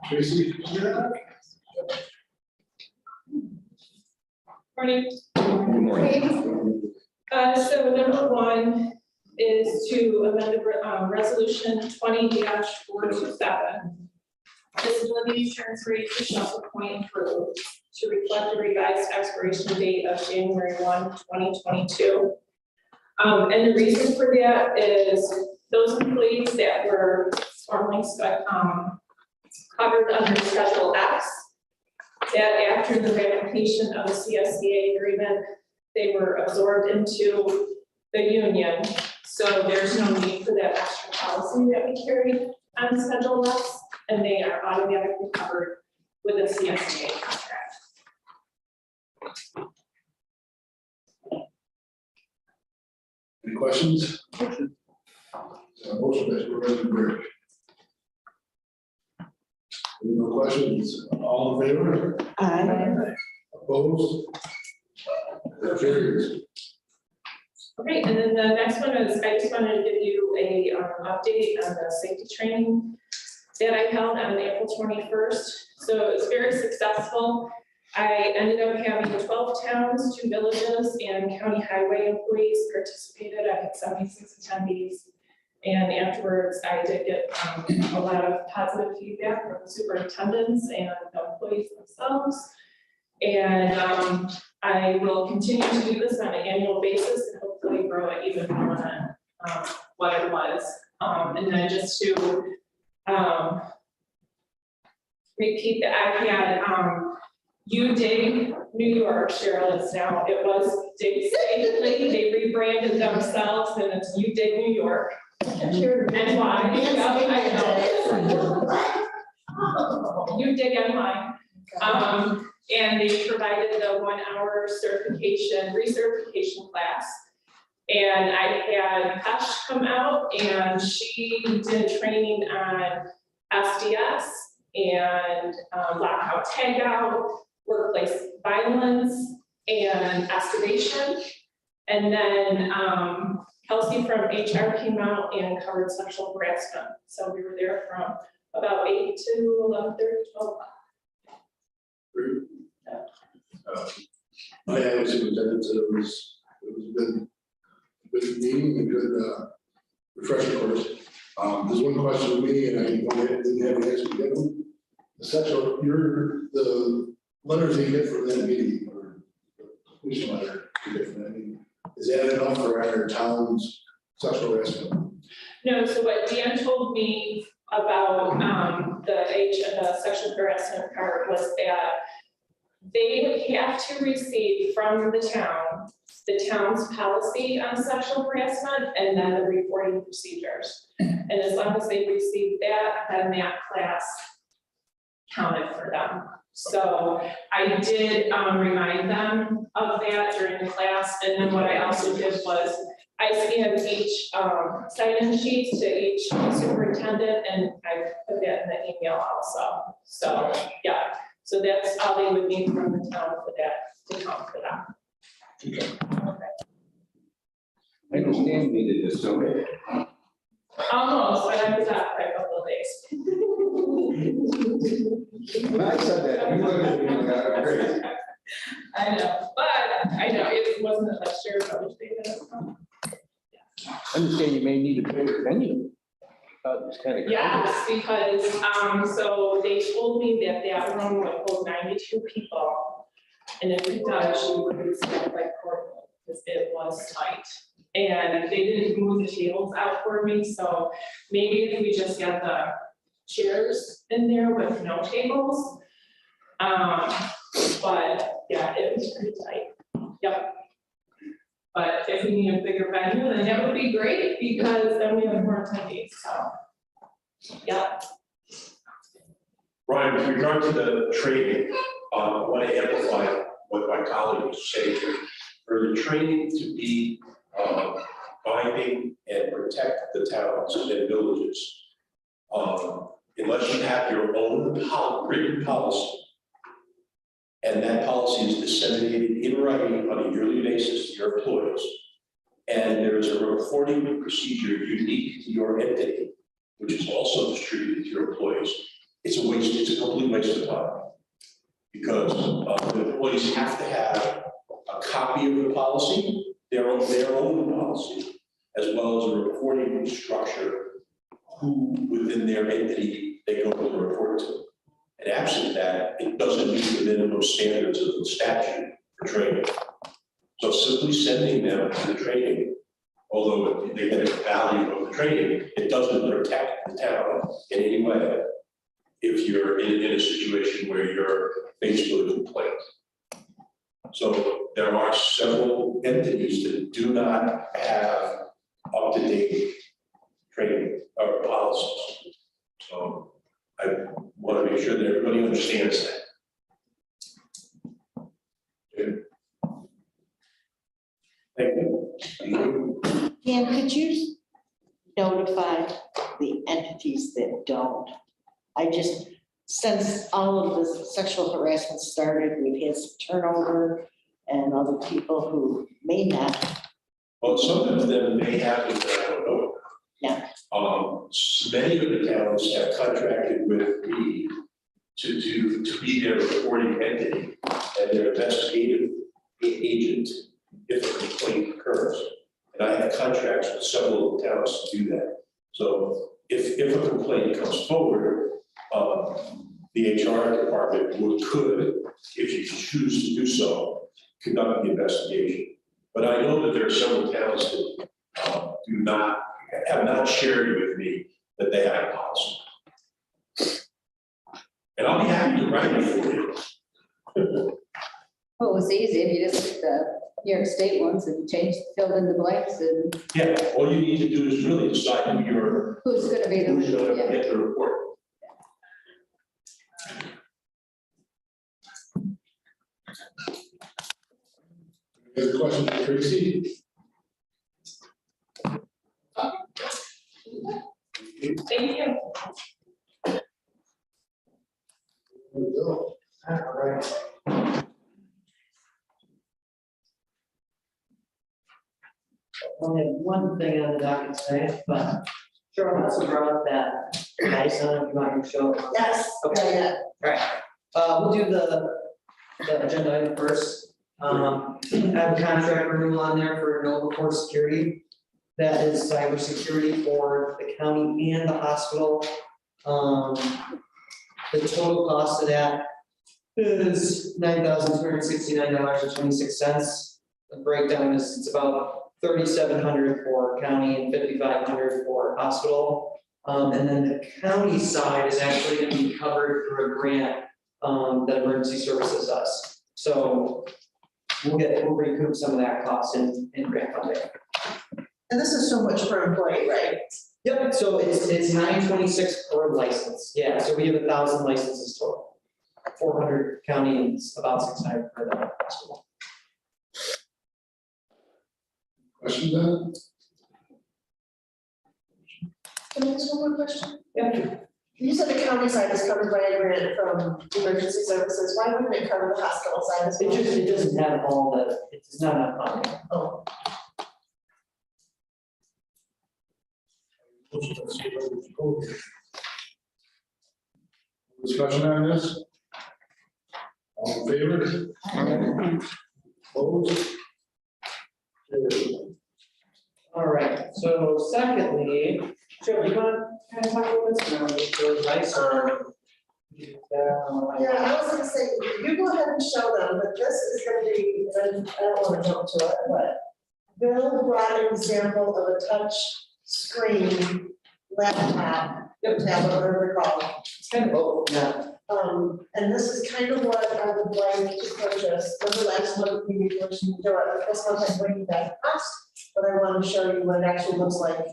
Tracy? Yeah. Morning. Good morning. So number one is to amend the resolution 20-427. Disability insurance rate for Shelter Point improved to reflect the revised expiration date of January 1, 2022. And the reason for that is those employees that were formerly covered under Schedule X, that after the ratification of the CSCA agreement, they were absorbed into the union. So there's no need for that extra policy that we carry on Schedule X, and they are automatically covered with a CSCA contract. Any questions? Motion by Supervisor Burke. No questions? All in favor? Aye. Opposed? That carries. Okay, and then the next one is, I just wanted to give you a update on the safety training that I held on April 21st. So it was very successful. I ended up having 12 towns, 2 villages, and county highway employees participated. I had 76 attendees. And afterwards, I did get a lot of positive feedback from the superintendents and the employees themselves. And I will continue to do this on an annual basis and hopefully grow it even more than what it was. And then just to repeat that I had You Dig New York, Cheryl, is now, it was Dig Safely, they rebranded themselves and it's You Dig New York. NY, You Dig NY. And they provided the 1-hour certification, recertification class. And I had Pesh come out and she did training on SDS and lockout tagout, workplace violence, and estimation. And then Kelsey from HR came out and covered sexual harassment. So we were there from about 8 to 11:30, 12 o'clock. Great. I was superintendent, so it was a good meeting, a good refresher course. There's one question for me, and I didn't have an answer to get them. The letters they get from that meeting, or the completion letter you get from that meeting, is that enough for our town's sexual harassment? No, so what Dan told me about the sexual harassment part was that they have to receive from the town's policy on sexual harassment and then the reporting procedures. And as long as they receive that, then that class counted for them. So I did remind them of that during the class. And then what I also did was I scanned each sign-in sheets to each superintendent and I put that in the email also. So yeah, so that's all they would need from the town for that, to count for that. Okay. I understand we did this, so Almost, but I was out for a couple of days. when I said that, you looked at me like I'm crazy. I know, but I know it wasn't last year, but which they did. I understand you may need a bigger venue. It's kind of. Yes, because, so they told me that that room would hold 92 people. And if it does, you would be stuck like cordwood, because it was tight. And they didn't move the tables out for me, so maybe if we just got the chairs in there with no tables. But yeah, it was pretty tight. Yep. But if we need a bigger venue, then that would be great, because then we have more attendees, so. Yeah. Ryan, with regard to the training, I want to amplify what my colleague was saying here. For the training to be binding and protect the towns and villages, unless you have your own written policy, and that policy is disseminated in writing on a yearly basis to your employees, and there is a reporting procedure unique to your entity, which is also distributed to your employees. it's a complete waste of time. Because the employees have to have a copy of the policy, their own policy, as well as a reporting structure who within their entity they go to report to. And absent that, it doesn't meet the minimum standards of the statute for training. So simply sending them to the training, although they get a value of the training, it doesn't protect the town in any way if you're in a situation where you're faced with a complaint. So there are several entities that do not have up-to-date training or policies. So I want to make sure that everybody understands that. Okay. Thank you. Dan, could you notify the entities that don't? I just, since all of the sexual harassment started, we've had some turnover and other people who may not. Well, some of them may have it, but I don't know. Yeah. Many of the towns have contracted with me to be their reporting entity and their investigative agent if a complaint occurs. And I have contracts with several towns to do that. So if a complaint comes forward, the HR department could, if you choose to do so, conduct the investigation. But I know that there are several towns that have not shared with me that they have a policy. And I'll be happy to write it for you. Well, it was easy, if you just took the New York State ones and filled in the blanks and Yeah, all you need to do is really decide who's gonna be who's the, going to yeah. get the report. Any other questions for Tracy? Thank you. Bill? All right. I only have one thing on the docket today, but sure, let's brought up that nice, I don't know if you want me to show it. Yes. Okay. Yeah. All right, we'll do the agenda item first. I have a contract renewal on there for Nova Core Security. That is cybersecurity for the county and the hospital. The total cost of that is $9,269.26. The breakdown is it's about $3,700 for county and $5,500 for hospital. And then the county side is actually going to be covered through a grant that emergency services does. So we'll recoup some of that cost in grant funding. And this is so much per employee, right? Yep, so it's $926 per license. Yeah, so we have 1,000 licenses total. 400 county and about 600 for the hospital. Questions then? Can I ask one more question? Yeah. You said the county side is covered by a grant from emergency services. Why wouldn't it cover the hospital side as well? It doesn't have all the, it's not enough money. Oh, Discussion on this? All in favor? Opposed? Carried. All right, so secondly, sure, you want to kind of talk about this, you know, the advice or? yeah, I was gonna say, you go ahead and show them, but this is gonna be, and I don't wanna jump to it, but Bill brought an example of a touch screen laptop, tablet, whatever they're called. It's kind of both, yeah. And this is kind of what I would like to purchase. Remember last month we did what you do it, this month I'm bringing back cost, but I want to show you what it actually looks like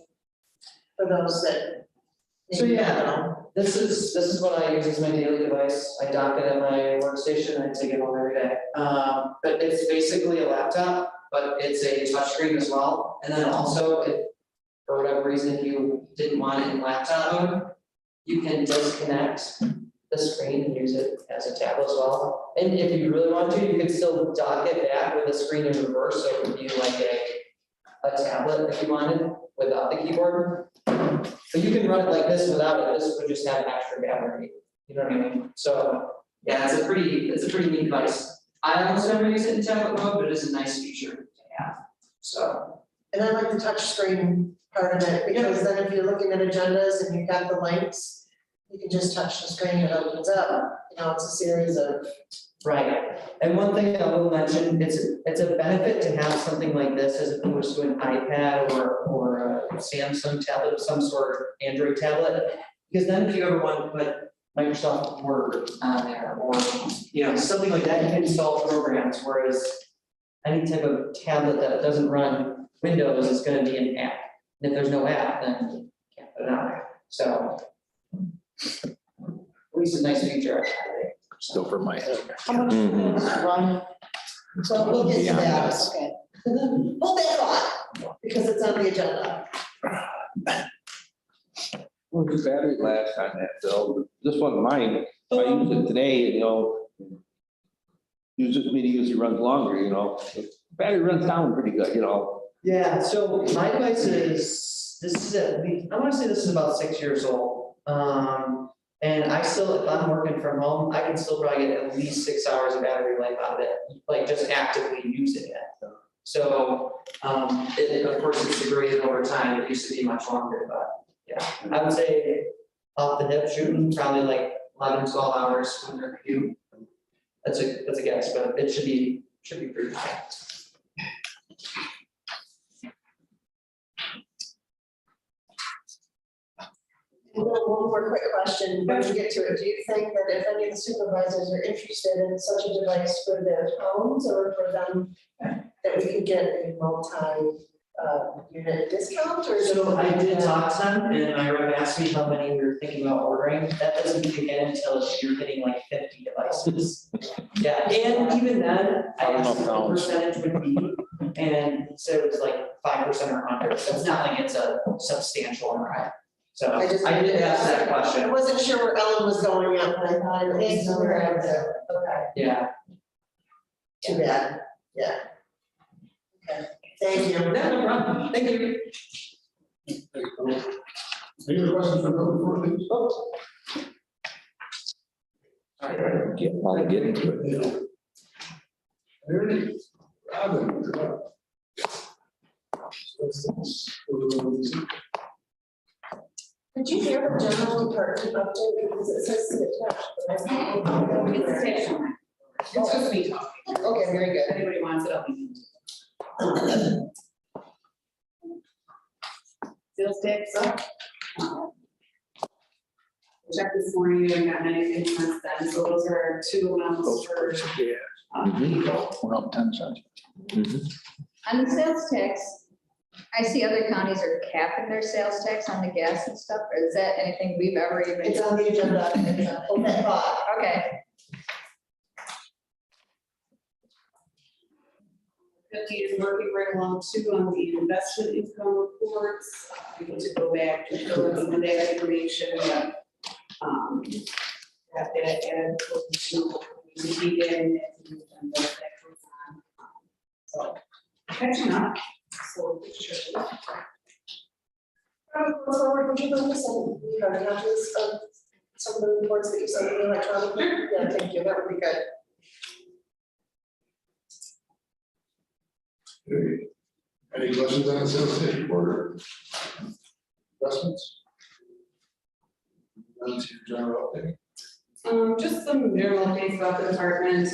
for those that. So yeah, this is what I use as my daily device. I dock it at my workstation, I take it home every day. But it's basically a laptop, but it's a touchscreen as well. And then also, if for whatever reason, if you didn't want it in laptop mode, you can disconnect the screen and use it as a tablet as well. And if you really want to, you can still dock it back with the screen in reverse, so it would be like a tablet if you wanted without the keyboard. But you can run it like this without it. This would just have extra battery. You know what I mean? So, yeah, it's a pretty neat device. I almost never use it in tablet mode, but it is a nice feature to have, so. And I like the touch screen part of it, because then if you're looking at agendas and you've got the links, you can just touch the screen and it opens up, it's a series of. Right, and one thing I will mention, it's a benefit to have something like this as opposed to an iPad or a Samsung tablet of some sort, Android tablet. Because then if you ever want to put Microsoft Word on there, or, something like that, you can install programs, whereas any type of tablet that doesn't run Windows is gonna be an app. And if there's no app, then you can't put it on there, so. At least a nice feature, I think. Still for my head. How much does it run? So we'll get to that. Okay. Hold that thought, because it's on the agenda. Well, the battery last on that, Bill. This one, mine, I use it today, usually runs longer, The battery runs down pretty good, Yeah, so my device I wanna say this is about 6 years old. And I still, if I'm working from home, I can still probably get at least 6 hours of battery life out of it, like just actively using it. So, of course, it's degraded over time, it used to be much longer, but yeah, I would say off the hip shooting, probably like 11, 12 hours under review. That's a guess, but it should be pretty high. And then one more quick question, once we get to it, do you think that if any of the supervisors are interested in such a device for their homes or for them, that we could get a multi-unit discount or? So I did talk to them, and my rep asked me how many we were thinking about ordering. That doesn't kick in until you're hitting like 50 devices. Yeah, and even then, I asked what the percentage would be, and he said it was like 5% or under, so it's not like it's a substantial amount. So I did ask that question. I wasn't sure where Ellen was going at, but I thought it was somewhere out there. Okay, Yeah. too bad, yeah. Okay, thank you. No problem. Thank you. Any other questions for Bill before things? I'll get into it. Ernie, Robin, Did you hear the general department update, because it says to attach, but I don't. It's attached. It's just me talking. Okay, very If good. anybody wants it, I'll be. Sales tax. Check this morning, we got anything since then, so those are our two amounts for. People. We're up 10 cents. On the sales tax, I see other counties are capping their sales tax on the gas and stuff. Or is that anything we've ever even? It's on the agenda, it's on, hold that thought. Okay, 50 is working right along too on the investment income reports. We need to go back to fill in some of that information, but, have that added to the begin and that goes on. So, catching up, so we should. Would you go to some, copies of some of the reports that you sent me electronically? Yeah, thank you, that would be good. Okay. Any questions on the sales tax report? Investments? On to general update. Just some general updates about the department.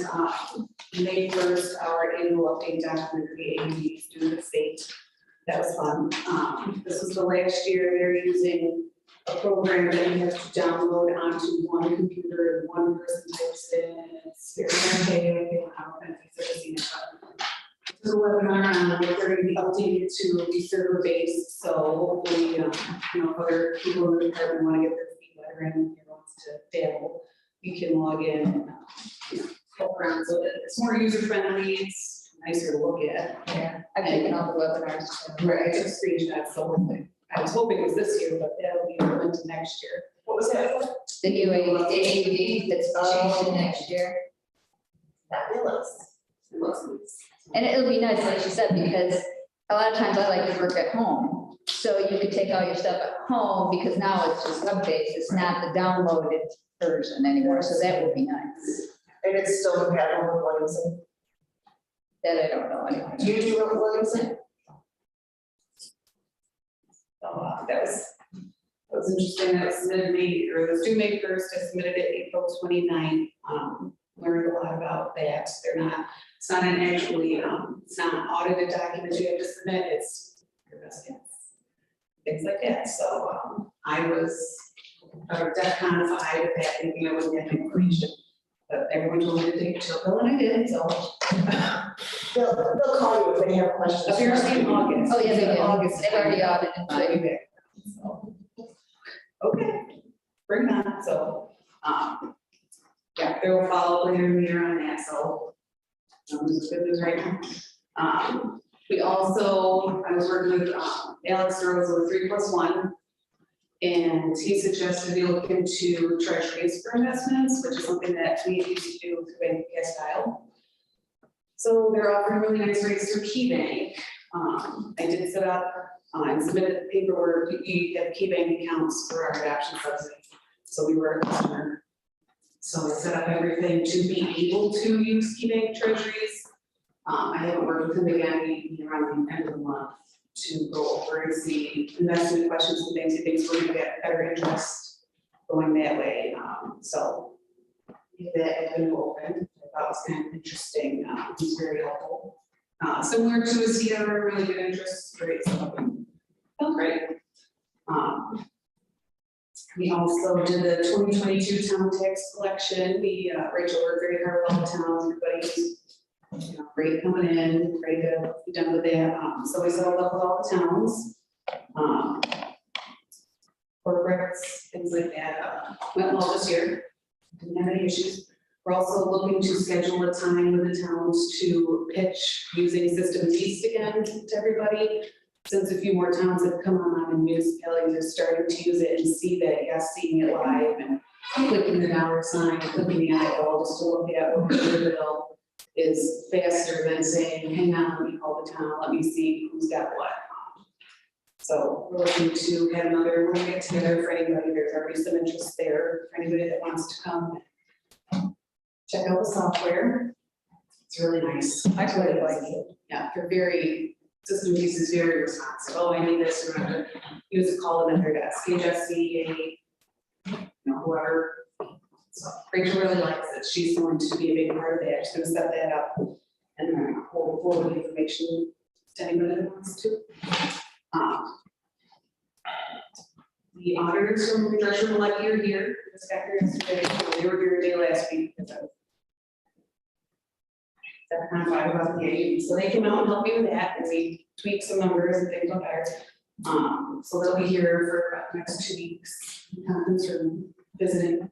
May 1st, our annual update document for the AED is due to the state. That was fun. This was the last year they're using a program that you have to download onto one computer, one person types it in, and it's very archaic. I don't know if you've seen it, but this is a webinar, we're going to be updated to be server based, so hopefully, other people in the department want to get their feet wet and wants to dabble, you can log in and, help around, so it's more user friendly, it's nicer to look at. yeah, I've taken all the webinars. Right, I took screenshots, so I was hoping it was this year, but that'll be into next year. What was that? The new AED that's changing next year. Fabulous. And it'll be nice, like you said, because a lot of times I like to work at home. So you could take all your stuff at home, because now it's just web-based, it's not the downloaded version anymore, so that would be nice. And it's still compatible with Williamson. That I don't know anyway. Do you do it with Williamson? That was interesting, that was submitted May, or it was due May 1st, I submitted it April 29th. Learned a lot about that, it's not an actually, it's not an audited document you have to submit, it's your best guess. Things like that, so, I was, DEFCON-ified with that, thinking I wouldn't have information. But everyone told me to take a chill pill, and I did, so. They'll call you if they have questions. Apparently in August. Oh, yeah, they do. August. They've already audited. I'll be back. So, okay, bring that, so, yeah, they will follow up later in the year on that, so. This is good news right now. We also, I was working with, Alex Rose with 3+1. And he suggested we look into treasuries for investments, which is something that we used to do through Bank of Castile. So they're offering really nice rates through KeyBank. I did set up and submitted paperwork. We have KeyBank accounts for our adoption subsidy. So we were a customer. So I set up everything to be able to use KeyBank treasuries. I haven't worked with him again. We meet around the end of the month to go over and see investment questions and things. He thinks we're gonna get better interest going that way. So if that avenue opened, I thought was kind of interesting. He's very helpful. Similar to a CR, really good interest rates. Felt great. We also did the 2022 town tax collection. We, Rachel worked very hard with all the towns, everybody's great coming in, ready to be done with that. So we settled up with all the towns. Corporates, things like that, went well this year. Didn't have any issues. We're also looking to schedule a time with the towns to pitch using System East again to everybody. Since a few more towns have come on and municipalities are starting to use it and see that, yes, seeing it live and clicking the dollar sign, clicking the eyeball, just to look at what the bill is faster than saying, hang on, let me call the town, let me see who's got what. So we're looking to have another get together for anybody, there's already some interest there, for anybody that wants to come check out the software. It's really nice. I really like it. Yeah, they're very, System Use is very responsive. Oh, I need this, we're gonna use a call them at their desk, HSC, whoever. So Rachel really likes it. She's going to be a big part of that. She's gonna set that up and then hold forward the information to anybody that wants to. The auditors from Treasurer Lucky are here. Just got here yesterday. They were here a day last week because of that kind of vibe about the game. So they came out and helped me with that and we tweaked some numbers and things like that. So they'll be here for about the next 2 weeks, conference room visiting.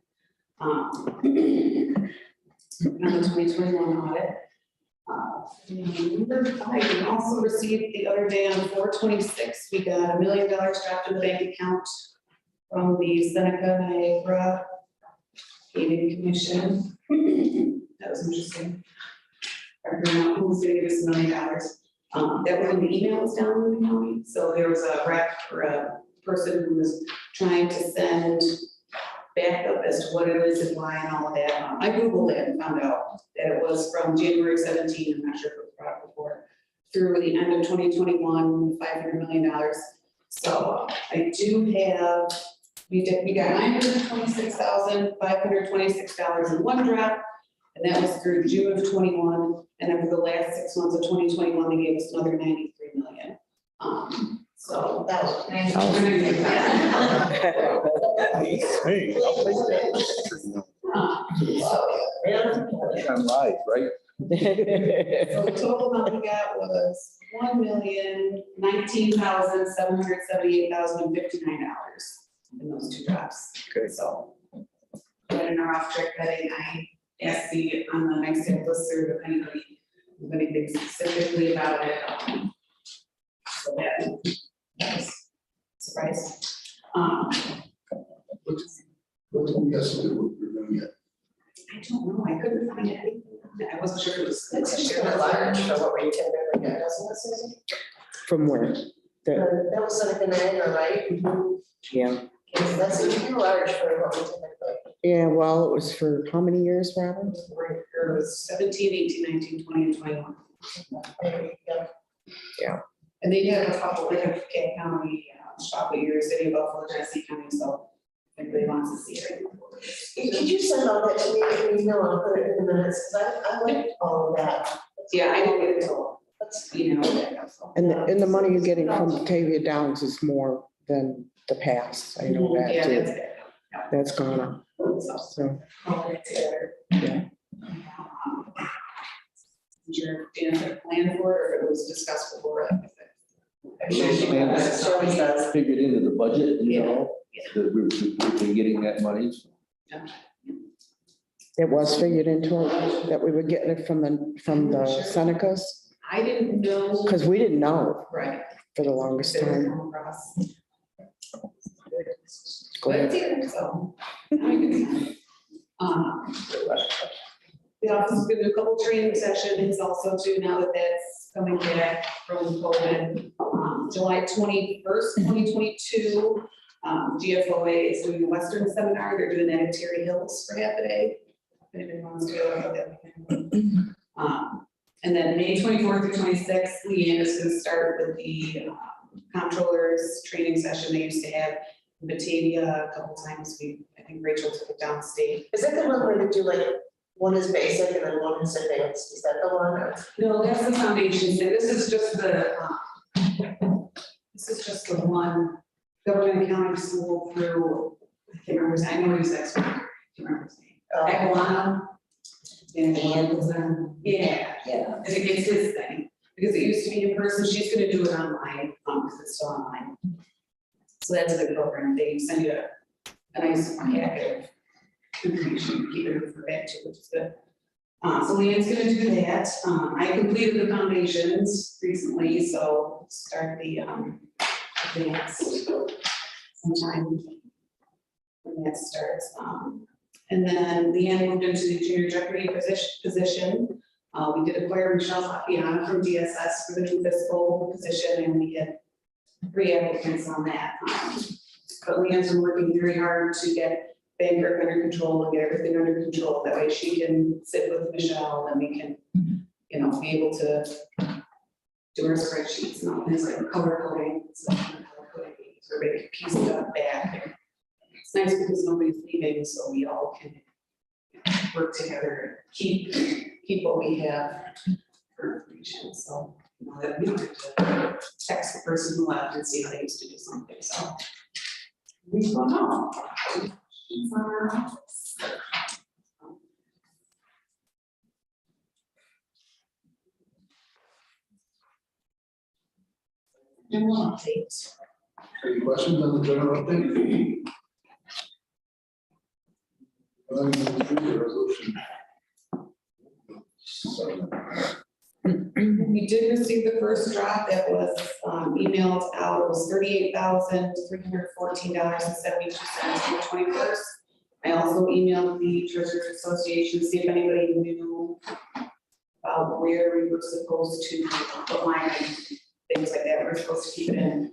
On the 2021 audit. Number 5, we also received the other day on 4/26, we got $1 million dropped in the bank account from the Seneca Niagara Gaming Commission. That was interesting. I figured out who was gonna give us $1 million. That was when the email was down in the county, so there was a rep or a person who was trying to send backup as to what it is and why and all of that. I Googled it and found out that it was from January 17, I'm not sure if it was brought up before, through the end of 2021, $500 million. So I do have, we got $926,526 in one drop, and that was through June of 21, and then for the last 6 months of 2021, they gave us another $93 million. So That was. Hey, I'm live, right? So the total amount we got was $1,019,778,059 in those 2 drops. Okay. So, when in our off track betting, I asked on the next day listserv if anybody, knew anything specifically about it. So that was surprise. What do we estimate what we're gonna get? I don't know, I couldn't find anything. I wasn't sure it was. It's just a large for what we typically get, doesn't it, Susan? From where? That was Seneca Niagara, right? Yeah, Yes, that's too large for what we typically. yeah, well, it was for how many years, Robin? It was 17, 18, 19, 20, and 21. Yeah. And they did have a couple, they have King County, Shopper years, City of Buffalo, Genesee County, so if anybody wants to see it. Could you send all that to me, in email, I'll put it in the minutes, because I liked all of that. Yeah, I don't get it till, That's, so. And the money you're getting from Batavia Downs is more than the past, I know that Yeah, too. that's it. That's gone up, so, All that together. yeah. Did you have a plan for it, or if it was discussed before? I'm sure she does, she always does. Figured into the budget, you Yeah. know, that we've been getting that money. It was figured into it, that we were getting it from the Senecas, I didn't know. because we didn't know Right. for the longest They were time. coming across. Go But ahead. it's here, so. now you can- The office is gonna do a couple training sessions also too, now that that's coming back from COVID. July 21st, 2022, GFOA is doing a Western seminar, they're doing that at Terry Hills for half a day. If anybody wants to go, I think that'd be kind of. And then May 24th through 26th, Leanne is gonna start with the Comptroller's training session they used to have in Batavia a couple times. I think Rachel took it downstate. Is that the one where they do like, one is basic and then one is advanced, is that the one? Or- No, that's the foundation thing. This is just the one government accounting school through, I can't remember his name, I know he's expert, I can't remember his name. Equilano. Yeah, Yeah. I think it's his thing, because it used to be in person, she's gonna do it online, because it's still online. So that's a good program, they send you a nice packet of information, keep it for back too, which is good. So Leanne's gonna do that, I completed the foundations recently, so start the, advanced sometime when that starts, and then Leanne moved into the junior deputy position. We did acquire Michelle Fabiana from DSS for the new fiscal position, and we had 3 applicants on that. But Leanne's been working very hard to get Bancroft under control and get everything under control. That way she can sit with Michelle and we can, be able to do our spreadsheets and all things like color coding. So everybody can piece it up back. It's nice because nobody's leaving, so we all can work together, keep what we have for information. So that we don't have to text the person who left and see how they used to do something. So we go on. General update. Any questions on the general update? The resolution. So, We did receive the first drop that was emailed out. It was $38,314.72 on the 21st. I also emailed the Treasurers Association to see if anybody knew about where we were supposed to put line items, things like that. We're supposed to keep it in.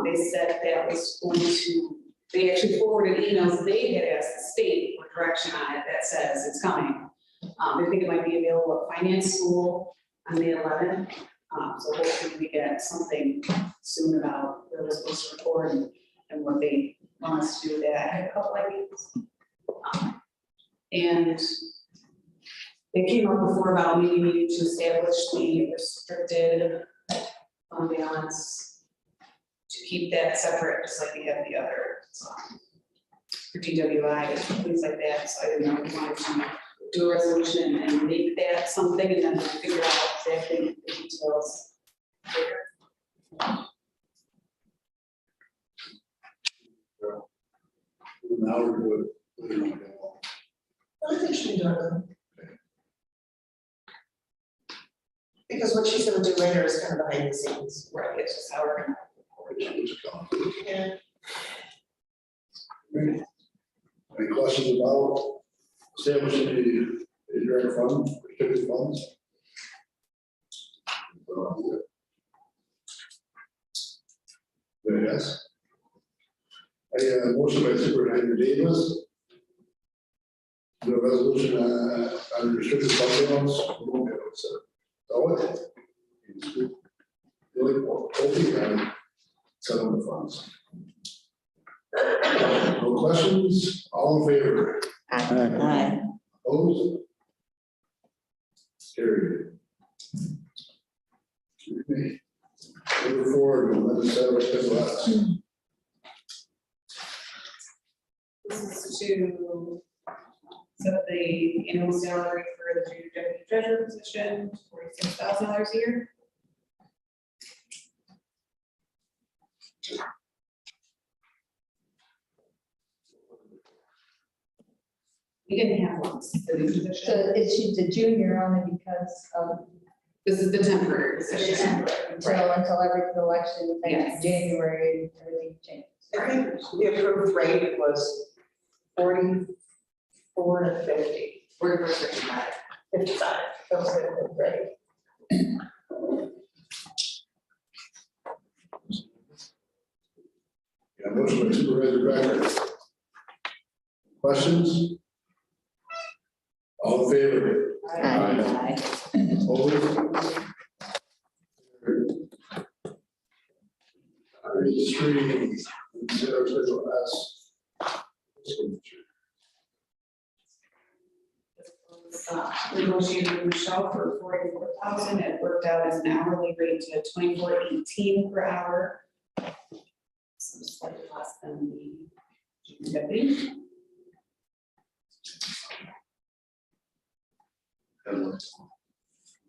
They said that was going to, they actually forwarded emails. They had asked the state for direction on it that says it's coming. They think it might be available at finance school on the 11th. So hopefully we get something soon about where we're supposed to record and what they want us to do with that. I had a couple ideas. And they came up before about maybe needing to establish the restricted fund balance to keep that separate, just like we have the other, for DWI, and things like that. So I didn't know if we wanted to do a resolution and make that something and then figure out exactly the details later. now we're good. I think she can do it. Because what she's gonna do later is kind of behind the scenes. Right, it's just how we're gonna. Yeah. Any questions about establishing the direct fund, restricted funds? Yes. A motion by Supervisor Davis. The resolution on restricted fund balance. Settlement funds. No questions, all in favor? Aye. Opposed? Carried. Okay. Number 4, let us set our schedule. This is to set the annual salary for the junior deputy treasurer position, $46,000 a year. We didn't have one for the position. So is she the junior only because of This is the temporary the position. temporary, until every election, Yes. January, everything changes? I think the approved rate was 44 to 50, We're for 55. 55, that was the approved rate. Yeah, motion by Supervisor Becker. Questions? All in favor? Aye. Opposed? Stream, consider special S. Negotiated with Michelle for 44,000. It worked out as an hourly rate to 24.18 per hour. So slightly less than the junior deputy.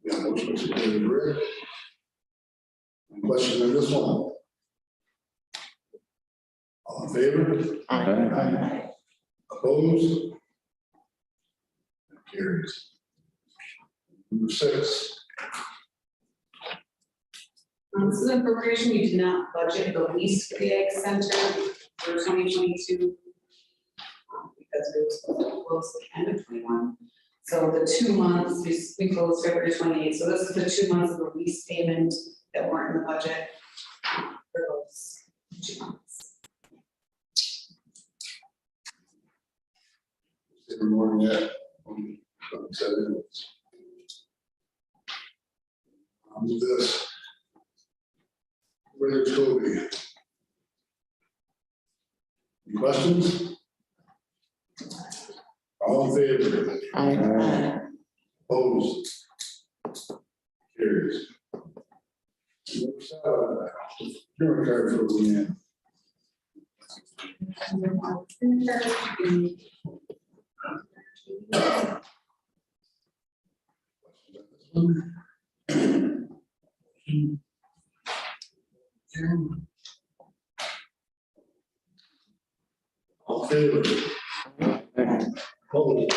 Yeah, motion by Supervisor Brick. Any questions on this one? All in favor? Aye. Opposed? Carries. Number 6. This is an appropriation, we did not budget the lease for the Ag Center for 2022. Because we were supposed to close the end of 21. So the 2 months, we closed February 28th, so this is the 2 months of the lease payment that weren't in the budget for those 2 months. Every morning yet. This. Where's Toby? Any questions? All in favor? Aye. Opposed? Carries. Number 7, your card for Leanne. All in favor? Opposed?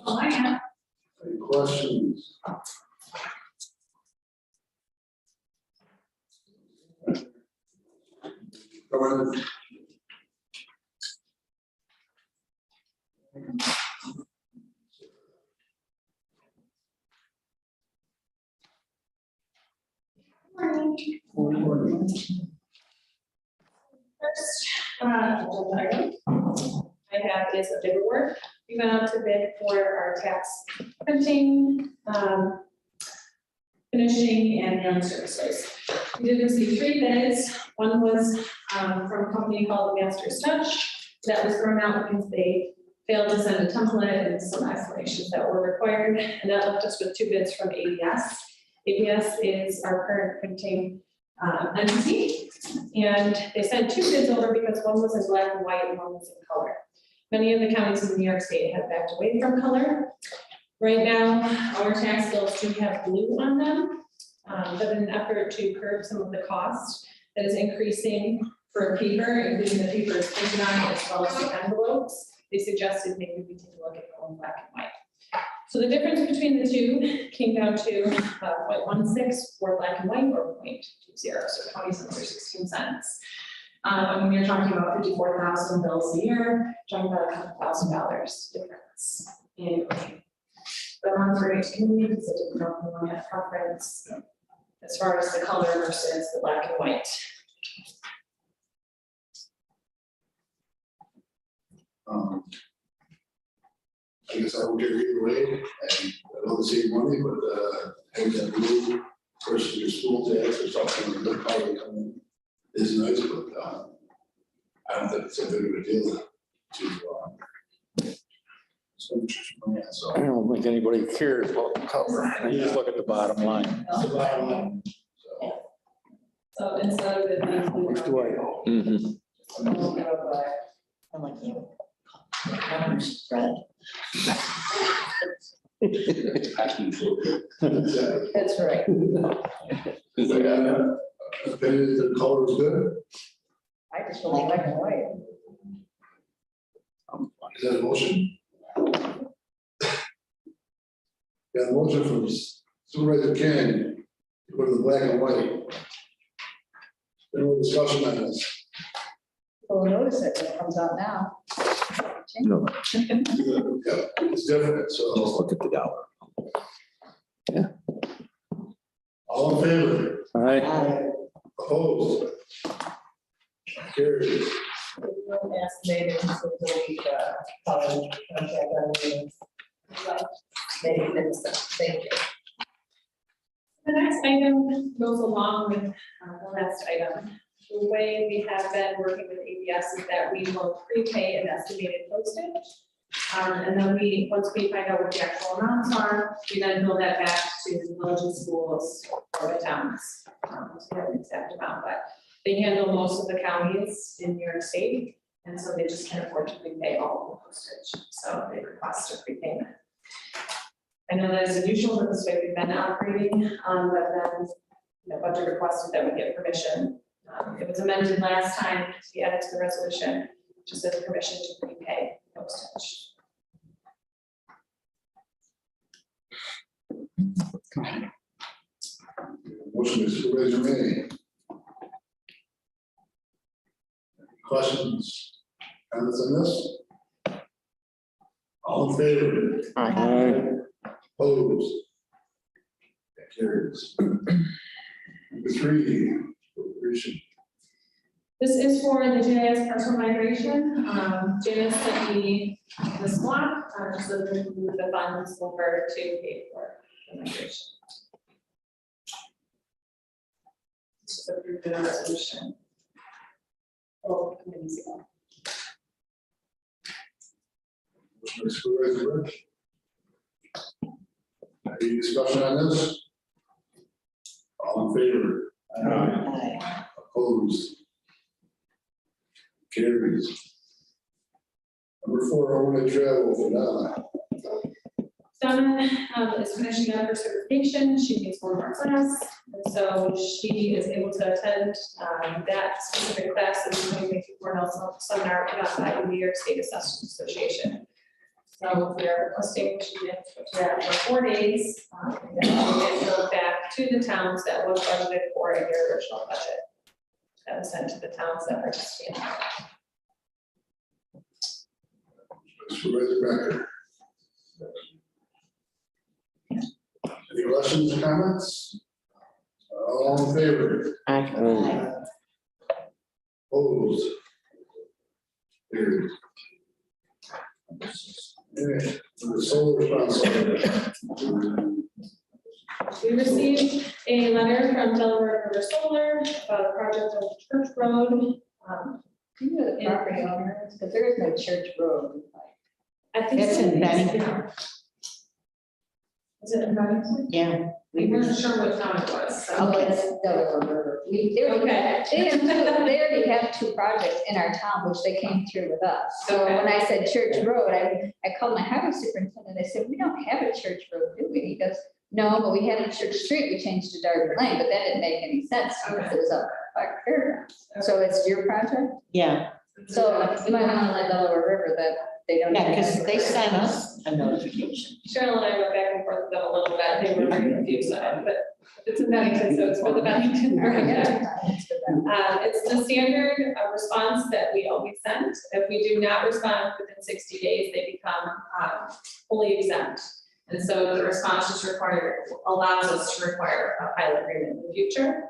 Oh, I am. Any questions? Come on. First, item I have is a bid award. We went out to bid for our tax printing, finishing, and mailing services. We did receive 3 bids. One was from a company called Master's Touch. That was thrown out because they failed to send a template and some explanations that were required. And that left us with 2 bids from ABS. ABS is our current printing entity. And they sent 2 bids over because one was in black and white and one was in color. Many of the counties in New York State have backed away from color. Right now, our tax bills do have blue on them, but in an effort to curb some of the cost that is increasing for paper, including the paper is printed on as well as the envelopes, they suggested maybe we take a look at going black and white. So the difference between the 2 came down to 0.16 for black and white or 0.20, so 20 cents or 16 cents. When you're talking about 54,000 bills a year, talking about $100,000 difference annually. the Monterey community, because I didn't know if you want to preference as far as the color versus the black and white. I guess I don't care either way, and I don't save money, but, having that blue versus your school tax or something, a good color coming is nice, but, I don't think it's a big of a deal to, spend money on, so. I don't think anybody cares about the color. They just look at the bottom line. That's the bottom line, so. So instead of it being blue. Which do I go? Mhm. I like you. Orange, red. That's right. Is that, opinion that the color is good? I just like black and white. Is that a motion? Got a motion from Supervisor King, to go to the black and white. Any more discussion on this? We'll notice it when it comes out now. No, Yeah, it's different, just so look at the dollar. all in favor, All right. opposed? Carries. Estimated to delete college contract on the thank you. The next item goes along with the last item. The way we have been working with ABS is that we will prepay an estimated postage. And then once we find out what the actual amounts are, we then bill that back to the village and schools or the towns. So we have an exact amount, but they handle most of the counties in New York State. And so they just can't afford to prepay all the postage. So they request a prepayment. I know that is unusual, but this way we've been operating, but then the budget requested that we get permission. It was amended last time, we added to the resolution, just as permission to prepay postage. Motion is Supervisor May. Questions, comments on this? All in favor? Opposed? That carries. Number 3, appropriation. This is for the JIS parcel migration. JIS sent me this block, so that the funds will go to pay for the migration. This is approved in a resolution. Oh, committee's ago. Motion by Supervisor Rich. Any discussion on this? All in favor? Opposed? Carries. Number 4, overnight travel for Donna. Donna is finishing up her certification. She needs one more class. And so she is able to attend that specific class in the 2024 Nelson seminar put on by the New York State Assessment Association. So we are requesting she did that for 4 days. And then she'll go back to the towns that was budgeted for in your original budget. That was sent to the towns that participated. Supervisor Becker. Any questions or comments? All in favor? Opposed? Carries. Okay, the solar responsibility. We received a letter from Delaware River Solar about a project on Church Road. Do you know the property owners? Because there is no church road. I think It's in Bennington. Is it in Bennington? Yeah. We weren't sure what town it was. So. Oh, it's Delaware River. They already have 2 projects in our town, which they came through with us. So Okay. when I said Church Road, I called my highway superintendent. I said, we don't have a church road, do we? He goes, no, but we had a Church Street. We changed to Darby Lane, but that didn't make any sense because it was up by Fairgrounds. So it's your project? Yeah, So you might want to let Delaware River that they don't. yeah, because they sent us a notification. Cheryl and I went back and forth with them a little bit. They were very confused on it, but it's in Bennington, so it's for the Bennington project. It's the standard response that we always send. If we do not respond within 60 days, they become fully exempt. And so the response just allows us to require a pilot agreement in the future.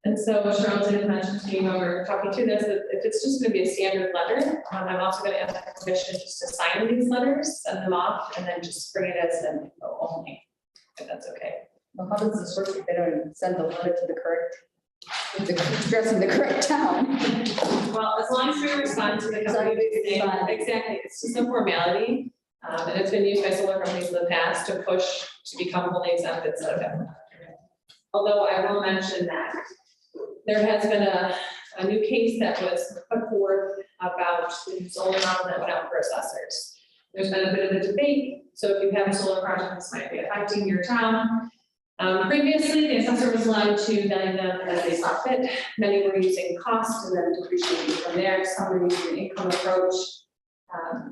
And so Cheryl did mention to me when we were talking through this, that if it's just gonna be a standard letter, I'm also gonna ask for permission just to sign these letters, send them off, and then just bring it as an info only, if that's okay. Well, how does this work if they don't even send the letter to the correct, addressing the correct town? Well, as long as we respond to the As long as company's we name, respond. exactly, it's just a formality. And it's been used by solar companies in the past to push to become fully exempt instead of having. Although I will mention that there has been a new case that was put forth about the solar model that went out for assessors. There's been a bit of a debate, so if you have a solar project, this might be affecting your town. Previously, the assessor was allowed to value them as they saw fit. Many were using cost and then depreciating from there. Some were using an income approach.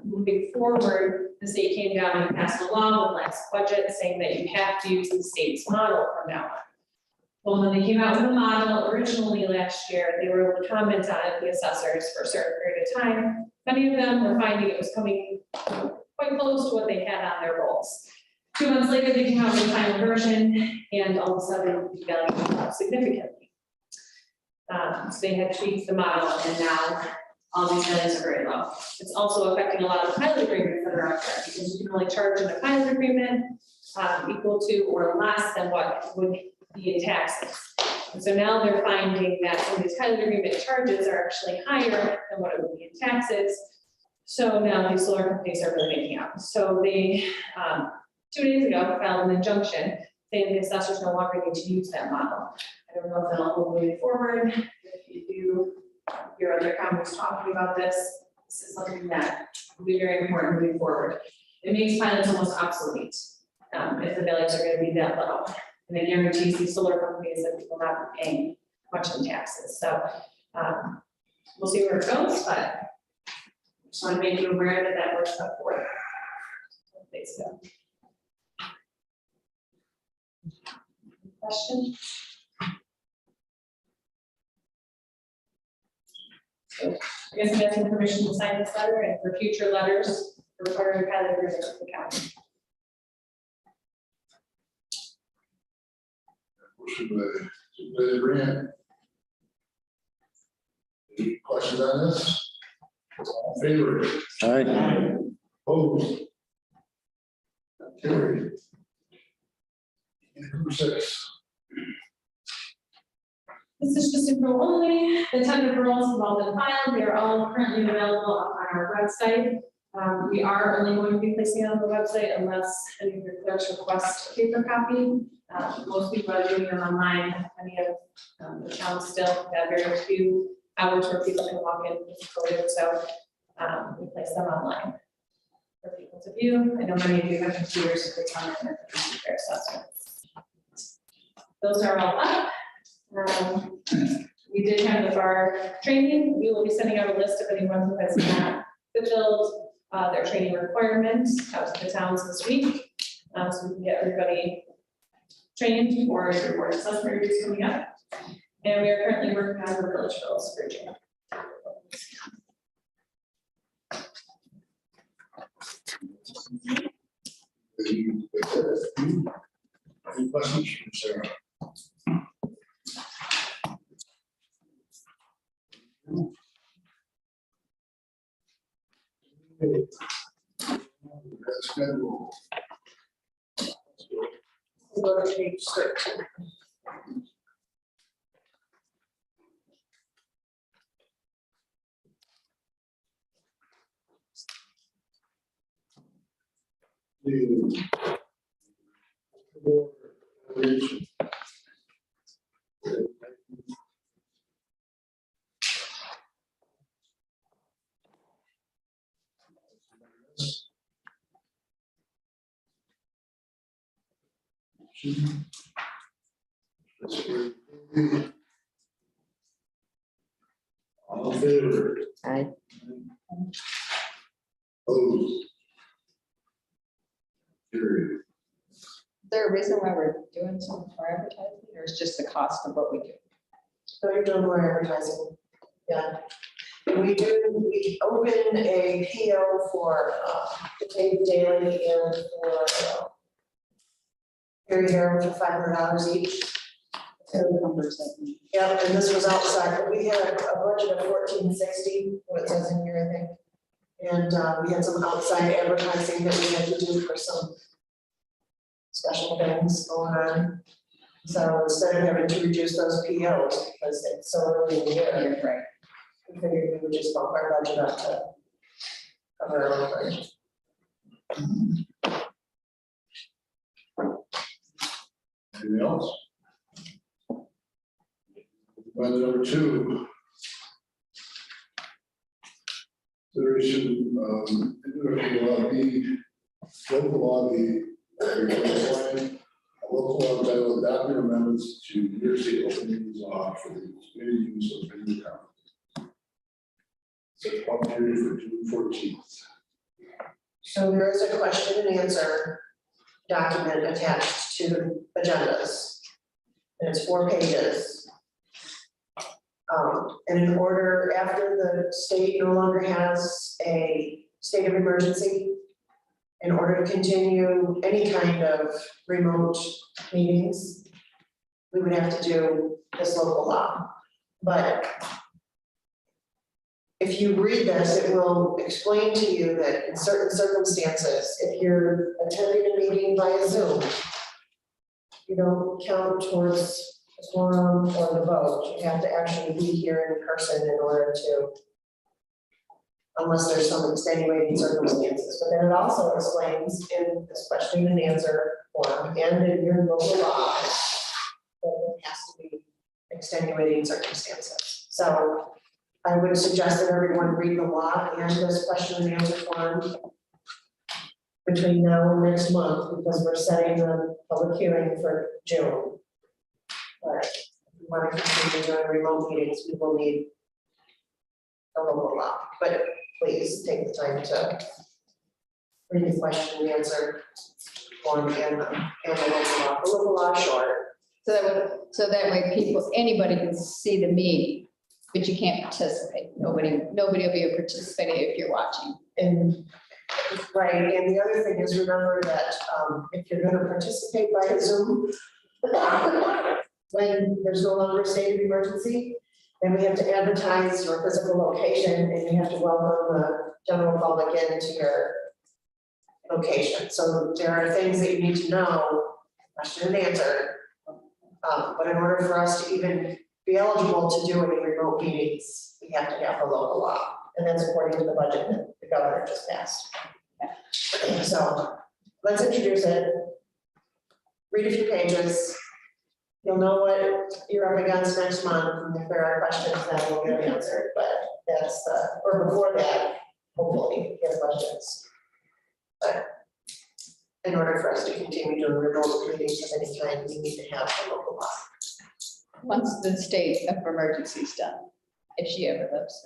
Moving forward, the state came down and passed a law with last budget saying that you have to use the state's model from now on. Well, when they came out with the model originally last year, they were able to comment on it, the assessors, for a certain period of time. Many of them were finding it was coming quite close to what they had on their rolls. 2 months later, they came out with the final version, and all of a sudden, the value went up significantly. So they had tweaked the model, and now all these values are very low. It's also affecting a lot of the pilot agreements that are out there, because you can only charge in a pilot agreement equal to or less than what would be in taxes. And so now they're finding that some of these pilot agreement charges are actually higher than what it would be in taxes. So now these solar companies are really making out. So they, 2 days ago, filed an injunction saying the assessors no longer need to use that model. I don't know if that'll hold moving forward. If you do hear other counties talking about this, this is something that will be very important moving forward. It makes pilots almost obsolete if the values are going to be that low. And it guarantees these solar companies that we will not be paying much in taxes. So we'll see where it goes, but just want to make you aware that that works up for it. Thanks, so. Question? So I guess I'm asking permission to sign this letter and for future letters, requiring pilot agreement with the county. Motion by Supervisor Grant. Any questions on this? All in favor? Aye. Opposed? Carried. And number 6. This is just a girl only. The tender girls have all been filed. They are all currently available on our website. We are only going to be placing it on the website unless any of your clerks request a paper copy. Most people are doing them online. Many of the towns still have very few hours where people can walk in with COVID, so we place them online for people to view. I know many of you have computers, so it's on there for their assessments. Those are all up. We did have the bar training. We will be sending out a list of anyone who has not fulfilled their training requirements out to the towns this week. So we can get everybody trained for your board assessment reviews coming up. And we are currently working on the village bills for June. Any questions from Sarah? That's scheduled. We'll go to page 13. All in favor? Aye. Opposed? Carried. Is there a reason why we're doing some more advertising, or is just the cost of what we do? So you're doing more advertising, yeah. We opened a PO for, Dave Daly and for, Harry Harrow for $500 each. Yeah, and this was outside, but we had a budget of $1460, what it says in here, I think. And we had some outside advertising that we had to do for some special things going on. So instead of having to reduce those POs because it's so early in the year, Right. we figured we would just bump our budget up to cover our overage. Anything else? Item number 2. Consideration local law, the local law entitled document amendments to New York State open meetings law for the community use of venue conferences. Set public hearing for June 14th. So there is a question and answer document attached to agendas. And it's 4 pages. And in order, after the state no longer has a state of emergency, in order to continue any kind of remote meetings, we would have to do this local law. But if you read this, it will explain to you that in certain circumstances, if you're attending a meeting via Zoom, you don't count towards the quorum or the vote. You have to actually be here in person in order to, unless there's some extenuating circumstances. But then it also explains in this question and answer form and in your local law that there has to be extenuating circumstances. So I would suggest that everyone read the law and this question and answer form between now and next month, because we're setting the public hearing for June. But if we want to continue doing remote meetings, we will need a local law. But please take the time to read the question and answer form and the local law. The local law is short. So that way people, anybody can see the meeting, but you can't participate. Nobody will be participating if you're watching. And right, and the other thing is, remember that if you're gonna participate via Zoom, when there's no longer a state of emergency, then we have to advertise your physical location and you have to welcome the general public into your location. So there are things that you need to know, question and answer. But in order for us to even be eligible to do any remote meetings, we have to have a local law. And that's according to the budget that the governor just passed. So let's introduce it. Read a few pages. You'll know what you're up against next month, and if there are questions, then we'll get answered, but that's, or before that, hopefully, get questions. But in order for us to continue doing remote meetings of any kind, we need to have a local law. Once the state of emergency is done, if she ever lives.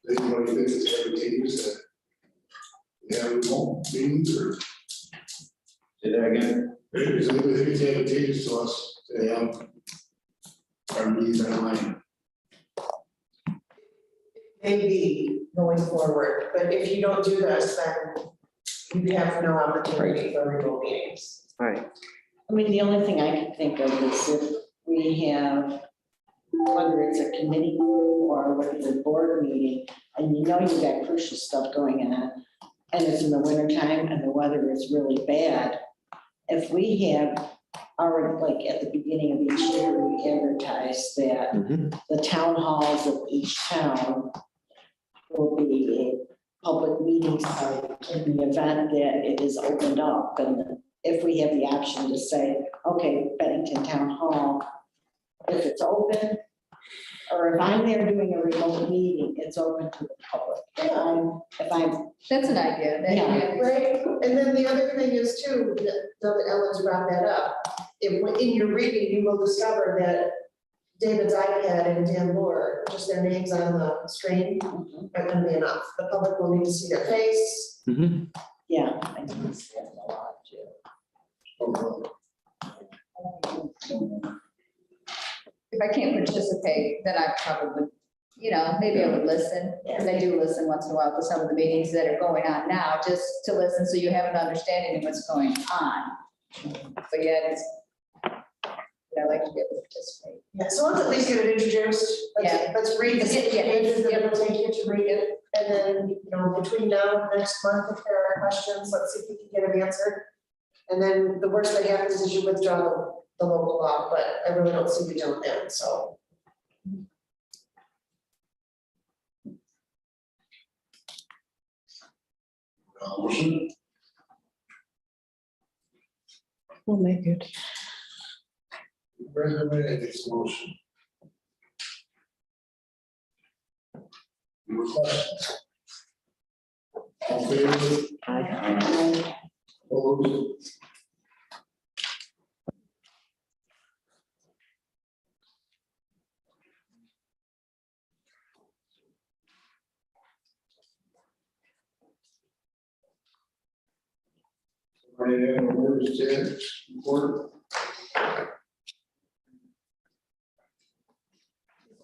Anybody think it's advantageous that we have remote meetings, or Say that again. does anybody think it's advantageous to us to have our meetings online? Maybe going forward, but if you don't do this, then you have no opportunity for remote meetings. Right. I mean, the only thing I can think of is if we have, whether it's a committee or whether it's a board meeting, and you know you've got crucial stuff going on, and it's in the wintertime and the weather is really bad, if we have our, like at the beginning of each year, we advertise that the town halls of each town will be a public meeting site in the event that it is opened up. And if we have the option to say, okay, Bennington Town Hall, if it's open, or if I'm there doing a remote meeting, it's open to the public. If I'm, That's an idea. Yeah. Right, and then the other thing is too, that Ellen's brought that up. In your reading, you will discover that David's iPad and Dan Moore, just their names on the screen, are gonna be enough. The public will need to see their face. yeah, I think it's a lot too. if I can't participate, then I probably, maybe I would listen, because I do listen once in a while to some of the meetings that are going on now, just to listen, so you have an understanding of what's going on. But yeah, I like to be able to participate. Yeah, so let's at least get it introduced. Yeah. Let's read the Yeah, pages that yeah. it'll take you to read it. And then, between now and next month, if there are questions, let's see if we can get them answered. And then the worst that happens is you withdraw the local law, but I really don't see you doing that, so. Motion, We'll make it. Brandon makes a motion. Any questions? All in favor? I, Opposed? Somebody have a word to say, report?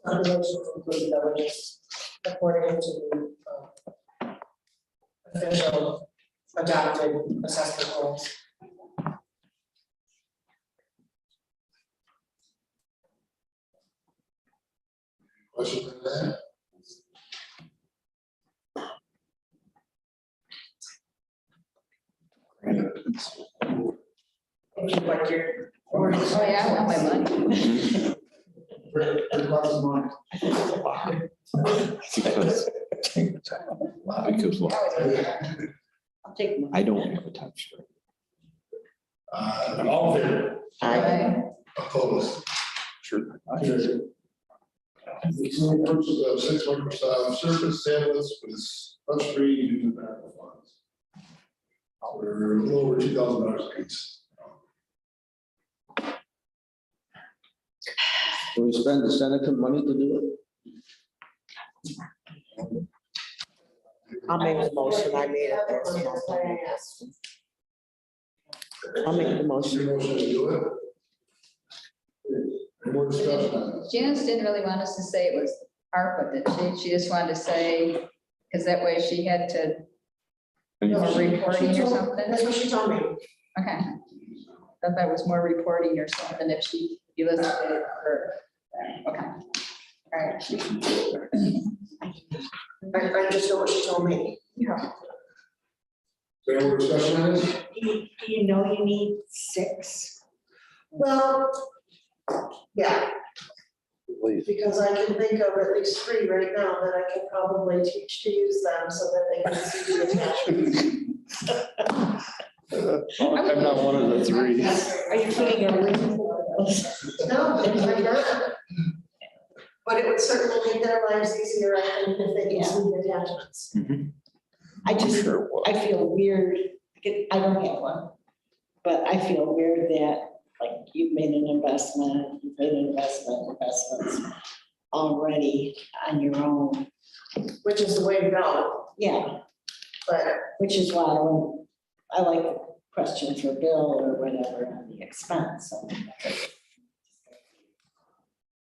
Motion to include the villages according to the official adopted assessment rules. Questions on that? If you like your. Oh, yeah, I want my money. Pretty much of mine. Because I'll take one. I don't have a touch. All in favor? Aye. Opposed? Sure. Carried. Consumer purchase of 6 Microsoft Surface tablets with touchscreen using medical funds. For a little over $2,000 a piece. Do we spend the Seneca money to do I'll make the motion. I made it there. so I'll make the motion. Your motion to do it? Any more discussion on this? Janice didn't really want us to say it was ARPA, did she? She just wanted to say, because that way she had to, more reporting or something. That's what she told me. Okay. Thought that was more reporting or something if you listed it for, okay. All right. I just know what she told me. Yeah. Is there any more discussion on this? Do you know you need 6? Well, yeah, it? because I can think of at least 3 right now that I can probably teach to use them so that they can see the attachments. I'm not one of the 3. Are you putting a ring? No, I'm not. But it would certainly make their lives easier, I think, if they can see the attachments. I just, Sure it was. I feel weird, I don't have one, but I feel weird that, like, you've made an investment, investments already on your own. Which is the way to go, Yeah, but which is why I like the question for Bill or whatever on the expense.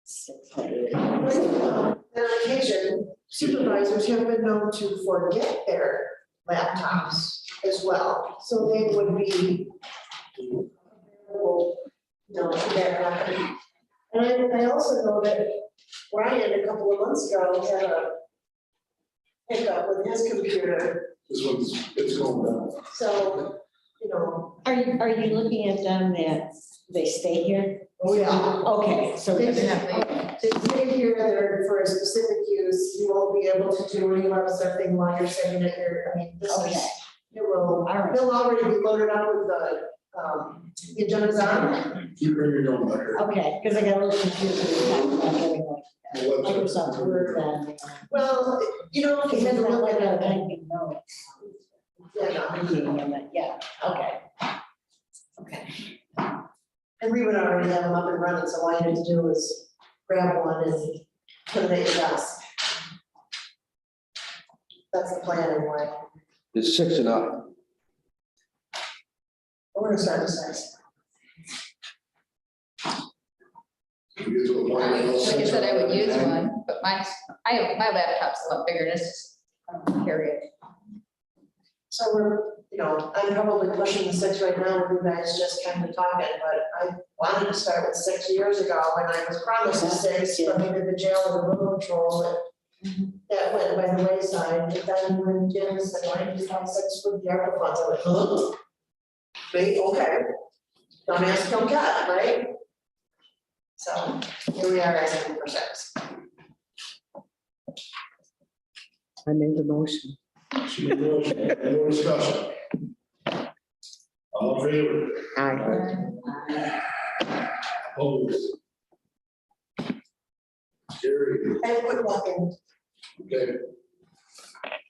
600. on occasion, supervisors have been known to forget their laptops as well, so they would be that happening. And I also know that Ryan, a couple of months ago, had a hiccup with his computer, This one's, it's going down. so, Are you looking at them that they stay here? oh yeah. Okay, so. They stay here, they're for a specific use, you won't be able to do any web surfing while you're sitting at your, this Okay, is, it will, all right. they'll already be loaded up with the agendas on. Keep bringing your own letter. Okay, because I got a little confused with that, not getting like Microsoft Word then. Well, if you Because then look like at a it, typing notes. Yeah, okay. Okay. and we would already have them up and running, so all you had to do was grab one and put it at your desk. That's the plan anyway. It's 6 and up. We're gonna start with 6. We get to a point where they'll Like I said, I would use censor one, but my laptop's a lot bigger, and it's just, I don't carry it. So we're, I'm probably pushing the 6 right now, with you guys just kind of talking, but I wanted to start with 6 years ago, when I was promised a 6, but maybe the jail and the road patrol, that went by the wayside, but then when Jim said, why did you have 6 with the ARPA funds, I went, huh? Me, okay. Don't ask, don't get, right? So here we are asking for 6. I made the motion. Any more discussion? All in favor? Aye. Opposed? Carried. And quick walk-in. Okay,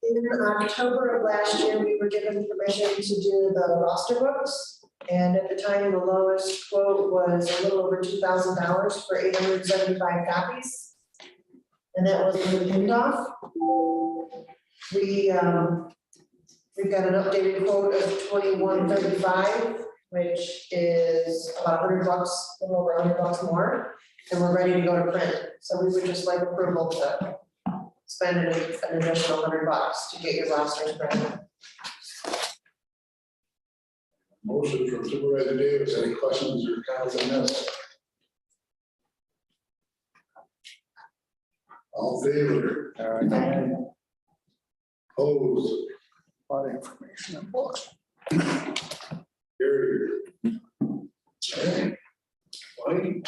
In October of last year, we were given permission to do the roster books. And at the time, the lowest quote was a little over $2,000 for 875 copies. And that was with Indoff. We've got an updated quote of $21.35, which is about $100, a little over $100 more. And we're ready to go to print. So we would just like approval to spend an additional $100 to get your rosters printed. motion from Supervisor Davis. Any questions or comments on this? All in favor? Opposed? A lot of information in books. Carried. Okay. White.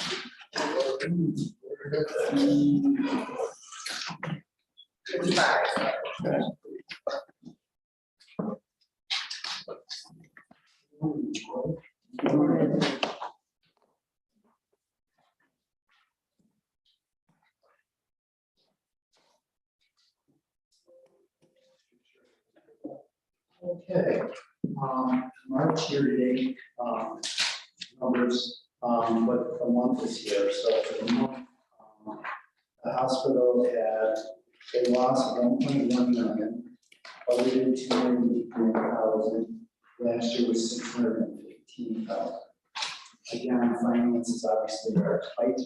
Okay, March year to date, numbers, but the month is here, so for the month, the hospital had a loss of 1.1 million, budgeted 283,000, last year was 615,000. Again, finances obviously are tight.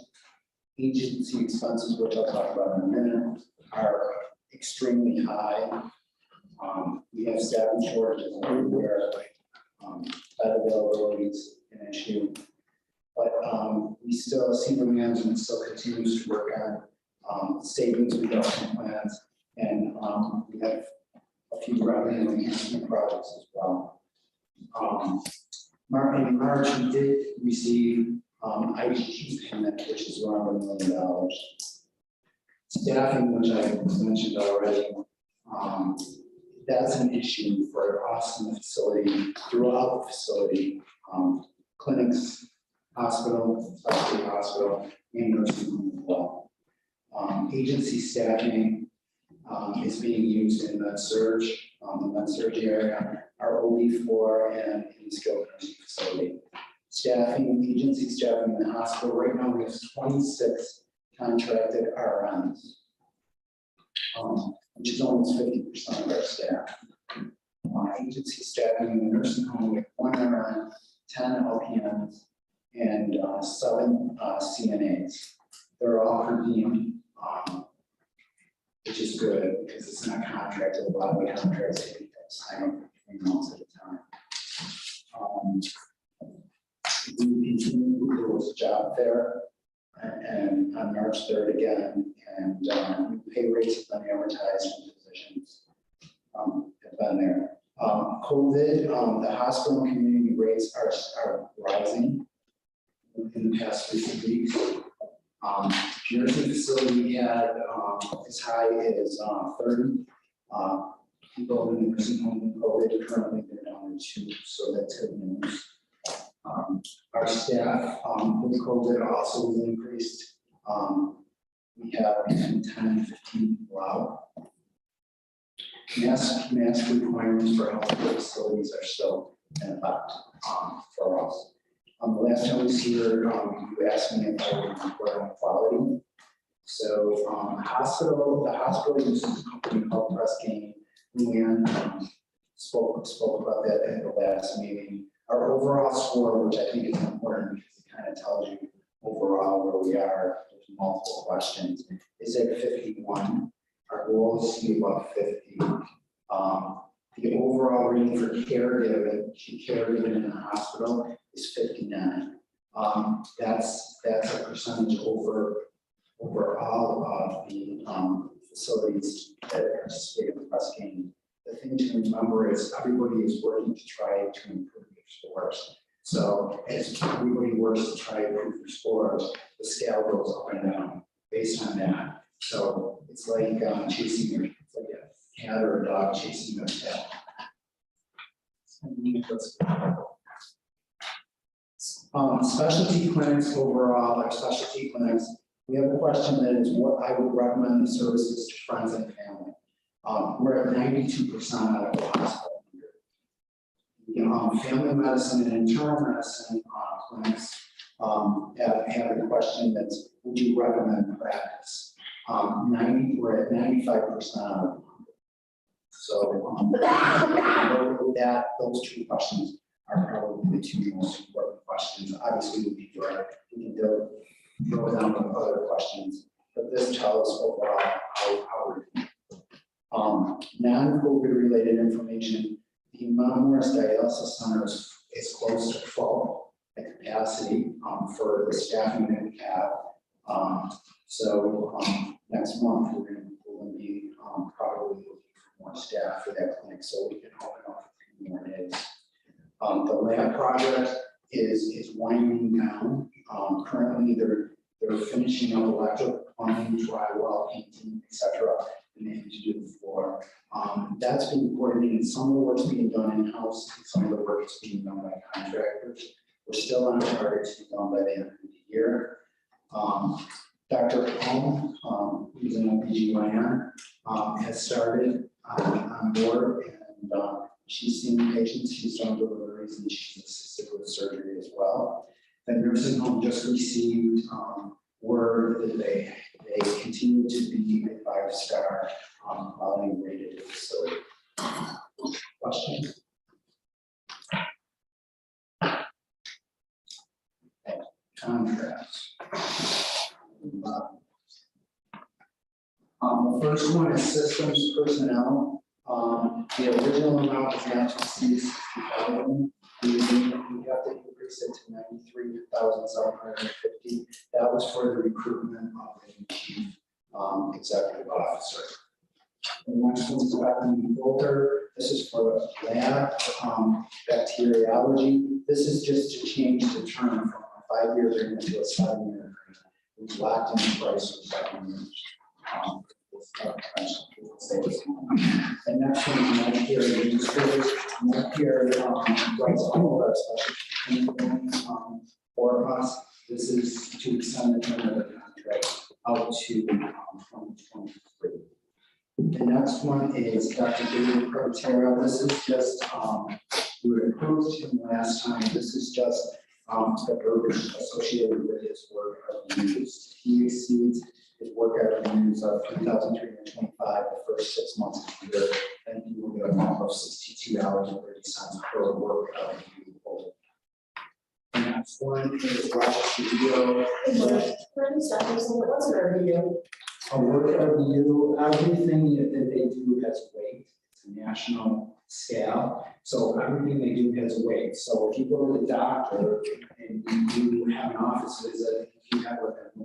Agency expenses, which I'll talk about in a minute, are extremely high. We have staffing shortages everywhere, bed availability is an issue. But we still, senior management still continues to work on savings reduction plans, and we have a few revenue enhancement projects as well. In March, we did receive IGT payment, which is around $1 million. Staffing, which I mentioned already, that's an issue for us in the facility, throughout the facility, clinics, hospital, specialty hospital, and nursing home as well. Agency staffing is being used in the surge, the med-surg area, our OB floor, and in the skilled nursing facility. Staffing, agency staffing in the hospital, right now we have 26 contracted RNs. Which is almost 50% of our staff. Agency staffing in the nursing home, we have 1 RN, 10 LPNs, and 7 CNAs. They're all per diem, which is good because it's not contracted. A lot of the contracts take sign up for 3 months at a time. We continue, there was a job there, and on March 3rd again, and pay rates have been advertised for positions have been there. COVID, the hospital and community rates are rising in the past recent weeks. Nursing facility had as high as 30 people in the nursing home with COVID. Currently they're down to 2, so that's good news. Our staff with COVID also was increased. We have between 10 and 15 people out. Mask requirements for healthcare facilities are still in effect for us. The last time I was here, you asked me if I would report on quality. So the hospital uses a company called Press Game. Leanne spoke about that at the last meeting. Our overall score, which I think is important because it kind of tells you overall where we are, multiple questions, is at 51. Our goal is to be about 50. The overall rating for caregiving in the hospital is 59. That's a percentage over all of the facilities that participate in the breast game. The thing to remember is everybody is working to try to improve their scores. So as everybody works to try to improve their scores, the scale goes up and down based on that. So it's like chasing it's like a cat or a dog chasing their tail. Specialty clinics overall, our specialty clinics, we have a question that is what I would recommend the services to friends and family. We're at 92% out of the hospital. Family medicine and internal medicine clinics have a question that's, would you recommend practice? We're at 95% out of 100. So those two questions are probably the two most important questions. Obviously, we can throw down with other questions, but this tells us overall how we're doing. Non-COVID related information, the Mount Morris Dialysis Center is close to full capacity for the staffing that we have. So next month, we're going to be probably looking for more staff for that clinic so we can open up a few more days. The lab project is winding down. Currently, they're finishing up electrical, plumbing, drywall, painting, etc. And they need to do the floor. That's being coordinated. Some of the work's being done in-house, and some of the work is being done by contractors. We're still on target to be done by the end of the year. Dr. Holm, who's an OBGYN, has started on board, and she's seen patients, she's done deliveries, and she's assisted with surgery as well. The nursing home just received word that they continue to be a 5-star quality rated facility. Questions? Contracts. The first one is systems personnel. The original amount is not to exceed 60,000. We have to increase it to 93,750. That was for the recruitment of the chief executive officer. The next one is Bethany Filter. This is for the lab bacteriology. This is just to change the term from a 5-year agreement to a 7-year agreement. We've locked in the price for 7 years. And next one is Medicare administrators. Medicare writes all of our special for us. This is to extend the term of the contract out to 2023. The next one is Dr. David Protera. This is just, we were approved him last time. This is just the verbiage associated with his work reviews. He exceeds his work reviews of 3,325 the first 6 months of the year, and he will get a bump of $62.30 per work review. The next one is Rochester Video. What's an review? A work review, everything that they do has weight. It's a national scale, so everything they do has weight. So if you go to the doctor and you have an office visit, if you have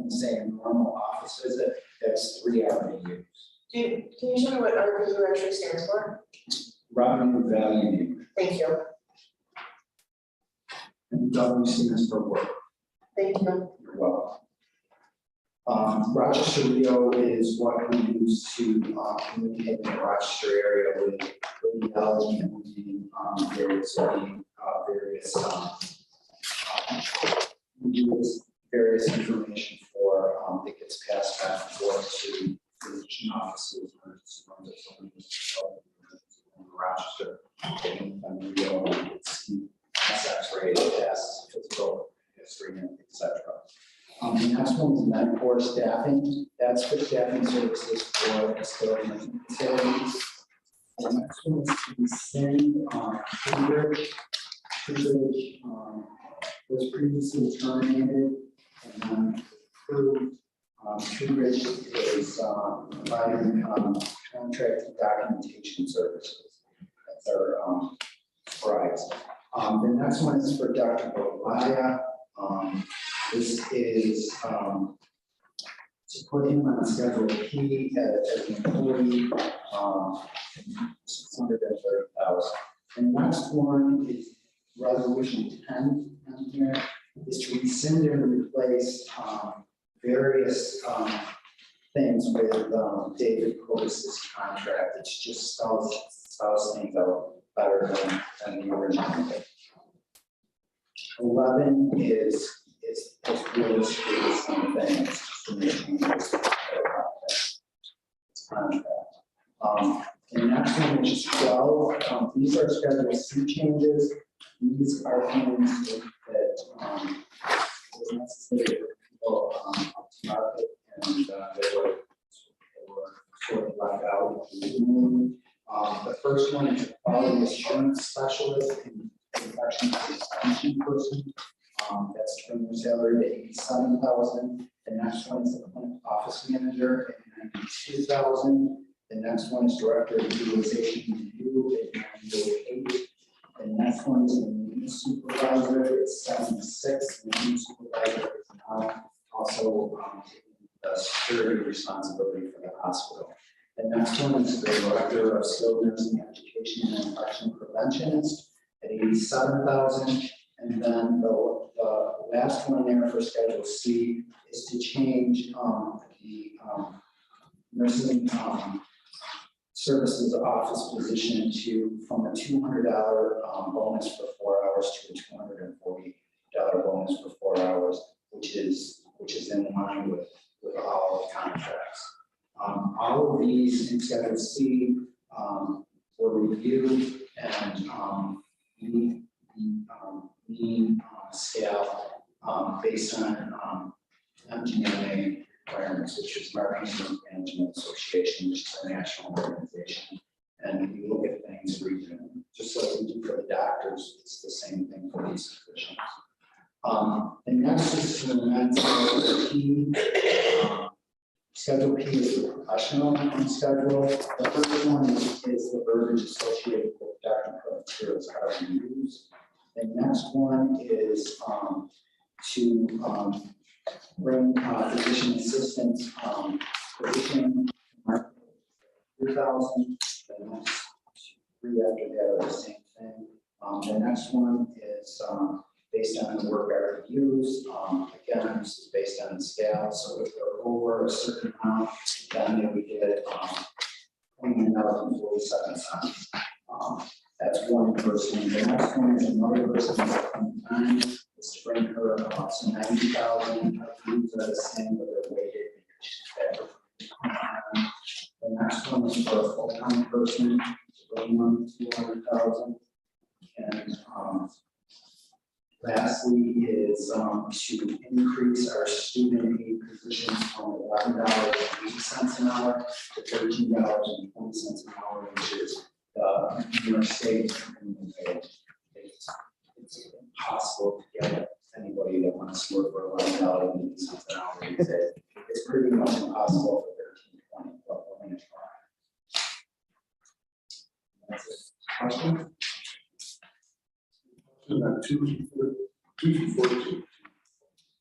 say a normal office visit, that's 3 RVUs. Can you show me what RVU actually stands for? Revenue value. Thank you. And WC is for work. Thank you. You're welcome. Rochester Rio is what we use to communicate in the Rochester area with radiology and various information for that gets passed back and forth to physician offices, emergency rooms, in Rochester, and Rio, it's X-ray tests, physical history, etc. The next one is MedCore staffing. That's for staffing services for facilities. The next one is to be sent Cambridge. Cambridge was previously terminated and then approved providing contract documentation services. That's our scribes. The next one is for Dr. Bovaya. This is to put him on Schedule P as an employee, $630,000. And next one is Resolution 10 on here, is to rescind and replace various things with David Corvus's contract. It's just spells things out better than the original. 11 is really the same thing. It's just the changes to the contract. The next one, which is 12, these are Schedule C changes. These are things that was necessary for people up to market, and they were sort of left out. The first one is a quality assurance specialist and infection prevention person. That's bringing their salary to $87,000. The next one is the clinic office manager at $92,000. The next one is director of utilization review at $98,000. The next one is the maintenance supervisor at $76,000. The maintenance supervisor is now also taking the security responsibility for the hospital. The next one is the director of skilled nursing education and infection preventionist at $87,000. And then the last one there for Schedule C is to change the nursing services office position from a $200 bonus for 4 hours to a $240 bonus for 4 hours, which is in line with all the contracts. All of these in Schedule C were reviewed and mean scale based on MGMA requirements, which is Marketing Management Association, which is a national organization. And we look at things regionally, just like we do for the doctors, it's the same thing for these positions. The next is to amend Schedule P. Schedule P is the professional schedule. The first one is the verbiage associated with technical materials carbon use. The next one is to bring physician assistants position 2,000. The next three after that are the same thing. The next one is based on the work area use. Again, this is based on the scale. So if they're over a certain amount, then they would get $29.47. That's one person. The next one is another person that's 29. It's to bring her up to 90,000. Her fees are the same, but they're weighted. The next one is for a full-time person, to bring them to 200,000. And lastly is to increase our student aid positions from $11.80 an hour to $13.20 an hour, which is New York State minimum wage. It's impossible to get anybody that wants to work for $11.80 an hour. It's pretty much impossible for $13.20, but we're going to try. That's it. Question? I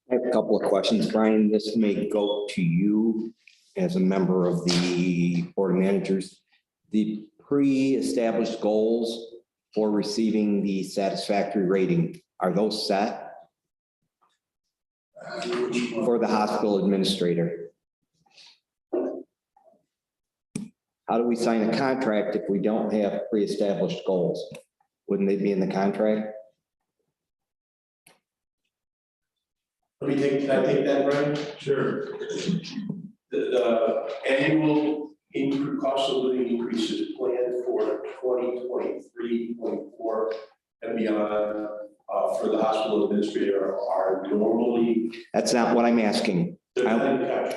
have a couple of questions, Brian. This may go to you as a member of the Board of Managers. The pre-established goals for receiving the satisfactory rating, are those set for the hospital administrator? How do we sign a contract if we don't have pre-established goals? Wouldn't they be in the contract? Can I take that, Brian? Sure. The annual cost of living increases planned for 2023, 24, and beyond for the hospital administrator are normally. That's not what I'm asking. No.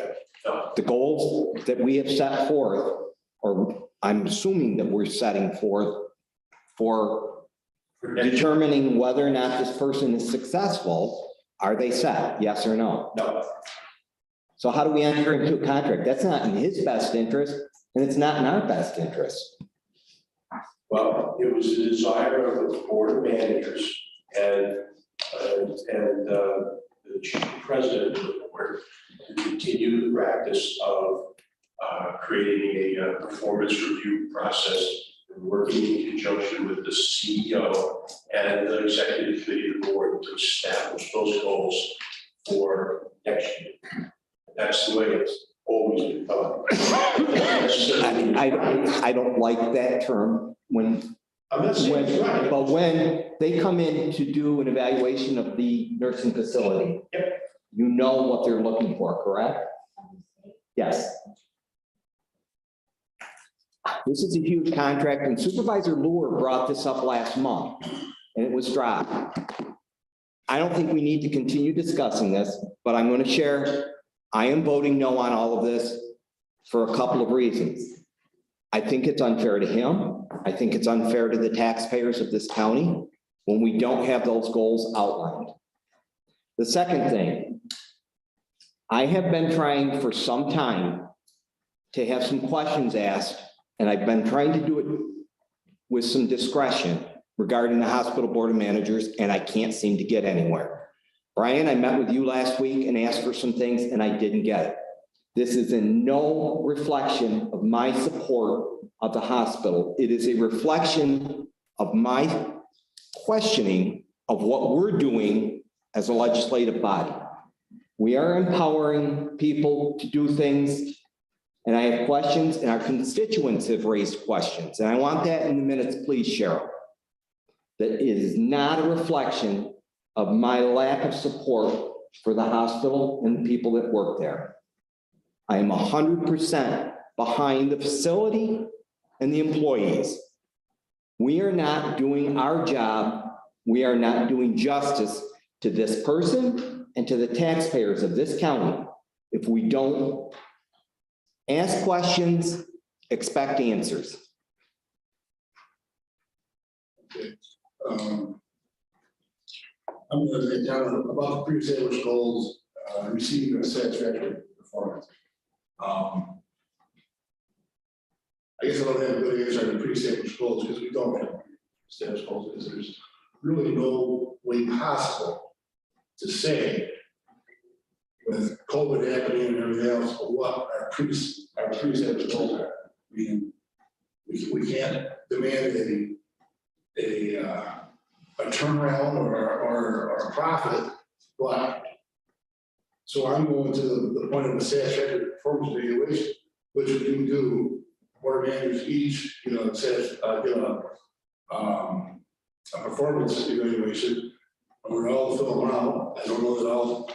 The goals that we have set forth, or I'm assuming that we're setting forth for determining whether or not this person is successful, are they set? Yes or no? No. So how do we enter into a contract? That's not in his best interest, and it's not in our best interest. Well, it was the desire of the board of managers and the chief president of the board to continue the practice of creating a performance review process and working in conjunction with the CEO and the executive committee of the board to establish those goals for next year. That's the way it's always been done. I don't like that term when, I'm not saying it's right. but when they come in to do an evaluation of the nursing facility. Yep. You know what they're looking for, correct? Yes. This is a huge contract, and Supervisor Luer brought this up last month, and it was dropped. I don't think we need to continue discussing this, but I'm going to share, I am voting no on all of this for a couple of reasons. I think it's unfair to him. I think it's unfair to the taxpayers of this county when we don't have those goals outlined. The second thing, I have been trying for some time to have some questions asked, and I've been trying to do it with some discretion regarding the hospital board of managers, and I can't seem to get anywhere. Brian, I met with you last week and asked for some things, and I didn't get it. This is in no reflection of my support of the hospital. It is a reflection of my questioning of what we're doing as a legislative body. We are empowering people to do things, and I have questions, and our constituents have raised questions, and I want that in the minutes, please, Cheryl. That is not a reflection of my lack of support for the hospital and the people that work there. I am 100% behind the facility and the employees. We are not doing our job. We are not doing justice to this person and to the taxpayers of this county if we don't ask questions, expect answers. Okay. I'm going to get down about the pre-established goals, receiving a satisfactory performance. I guess I don't have a good answer on the pre-established goals because we don't have established goals, because there's really no way possible to say with COVID happening and everything else, what our pre-established goals are. We can't demand a turnaround or a profit, but so I'm going to the point of a satisfactory performance evaluation, which we do. Board managers each, says give a performance evaluation. And we're all filling them out. I don't know that all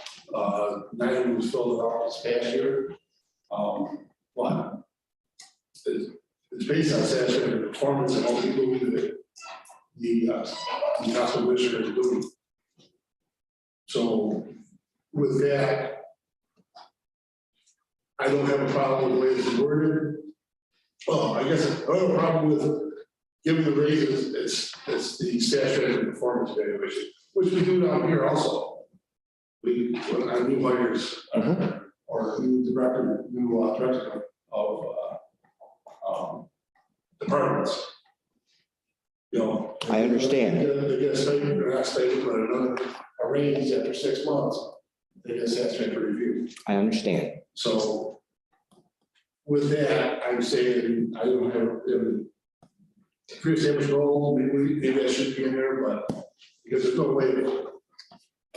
9 of them was filled out this past year, but it's based on satisfactory performance and all people do the hospital administrator is doing. So with that, I don't have a problem with the way it's worded. Well, I guess I don't have a problem with giving the raises. It's the statutory performance evaluation, which we do down here also. We on new hires or new director of departments. I understand. They get a statement, or not a statement, but a raise after 6 months. They get a satisfactory review. I understand. So with that, I'm saying I don't have pre-established goals. Maybe that should be in there, but because there's no way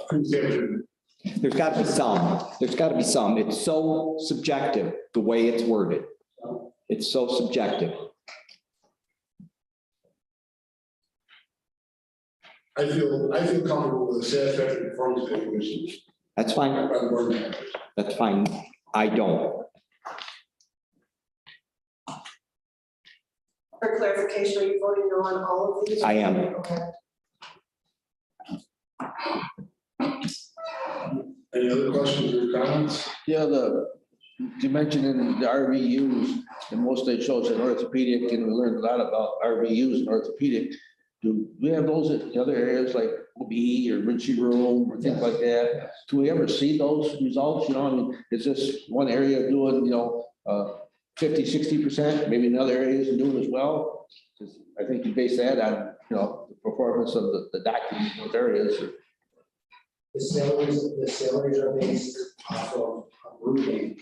pre-established. There's got to be some. There's got to be some. It's so subjective the way it's worded. It's so subjective. I feel comfortable with a satisfactory performance evaluation. That's fine. By the board managers. That's fine. I don't. For clarification, are you voting no on all of these? I am. Okay. Any other questions or comments? Yeah, you mentioned in the RVUs, and most they show us in orthopedic, and we learned a lot about RVUs and orthopedic. Do we have those in other areas like OBE or emergency room or things like that. Do we ever see those results? You know, I mean, is this one area doing, 50, 60%, maybe another area is doing as well? 'Cause I think you base that on, the performance of the doctors in those areas. The salaries are based off of a grouping.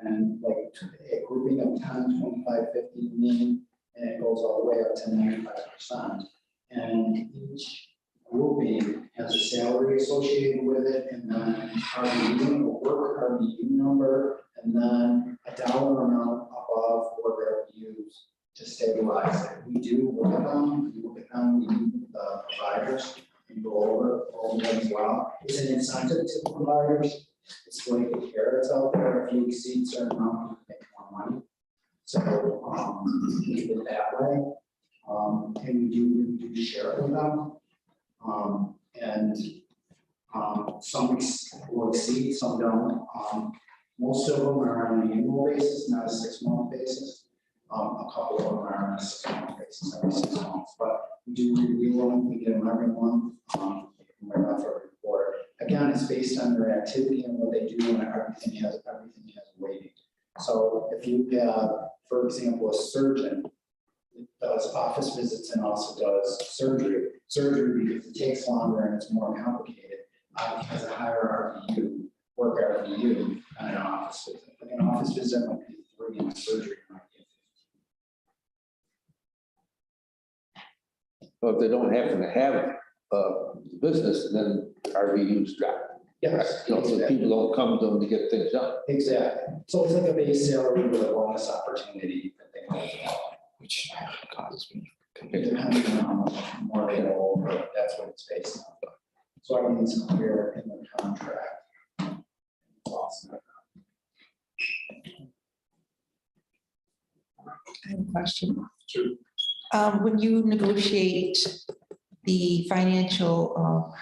And like a grouping of 10, 25, 50 mean, and it goes all the way up to 95%. And each grouping has a salary associated with it, and then RVU, a work RVU number, and then a dollar amount above work RVUs to stabilize it. We do look at them, we do the providers and go over all of them as well. It's an incentive to the providers. It's going to care that's out there. If you exceed certain amount, you can make more money. So, we do it that way. And we do share it with them. Some will exceed, some don't. Most of them are on an annual basis, not a 6-month basis. A couple of them are on a 6-month basis, every 6 months, but we do review them, we get them every month, right off our report. Again, it's based on their activity and what they do, and everything has weighting. So if you have, for example, a surgeon that does office visits and also does surgery because it takes longer and it's more complicated, has a higher RVU, work RVU on an office visit. Like an office visit might be 3 and surgery might be 15. So if they don't happen to have business, then RVUs drop. Yes. So people don't come to them to get things done. Exactly. So it's like a base salary with a bonus opportunity that they have. Which causes me. Depending on how much more they go, but that's what it's based on. So I mean, it's clear in the contract. Awesome. I have a question. Sure. When you negotiate the financials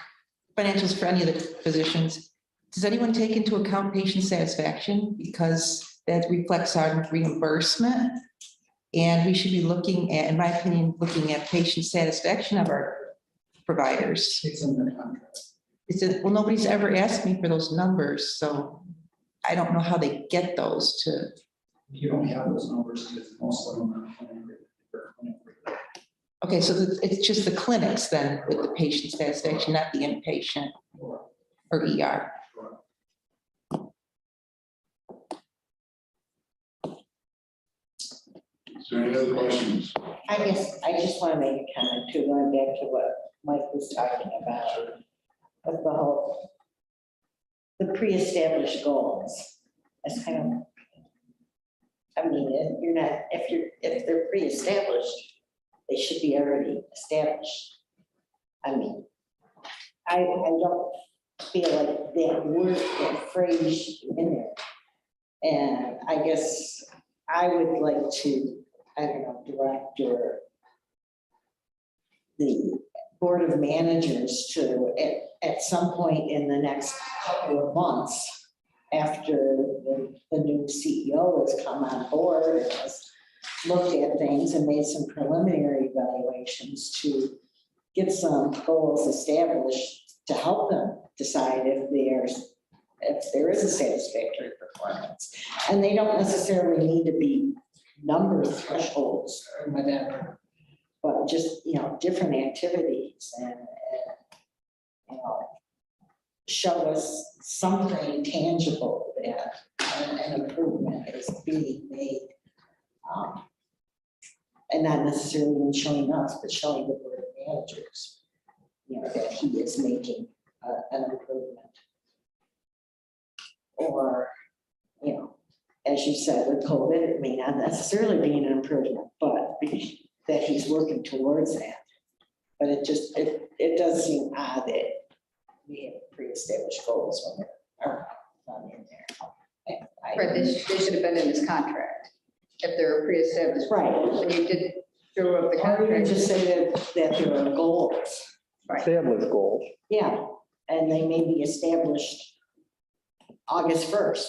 for any of the positions, does anyone take into account patient satisfaction? Because that reflects our reimbursement. And we should be looking at, in my opinion, looking at patient satisfaction of our providers. It's in the contract. Well, nobody's ever asked me for those numbers, so I don't know how they get those to. You don't have those numbers because most of them are clinic. Okay, so it's just the clinics then with the patient satisfaction, not the inpatient or ER. Is there any other questions? I guess I just want to make a comment too, going back to what Mike was talking about. With the pre-established goals. It's kind of, I mean, you're not, if they're pre-established, they should be already established. I mean, I don't feel like that word, that phrase should be in there. And I guess I would like to, I don't know, direct the board of managers to, at some point in the next couple of months, after the new CEO has come on board and has looked at things and made some preliminary evaluations, to get some goals established to help them decide if there is a satisfactory performance. And they don't necessarily need to be number thresholds or whatever, but just, different activities and show us something tangible that an improvement is being made. And not necessarily even showing us, but showing the board of managers, that he is making an improvement. Or, as you said, with COVID, it may not necessarily be an improvement, but that he's working towards that. But it does seem odd that we have pre-established goals when they're not in there. Right, they should have been in this contract, if they're pre-established. Right. When you did throw up the Or even contract. just say that there are goals. Established goals. Yeah, and they may be established August 1st,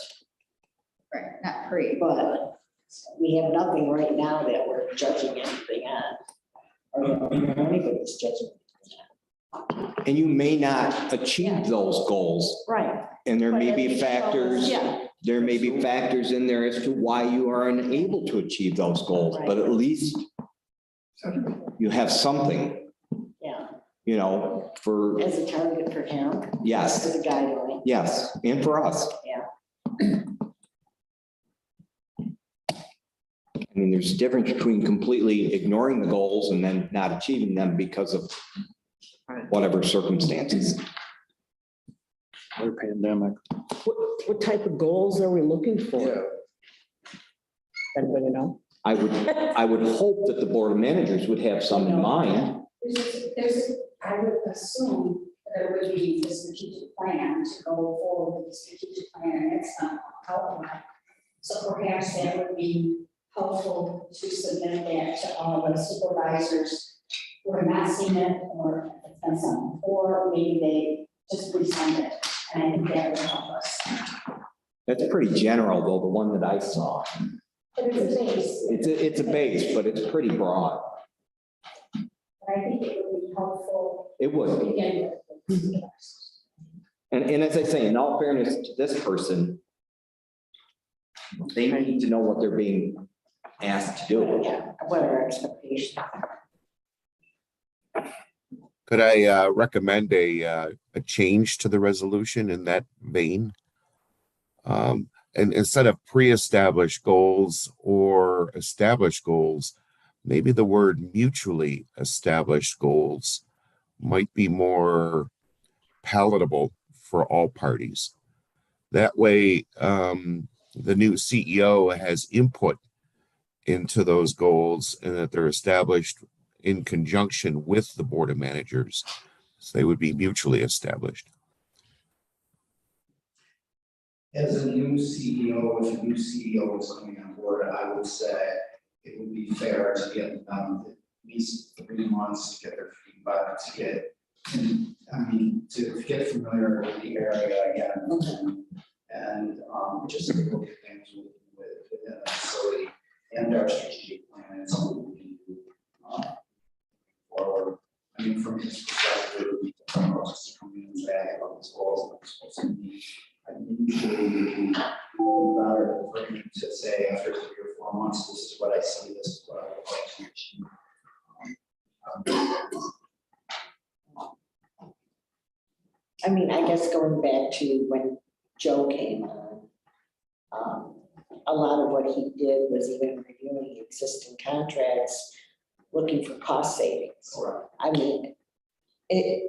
Right, not pre. but we have nothing right now that we're judging anything on. Or that anybody's judging anything And you may not achieve those goals. Right. And there may But be it shows- factors, Yeah, there may be factors in there as to why you are unable to achieve those goals, but at least you have something, yeah, you know, for, as a target for him, yes, as a guideline. yes, and for us. Yeah. I mean, there's a difference between completely ignoring the goals and then not achieving them because of whatever circumstances. Or pandemic. What type of goals are we looking for? Anybody know? I would hope that the Board of Managers would have some in mind. I would assume there would be the strategic plan to go forward with the strategic plan, and it's not outlined. So perhaps that would be helpful to submit that to all the supervisors who are not seen it or it's been something, or maybe they just resend it. And I think that would help us. That's pretty general, though, the one that I saw. But it's a base. It's a base, but it's pretty broad. But I think it would be helpful It to would. begin with. And as I say, in all fairness to this person, they need to know what they're being asked to do. Yeah, what are our expectations? Could I recommend a change to the resolution in that vein? And instead of pre-established goals or established goals, maybe the word mutually established goals might be more palatable for all parties. That way, the new CEO has input into those goals and that they're established in conjunction with the Board of Managers. So they would be mutually established. As a new CEO, if a new CEO is coming on board, I would say it would be fair to get them at least 3 months to get their feedback, to get familiar with the area again. And just to look at things within the facility and our strategic plan and something we can do forward. I mean, from his perspective, just coming in back about his goals, and supposed to be. I usually would be better for him to say after 3 or 4 months, this is what I see, this is what I would like to achieve. I mean, I guess going back to when Joe came on, a lot of what he did was even reviewing existing contracts, looking for cost savings. I mean,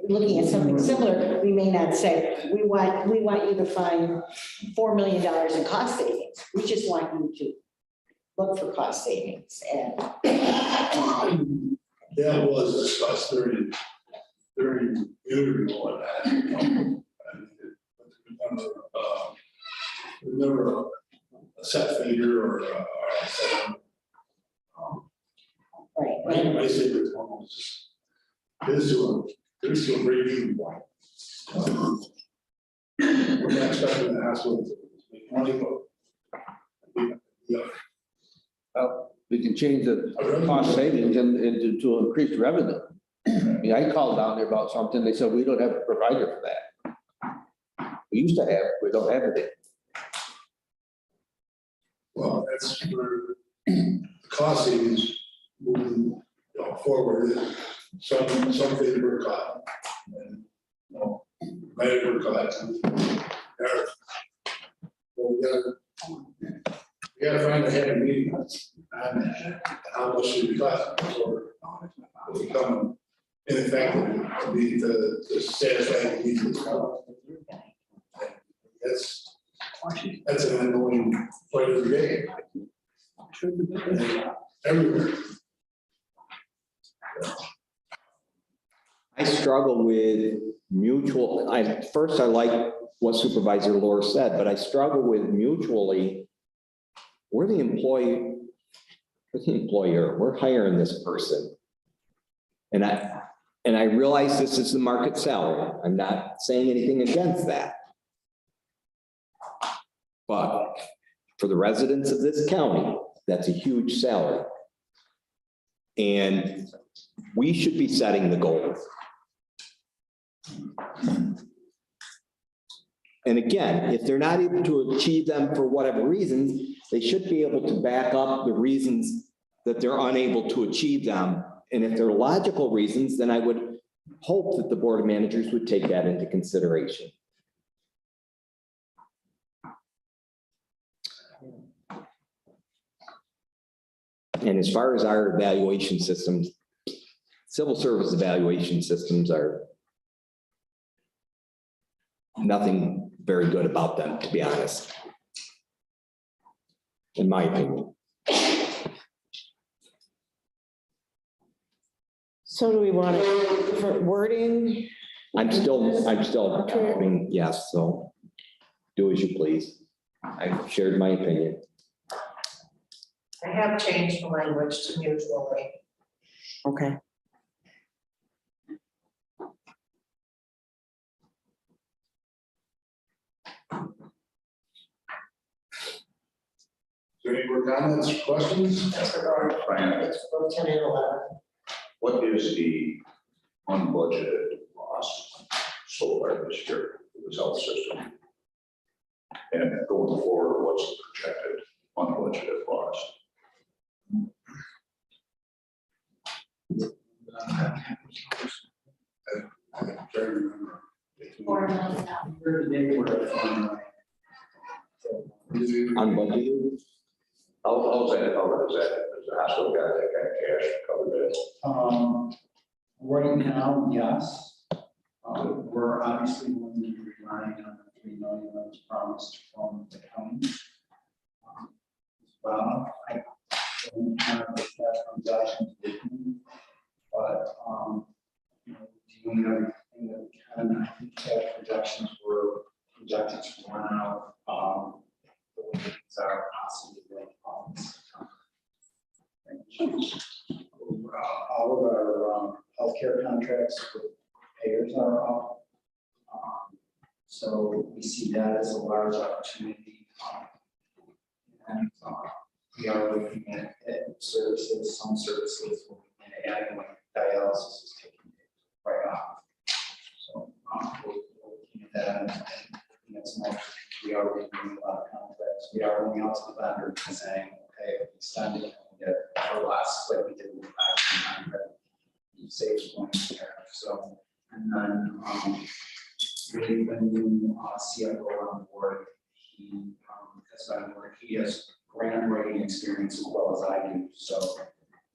looking at something similar, we may not say, we want you to find $4 million in cost savings. We just want you to look for cost savings and. That was discussed during the interview on that. And never a set figure or a set. Right. I say it's almost, there's to a great even point. We're not expecting the hospital to make money, but. Yeah. We can change the cost savings and to increase revenue. I mean, I called down there about something, they said, we don't have a provider for that. We used to have, we don't have it. Well, that's where the cost savings moving forward, some things were cut. And, many were cut. We gotta find a happy medium on how much should be cut or become ineffective to satisfy the needs of the crowd. That's an ongoing fight of the day. Everywhere. I struggle with mutual, first I like what Supervisor Lohr said, but I struggle with mutually. We're the employee, we're the employer, we're hiring this person. And I realize this is the market salary. I'm not saying anything against that. But for the residents of this county, that's a huge salary. And we should be setting the goals. And again, if they're not able to achieve them for whatever reasons, they should be able to back up the reasons that they're unable to achieve them. And if they're logical reasons, then I would hope that the Board of Managers would take that into consideration. And as far as our evaluation systems, civil service evaluation systems are nothing very good about them, to be honest. In my opinion. So do we want to, for wording? I'm still, I mean, yes, so do as you please. I've shared my opinion. I have changed the language to mutually. Okay. Is there any more comments, or questions? Brian, It's both 10 and 11. what is the unbudgeted loss so far this year for the health system? And going forward, what's the projected unbudgeted loss? I'm trying to remember. $4 million. Unbudgeted? How's that covered? Is the hospital got that kind of cash covered it? Right now, yes. We're obviously going to be relying on the 3 million that was promised from the county. Well, I don't have the cash projections with me, but, you know, doing everything that we can, I think cash projections were projected to run out, the way things are possibly going on. All of our healthcare contracts with payers are up. So we see that as a large opportunity. And we are looking at services, some services will be adding, like dialysis is taking right off. So we're looking at that, and looking at some, we are reviewing a lot of contracts. We are going out to the vendor and saying, okay, if we send it, we get our last, like we did with the contract, you save money there. So, and then really the new CFO on board, he has been working, he has grant writing experience as well as I do. So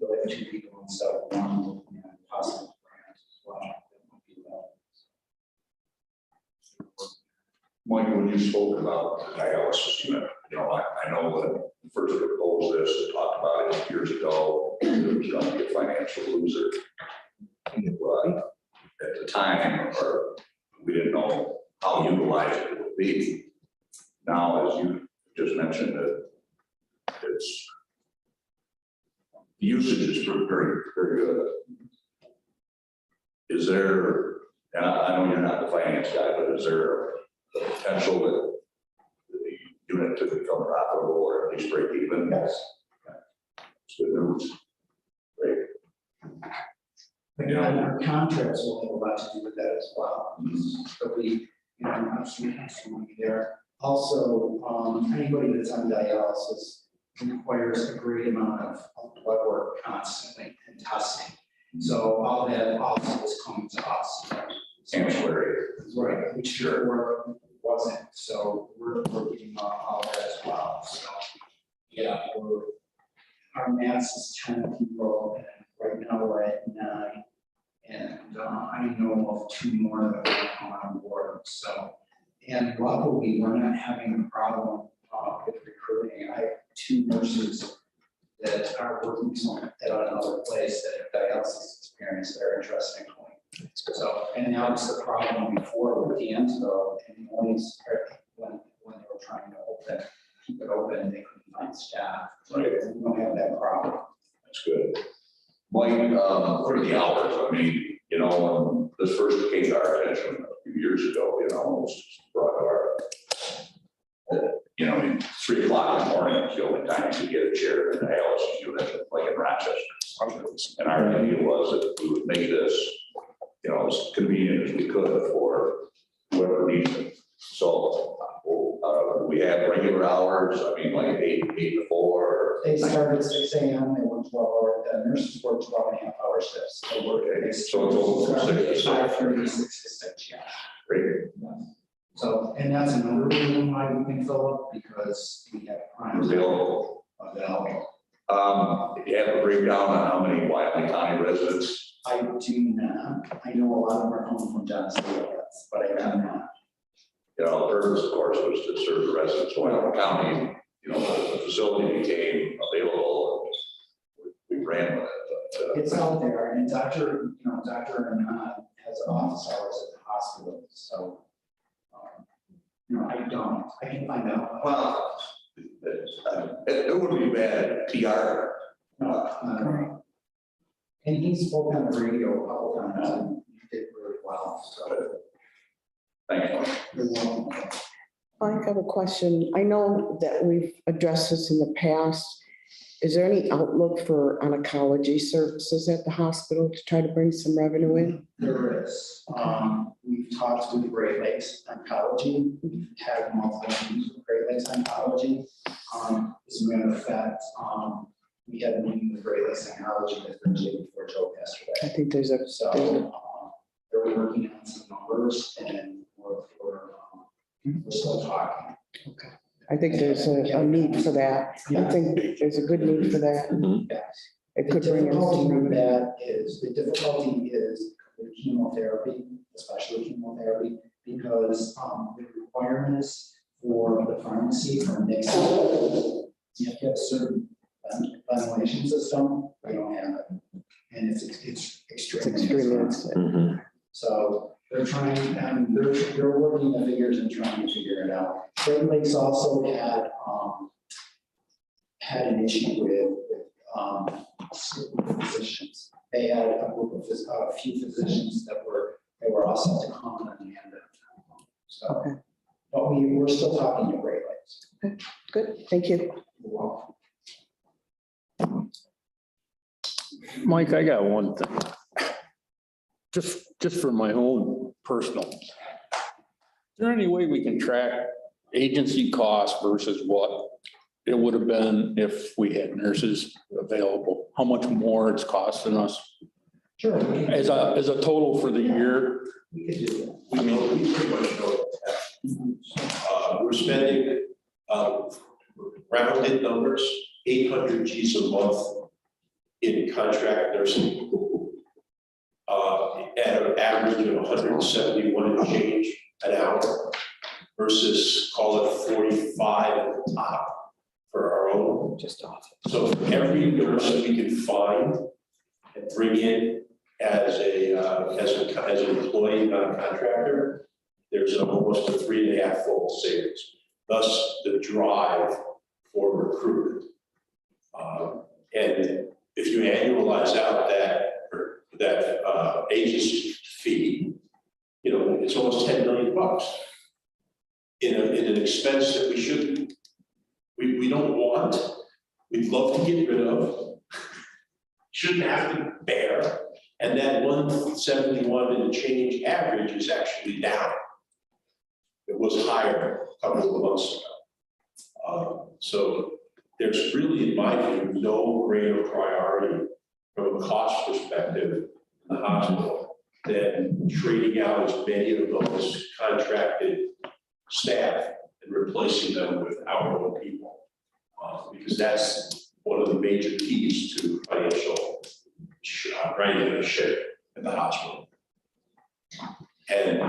we'll have 2 people instead of 1 looking at possible grants as well. That would be Mike, when you spoke about the dialysis unit, you know, I know that first proposed this, and talked about it years ago, it was going to be a financial loser. But at the time, or we didn't know how utilized it would be. Now, as you just mentioned, that it's the usage is very, very good. Is there, and I know you're not the finance guy, but is there the potential that the unit to become profitable or at least break even? Yes. It's good news. Great. And our contracts will have a lot to do with that as well. So we, you know, have some money there. Also, anybody that's on dialysis requires a great amount of blood work constantly and testing. So all that also is coming to us. Ancillary. Right, which work wasn't. So we're getting all that as well. So yeah, our max is 10 people, and right now we're at 9. And I know of 2 more that will come on board. So, and luckily, we're not having a problem with recruiting. I have 2 nurses that are working at another place that have dialysis experience that are interested in going. So, and that was the problem before with the Ansel and always when they were trying to keep it open, they couldn't find staff. Right. We don't have that problem. That's good. Mike, what are the hours? I mean, you know, when this first came to our attention a few years ago, you know, it was brought our, you know, I mean, 3 o'clock in the morning is the only time you could get a chair in the dialysis unit, like in Rochester. And our idea was that we would make this as convenient as we could for whoever needs it. So, we have regular hours, I mean, like 8 to 4. They start at 6 a.m., they work 12 hour, the nurses work 12.5 hour shifts. They work at So it's over from 6 to 6. 5:30, 6 to 6, yeah. Great. So, and that's another reason why we can fill up, because we have prime Available. available. You have a breakdown on how many Wyoming County residents? I do not, I know a lot of them are coming from Johnson, but I do not. The purpose, of course, was to serve the residents of Wyoming County. The facility became available, and we ran with it. But, It's out there, and Dr. Arnott has office hours at the hospital, so. I can find out. Well, it would be bad PR. No. And he's spoke on the radio a couple times, and he did really well, so. Thank you. You're welcome. I have a question. I know that we've addressed this in the past. Is there any outlook for oncology services at the hospital to try to bring some revenue in? There is. We've talked with Great Lakes Oncology. We've had multiple meetings with Great Lakes Oncology. As a matter of fact, we had a meeting with Great Lakes Oncology that's been before Joe passed away. I think there's a, So they're working on some numbers, and we're still talking. okay. I think there's a need for that. I think there's a good need for that. Yes. It The could bring in difficulty some with revenue. that is, the difficulty is with chemotherapy, especially chemotherapy, because the requirements for the pharmacy for mixing, you have to have a certain ventilation system, we don't have it. And it's extremely extremely expensive. So they're trying, and they're working the figures and trying to figure it out. Great Lakes also had an issue with physicians. They had a few physicians that were also to come on the end of time. So, Okay. but we're still talking to Great Lakes. Good, thank you. You're welcome. Mike, I got one thing. Just for my own personal. Is there any way we can track agency costs versus what it would have been if we had nurses available? How much more it's costing us Sure. as a total for the year? We could do that. We pretty much know that. We're spending, rounded numbers, 800 Gs a month in contract nursing. At an average of 171 and change an hour versus call it 45 at the top for our own. Just off. So for every nurse we can find and bring in as an employee, not a contractor, there's almost a 3.5-fold savings. Thus, the drive for recruitment. And if you annualize out that agency fee, it's almost $10 million in an expense that we don't want, we'd love to get rid of, shouldn't have to bear, and that 171 and change average is actually down. It was higher a couple of months ago. So there's really, in my view, no greater priority from a cost perspective in the hospital than trading out as many of those contracted staff and replacing them with our own people. Because that's one of the major keys to financial running a ship in the hospital. And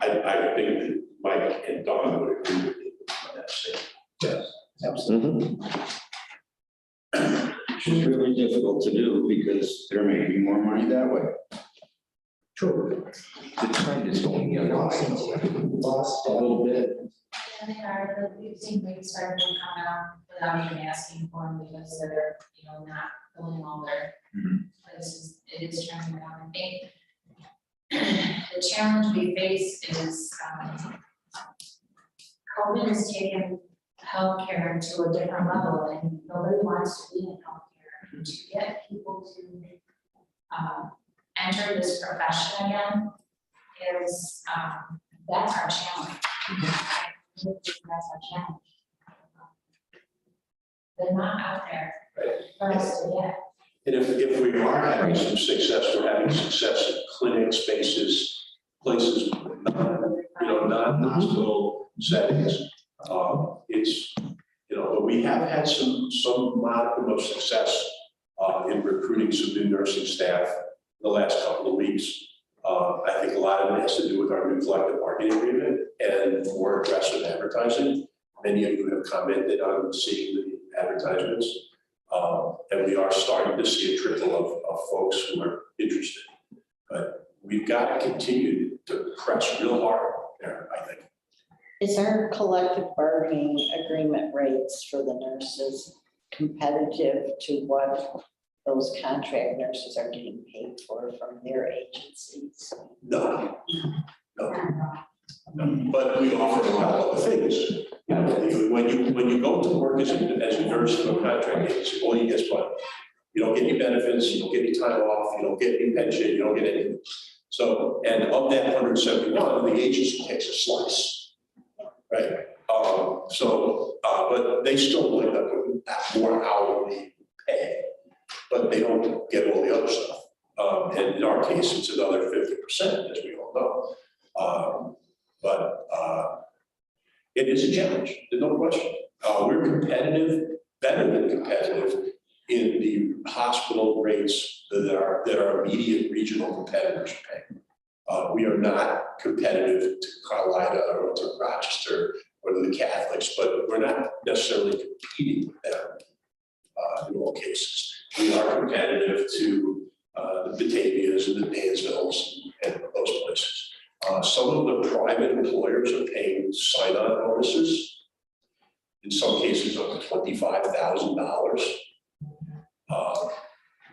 I think that Mike and Don would agree with me on that statement. Yes, absolutely. It's really difficult to do because they're making more money that way. True. The trend is going the other way. Lost a little bit. And they are, we've seen rates starting to come down without even asking for them because they're, not filling all their places. It is trending down. I think the challenge we face is COVID has taken healthcare to a different level, and nobody wants to be in healthcare. To get people to enter this profession again is, that's our challenge. That's our challenge. They're not out there for us to get. And if we are having some success, we're having success in clinic spaces, places, non-hospital settings. It's, but we have had some modicum of success in recruiting some new nursing staff the last couple of weeks. I think a lot of it has to do with our new collective bargaining agreement and more aggressive advertising. Many of you have commented on seeing the advertisements. And we are starting to see a trickle of folks who are interested. But we've got to continue to press real hard there, I think. Is our collective bargaining agreement rates for the nurses competitive to what those contract nurses are getting paid for from their agencies? No. But we offer a lot of other things. When you go to work as a nurse for a contract agency, all you get is money. You don't get any benefits, you don't get any time off, you don't get any pension, you don't get anything. So, and of that 171, the agency takes a slice, right? But they still end up with more hourly pay, but they don't get all the other stuff. And in our case, it's another 50%, as we all know. But it is a challenge, there's no question. We're competitive, better than competitive in the hospital rates that our immediate regional competitors pay. We are not competitive to Carolina or to Rochester or to the Catholics, but we're not necessarily competing with them in all cases. We are competitive to the Batavias and the Dansvilles and those places. Some of the private employers are paying sign-on bonuses, in some cases up to $25,000.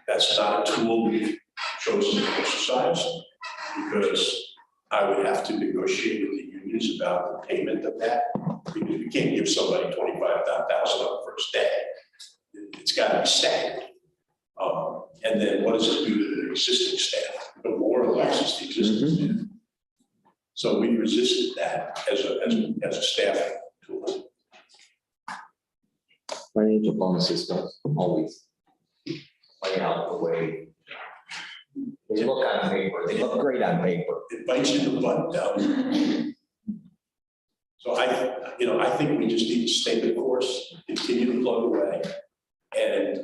That's not a tool we've chosen to exercise because I would have to negotiate with the unions about the payment of that. Because we can't give somebody $25,000 on the first day. It's got to be staggered. And then what does it do to the existing staff? It moralizes the existing staff. So we resisted that as a staff tool. Financial bonuses don't always play out the way they look on paper. They look great on paper. It bites you in the butt down. So I think we just need to stay the course, continue to plug away, and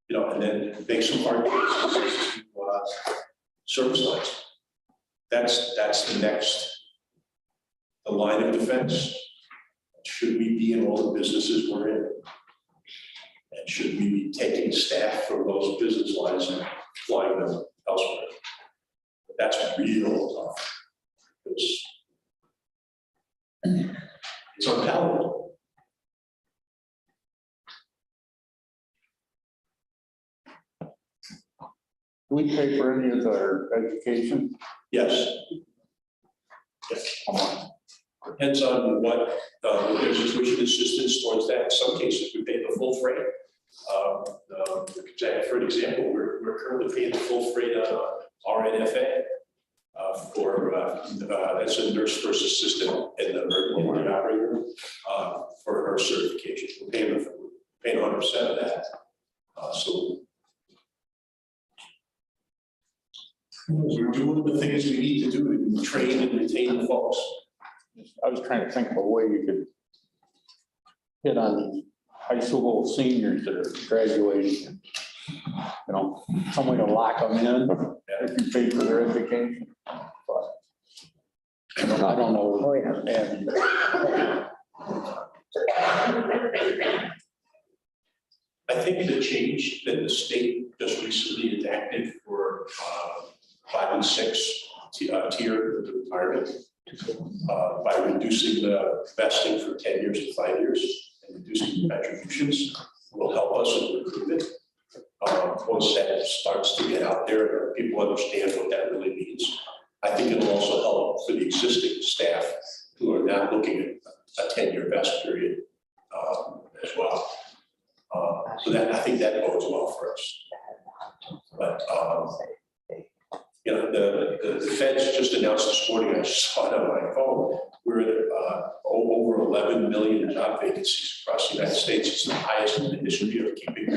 and then make some hard choices to service lines. That's the line of defense. Should we be in all the businesses we're in? And should we be taking staff from those business lines and flying them elsewhere? That's real tough. It's unpalatable. Do we pay for any of their education? Yes. Yes. How much? Depends on what, there's a tuition assistance towards that. In some cases, we pay the full freight. For an example, we're currently paying the full freight on RNFA that's a nurse first assistant in the emergency room operator for her certification. We're paying 100% of that. So we're doing the things we need to do to train and retain the folks. I was trying to think of a way you could hit on high school seniors that are graduating. Some way to lock them in if you pay for their education. But I don't know. Oh, yeah. I think the change that the state just recently enacted for 5 and 6 tier of the retirement by reducing the vesting from 10 years to 5 years and reducing the contributions will help us with recruitment. Once that starts to get out there and people understand what that really means, I think it'll also help for the existing staff who are not looking at a 10-year vest period as well. So that I think that bodes well for us. But feds just announced this morning, I just saw it on my phone, we're at over 11 million job vacancies across the United States. It's the highest in the history of keeping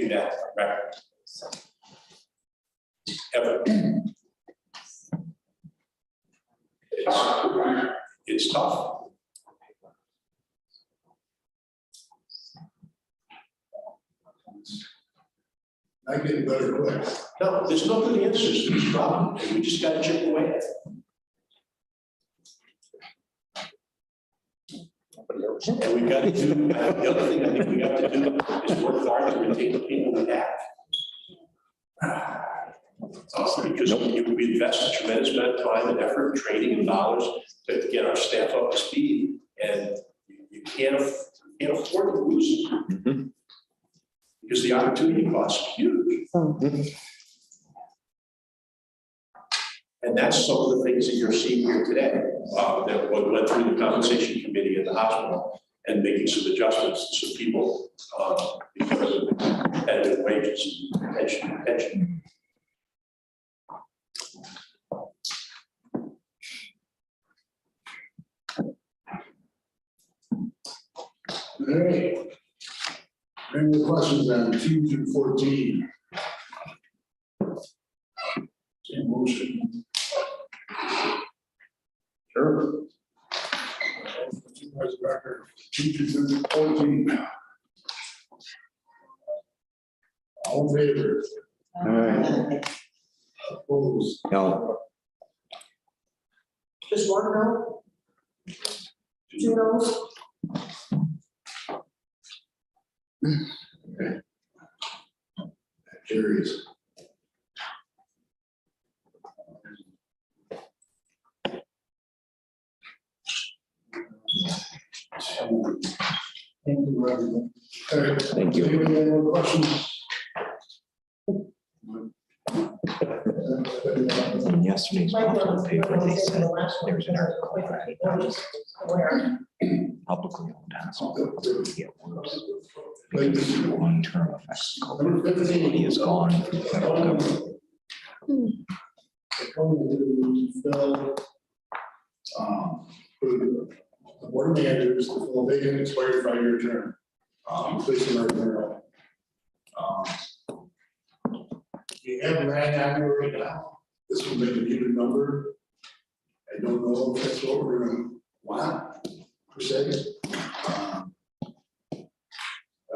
that record. Ever. It's tough. I get better quick. No, there's no good answers to this problem, and we just gotta chip away at it. And we gotta do, the other thing I think we have to do is work hard to retain the people we have. Because we invest a tremendous amount of time and effort, training and dollars to get our staff up to speed, and you can't afford to lose them. Because the opportunity cost is huge. And that's some of the things that you're seeing here today, that went through the compensation committee at the hospital and making some adjustments to some people because of competitive wages, pension. All right. Any more questions on 2 through 14? Same motion. Sure. Supervisor Becker, 2 through 14. All in favor? Opposed? No. Just one no? Two no's? Okay. That carries. Thank you, everyone. All right. Thank you. Anybody have more questions? In yesterday's Buffalo paper, they said there's an article publicly owned hospital. It works because of the long-term effects. Money is gone from the federal government. The board of managers to fill a vacant expired 5-year term. Replacing our mayor. We have 9 on here right now. This will make an even number. I don't know if that's what we're gonna want, per se.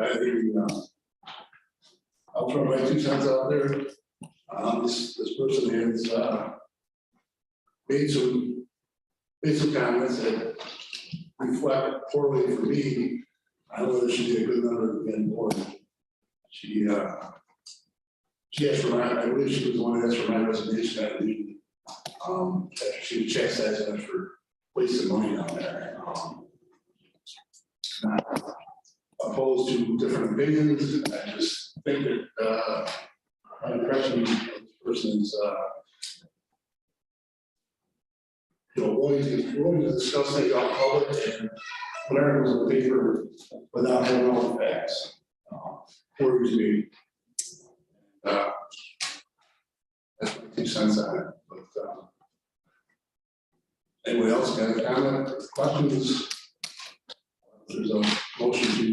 I think, I'll throw my 2 cents out there. This person has, made some comments that reflect poorly for me. I don't know whether she'd be a good number again, board. She asked for my, I believe she was the one that asked for my resignation at the meeting. After she was chastising us for wasting money down there. Not opposed to different opinions. I just think that, my impression of this person is, willing to discuss things out public and put articles on paper without having all the facts. Worries me. That's my 2 cents on it. But anybody else got a comment, questions? There's a motion to.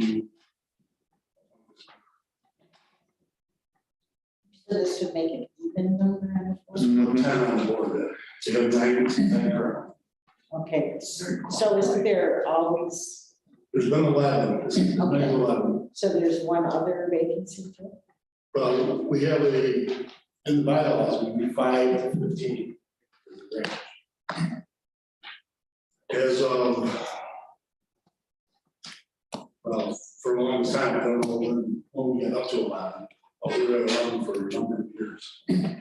So this would make an even number on the There's 10 on the board there. So you have 9. Okay, so isn't there always, There's been 11. This is 11. so there's one other vacancy too? Well, we have in the bylaws, we 5 to 15. As well, for a long time, I don't know when we get up to 11. But we were at 11 for a number of years. Yes,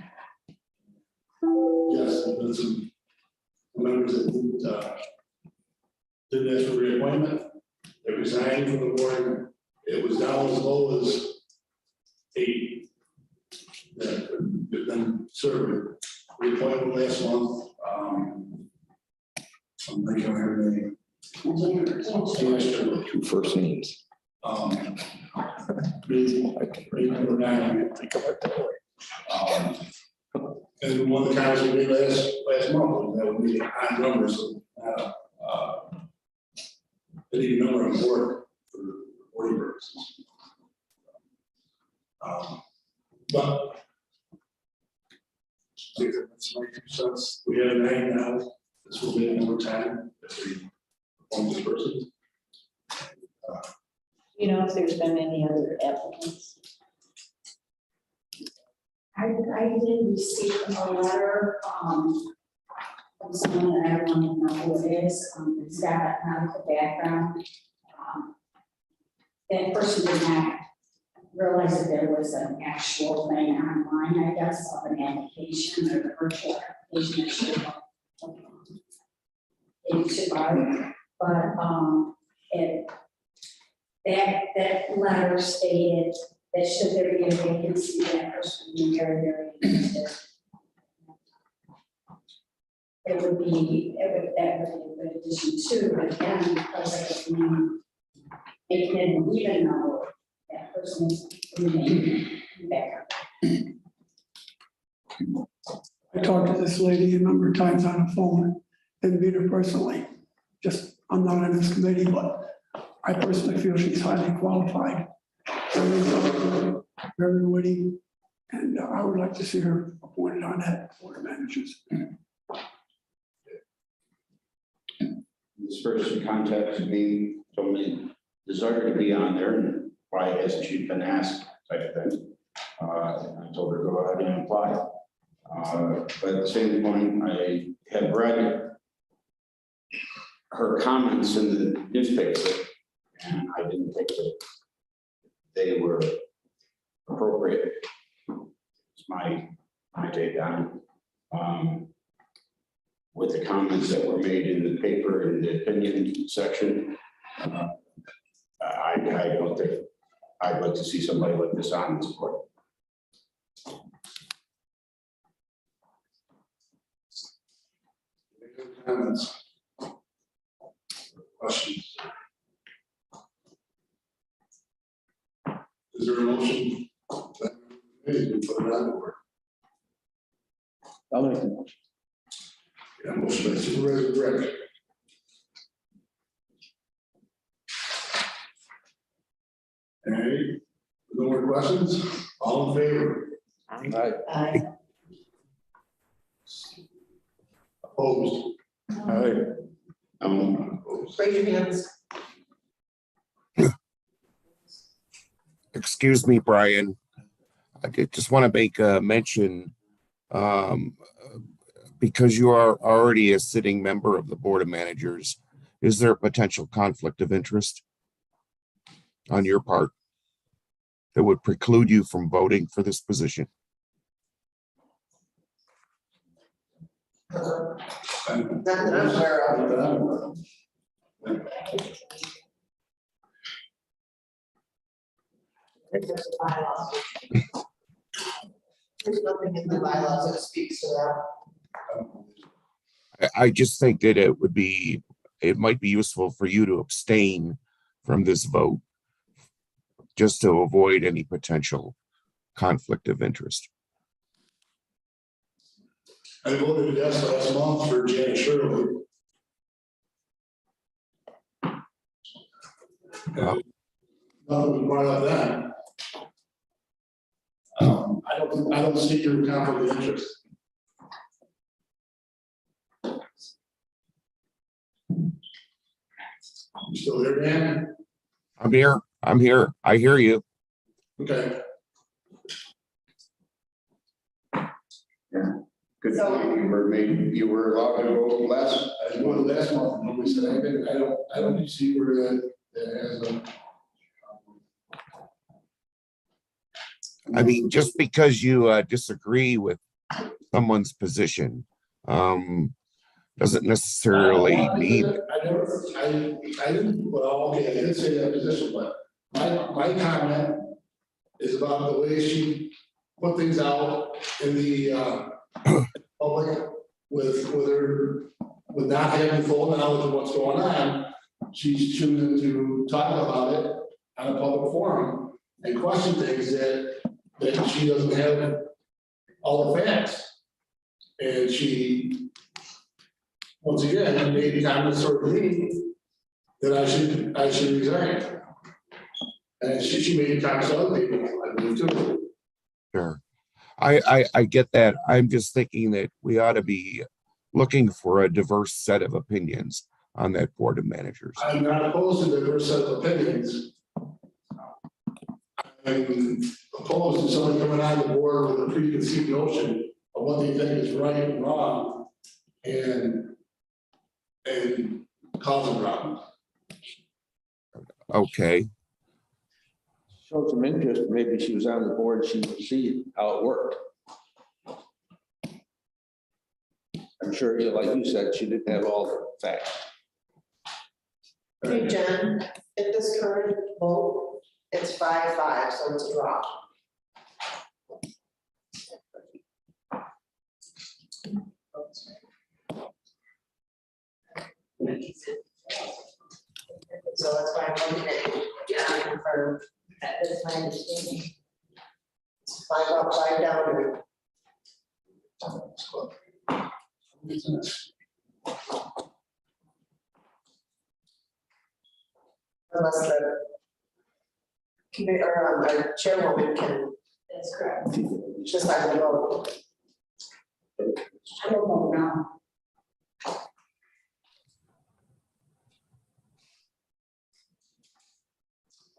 there's been some members that didn't ask for reappointment. They resigned from the board. It was down as low as 8. That have been served. Reappointment last month. I'm thinking of her name. 2 first names. Number 9. Think of it that way. And one of the comments we made last month, that would be odd numbers of, any number of work for reporting purposes. But that's my 2 cents. We have 9 now. This will be more time if we appoint this person. You know if there's been any other applicants? I did receive a letter, from someone that I don't know who it is, it's got a medical background. That person did not realize that there was an actual thing online, I guess, of an application or the virtual application that should have. It should buy, but, that letter stated that should there be a vacancy, that person would be very, very interested. That would be a good addition too, but again, because of the, it didn't even know that person was remaining back. I talked to this lady a number of times on the phone, didn't meet her personally. Just, I'm not on this committee, but I personally feel she's highly qualified. Very witty, and I would like to see her appointed on that board of managers. This person contacted me, told me desire to be on there and why hasn't she been asked type of thing. And I told her go ahead and apply. But at the same point, I had read her comments in the newspaper and I didn't think that they were appropriate. It's my take on it. With the comments that were made in the paper in the opinion section, I don't think I'd like to see somebody like this on this board. Comments? Questions? Is there a motion? Hey, we put it on board. I'll make the motion. Yeah, motion by Supervisor Greg. Hey, no more questions? All in favor? Aye. Opposed? Opposed. Raise your hands. Excuse me, Brian. I did just want to make a mention, because you are already a sitting member of the Board of Managers, is there a potential conflict of interest on your part that would preclude you from voting for this position? Not that I'm aware of. There's bylaws. There's nothing in the bylaws that speaks to that. I just think that it might be useful for you to abstain from this vote just to avoid any potential conflict of interest. I voted yes last month for Janet Shirley. Nothing was brought up then. I don't see your conflict of interest. You still there, Dan? I'm here. I hear you. Okay. Good point. You were allowed to vote last. I voted last month, nobody said anything. I don't see where that has a. I mean, just because you disagree with someone's position doesn't necessarily mean. I didn't, well, okay, I didn't say that position, but my comment is about the way she put things out in the public with not having full knowledge of what's going on. She's choosing to talk about it on a public forum and question things that she doesn't have all the facts. And she, once again, made comments toward me that I should resign. And she made comments to other people, I believe too. Sure. I get that. I'm just thinking that we ought to be looking for a diverse set of opinions on that board of managers. I'm not opposed to diverse set of opinions. I'm opposed to someone coming on the board with a preconceived notion of what they think is right and wrong and causing problems. Okay, Showed some interest, maybe she was on the board, she would see how it worked. I'm sure, like you said, she didn't have all the facts. Hey, Jen, at this current vote, it's 5-5, so it's a draw. So that's why I'm looking at, yeah, confirm that is my understanding. It's 5 up, 5 down. Unless the committee or our chairwoman can. That's correct. Just like the vote. I don't know now.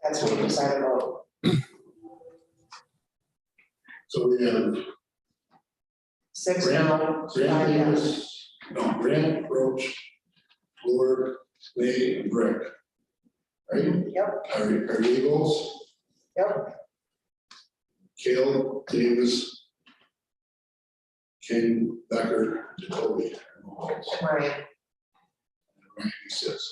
That's what we decided about. So we have 6 Grant, now. Grant Davis, no, Grant, Roach, Lord, May, and Greg. Right? Yep. Our Eagles, Yep. Kale, Davis, King, Becker, Jacoby. Right. Ryan says.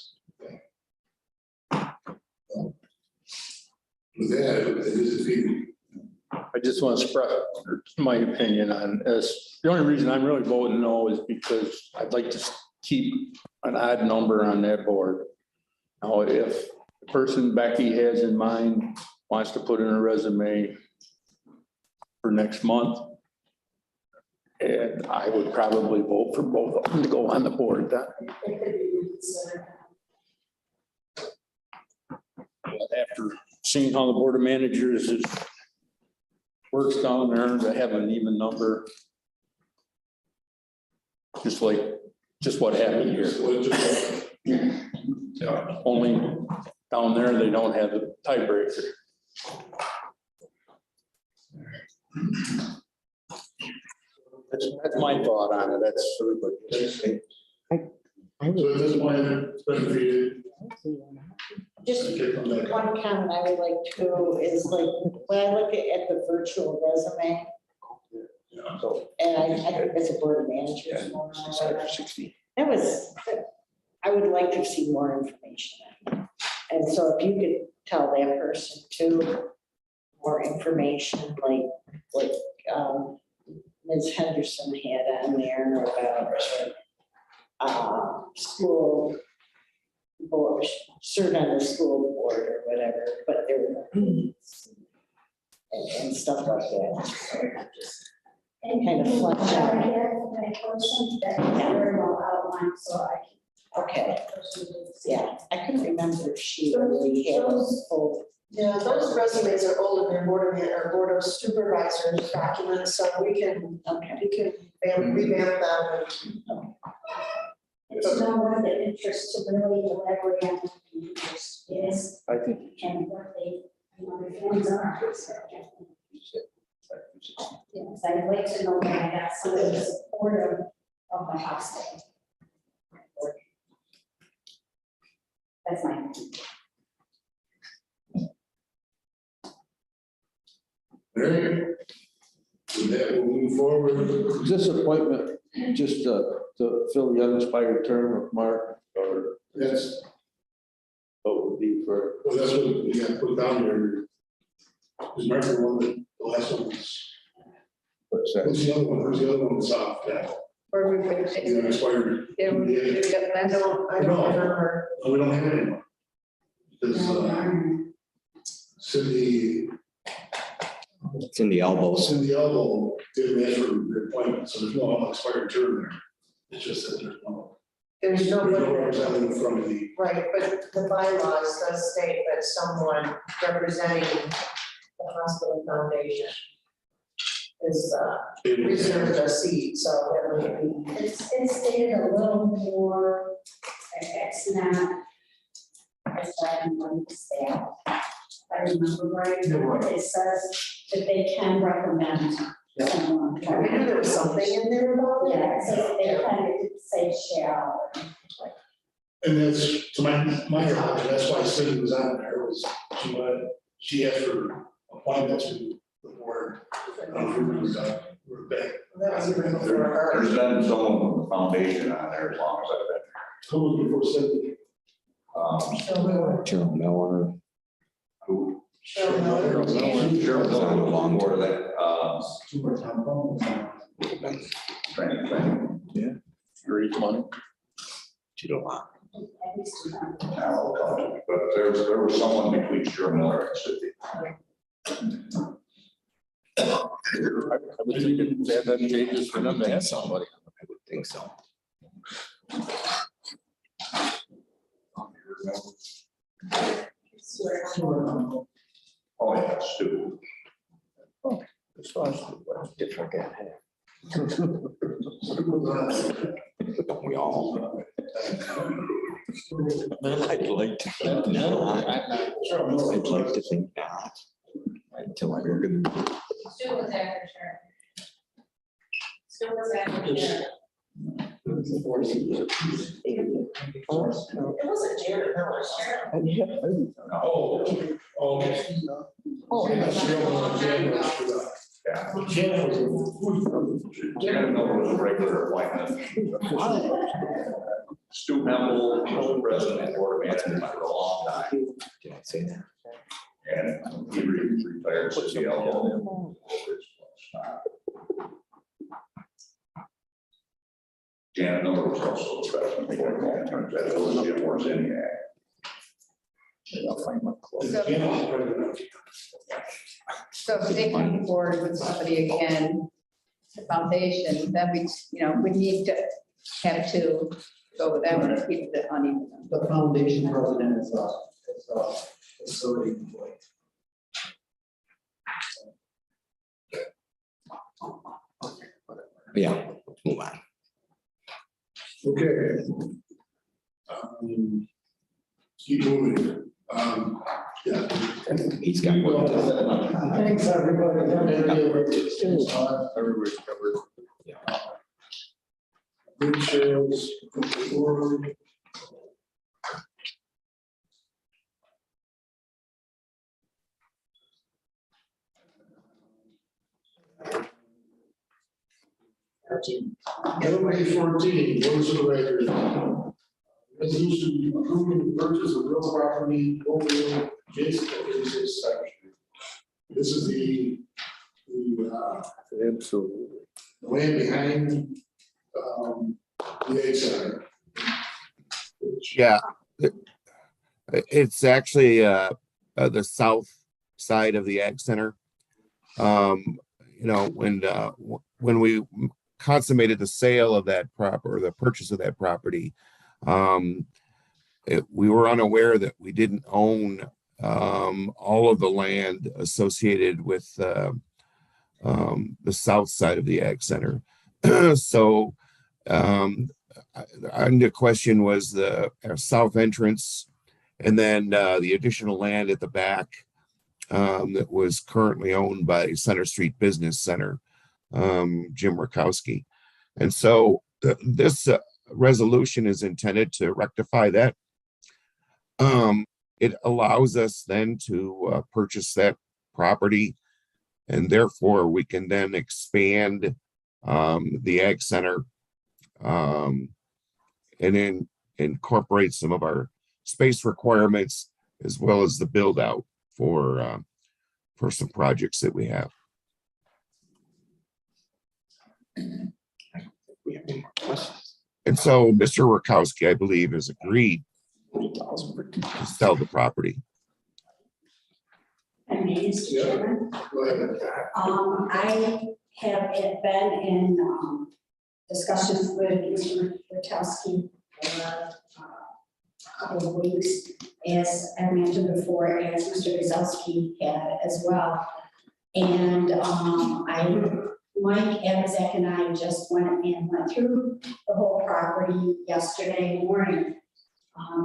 With that, it is a feeling. I just want to express my opinion on this. The only reason I'm really voting no is because I'd like to keep an odd number on that board. Now, if the person Becky has in mind wants to put in a resume for next month, and I would probably vote for both of them to go on the board then. But after seeing how the board of managers works down there, to have an even number. Just what happened here. Yeah, only down there, they don't have a tiebreaker. That's my thought on it. That's everybody. So at this point, it's been defeated. Just one comment I would like to is like, when I look at the virtual resume, and I think it's a board of managers. That was, I would like to see more information. And so if you could tell that person too, more information, like Ms. Henderson had on there about school board, served on the school board or whatever, but there were needs and stuff like that. And kind of flesh out. Very well outlined, so I can. Okay, yeah, I couldn't remember if she really had a full. Yeah, those resumes are older than board of supervisors documents, so we can revamp them. It's not one of the interests to really elaborate on what the interest is I think. and what they, their feelings are. Yes, I'd like to know that I got some of the support of my hospital. That's my opinion. Right. With that, we'll move forward. Is this appointment just to fill the unexpired term of Mark, or Yes, what would be for? well, that's what we got put down here. Is Mark the one that, the last one was, What's that? what's the other one? Where's the other one that's off? Yeah. Or we The unexpired. I don't remember. No, we don't have it anymore. Because Cindy, It's in the elbows. in the elbow, didn't ask for the appointment, so there's no unexpired term there. It's just that There's there's no nobody, representative from the, right, but the bylaws does state that someone representing the hospital foundation is reserved a seat, so that would be. It's stated a little more, it's not, it's like on the staff. I remember right, it says that they can recommend someone. I knew there was something in there about it. Yeah, it says they kind of say shall. and that's, to my knowledge, that's why Cindy was on there, was she asked for appointment to the board. We're back. That was even before her. There's been someone from the foundation on there as long as I've been Who was before Cindy? here. Gerald Miller. Who? Cheryl Miller. Cheryl Miller was before that, Two more time phones. training. Yeah. Great money. She don't want. But there was someone between Cheryl Miller and Cindy. I would think that changes for them to have somebody. I would think so. Oh, yeah, Stu. Different guy. We all. I'd like to think not. I'd like to think not. Until I heard him. Stu was after sure. Stu was after sure. It wasn't Jared Miller. Oh, okay. Oh, Yeah, Cheryl Miller, Jan was screwed up. Yeah. Jan was Janet Miller was a regular appointment. Stu Hempel was the president and board of management for a long time. Did I say that? And he retired to the elbow. Janet Miller was also the president of the board of management. That was Jim Warziniak. I'll find my clothes. So if they come forward with somebody again, the foundation, then we need to have to go with them and keep it uneven. The foundation president is a facility employee. Yeah, move on. Okay. Keep moving. Yeah. He's got one. Thanks, everybody. Everybody's covered. Yeah. Windshields, forward. Number 14, Board of Supervisors. Resolution approving the purchase of real property over adjacent to this section. This is the Absolutely. land behind the egg center. Yeah, it's actually the south side of the Ag Center. When we consummated the sale of that or the purchase of that property, we were unaware that we didn't own all of the land associated with the south side of the Ag Center. So the question was our south entrance, and then the additional land at the back that was currently owned by Center Street Business Center, Jim Rakowski. And so this resolution is intended to rectify that. It allows us then to purchase that property, and therefore we can then expand the Ag Center and then incorporate some of our space requirements as well as the build out for some projects that we have. And so Mr. Rakowski, I believe, has agreed to sell the property. Mr. Chairman. Go ahead. I have been in discussions with Mr. Witowski for a couple of weeks, as I mentioned before, as Mr. Gazowski had as well. And Mike, Zach, and I just went through the whole property yesterday morning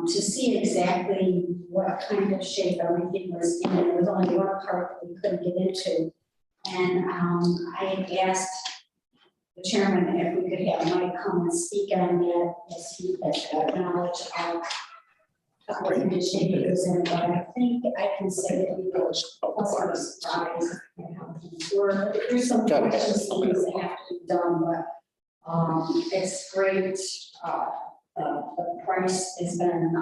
to see exactly what kind of shape everything was in. There was only one part that we couldn't get into. And I had asked the chairman if we could have Mike come and speak on that, as he has got knowledge of what kind of shape it was in. But I think I can say that we were pleasantly surprised at how things were. There's some questions that have to be done, but it's great. The price has been,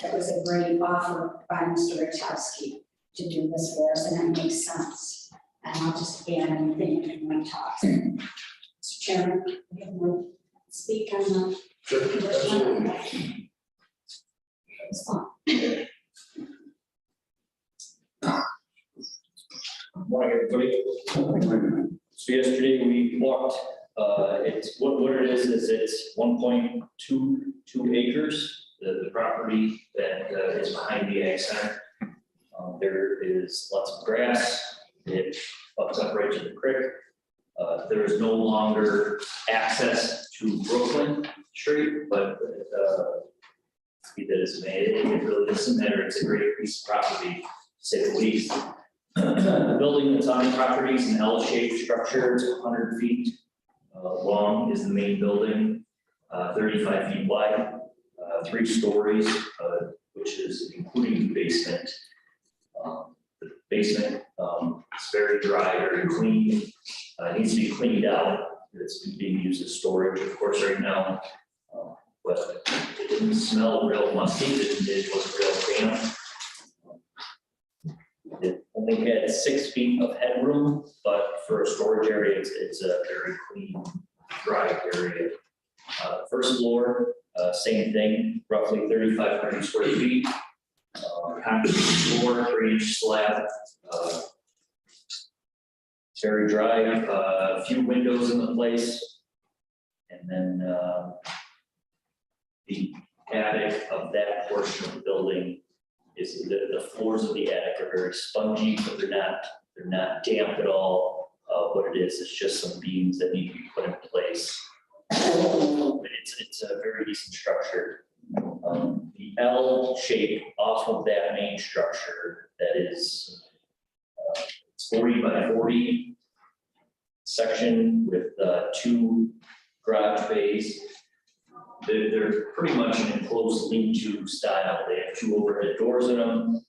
it was a great offer by Mr. Witowski to do this for us, and it makes sense. And I'll just add anything in my talk. Mr. Chairman, we speak on the. Sure, absolutely. Morning, everybody. So yesterday we walked, it's what it is it's 1.22 acres, the property that is behind the ag center. There is lots of grass. It butts up right to the creek. There is no longer access to Brooklyn Street, but be that as may, it really doesn't matter. It's a great piece of property, to say the least. The building that's on the property is an L-shaped structure. It's 100 feet long is the main building, 35 feet wide, 3 stories, which is including the basement. The basement is very dry, very clean. It needs to be cleaned out. It's being used as storage, of course, right now. But it didn't smell real musty. It was real damp. It only had 6 feet of headroom, but for a storage area, it's a very clean, dry area. First floor, same thing, roughly 3,500 square feet. Concrete floor, 3-inch slab. Very dry, a few windows in the place. And then the attic of that portion of the building is the floors of the attic are very spongy, but they're not damp at all. What it is, it's just some beams that need to be put in place. It's a very decent structure. The L shape off of that main structure that is 40 by 40 section with 2 garage bays. They're pretty much an enclosed lean-to style. They have 2 overhead doors in them.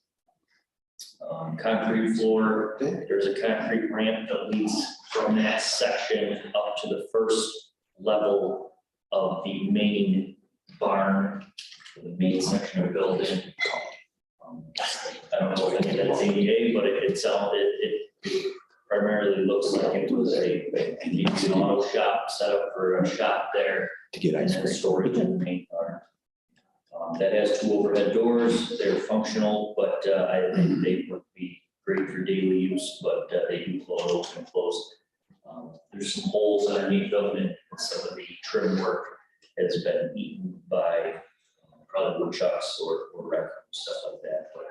Concrete floor. There's a concrete ramp that leads from that section up to the first level of the main barn, the main section of the building. I don't know if that's ADA, but it primarily looks like it was an auto shop set up for a shop there. To get and then storage in the main barn. That has 2 overhead doors. They're functional, but I think they would be great for daily use, but they do close, open and close. There's some holes underneath them, and some of the trim work has been eaten by probably woodchucks or raccoons, stuff like that. But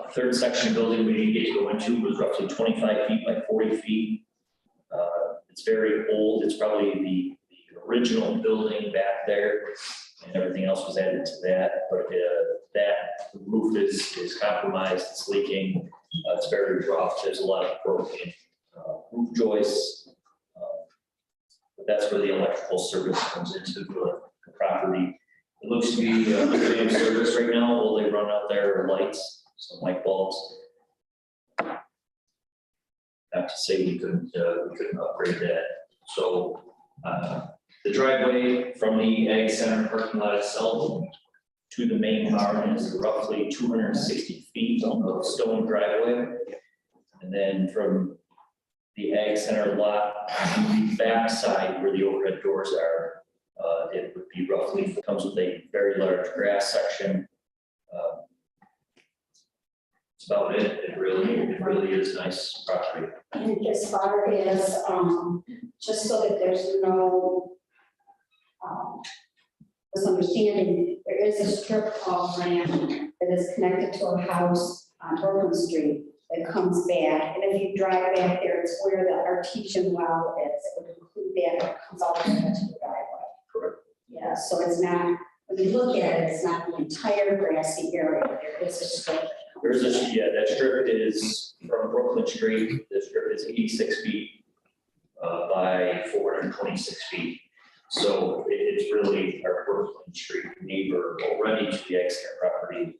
the third section of building we didn't get to go into was roughly 25 feet by 40 feet. It's very old. It's probably the original building back there, and everything else was added to that. But the roof is compromised. It's leaking. It's very rough. There's a lot of broken roof joists. But that's where the electrical service comes into the property. It looks to be in service right now. All they run out there are lights, some light bulbs. Not to say we couldn't upgrade that. So the driveway from the ag center parking lot itself to the main barn is roughly 260 feet of stone driveway. And then from the ag center lot to the back side where the overhead doors are, it would be roughly, comes with a very large grass section. about it. It really is nice property. And as far as, just so that there's no misunderstanding, there is a strip of land that is connected to a house on Brooklyn Street that comes back, and if you drive back there, it's where the artesian well is, it would include that, it comes all the way to the driveway. Correct. Yeah, so it's not, when you look at it, it's not the entire grassy area, there is a strip. There's a, that strip is from Brooklyn Street, the strip is 86 feet by 426 feet. So it's really our Brooklyn Street neighbor already to the extent property,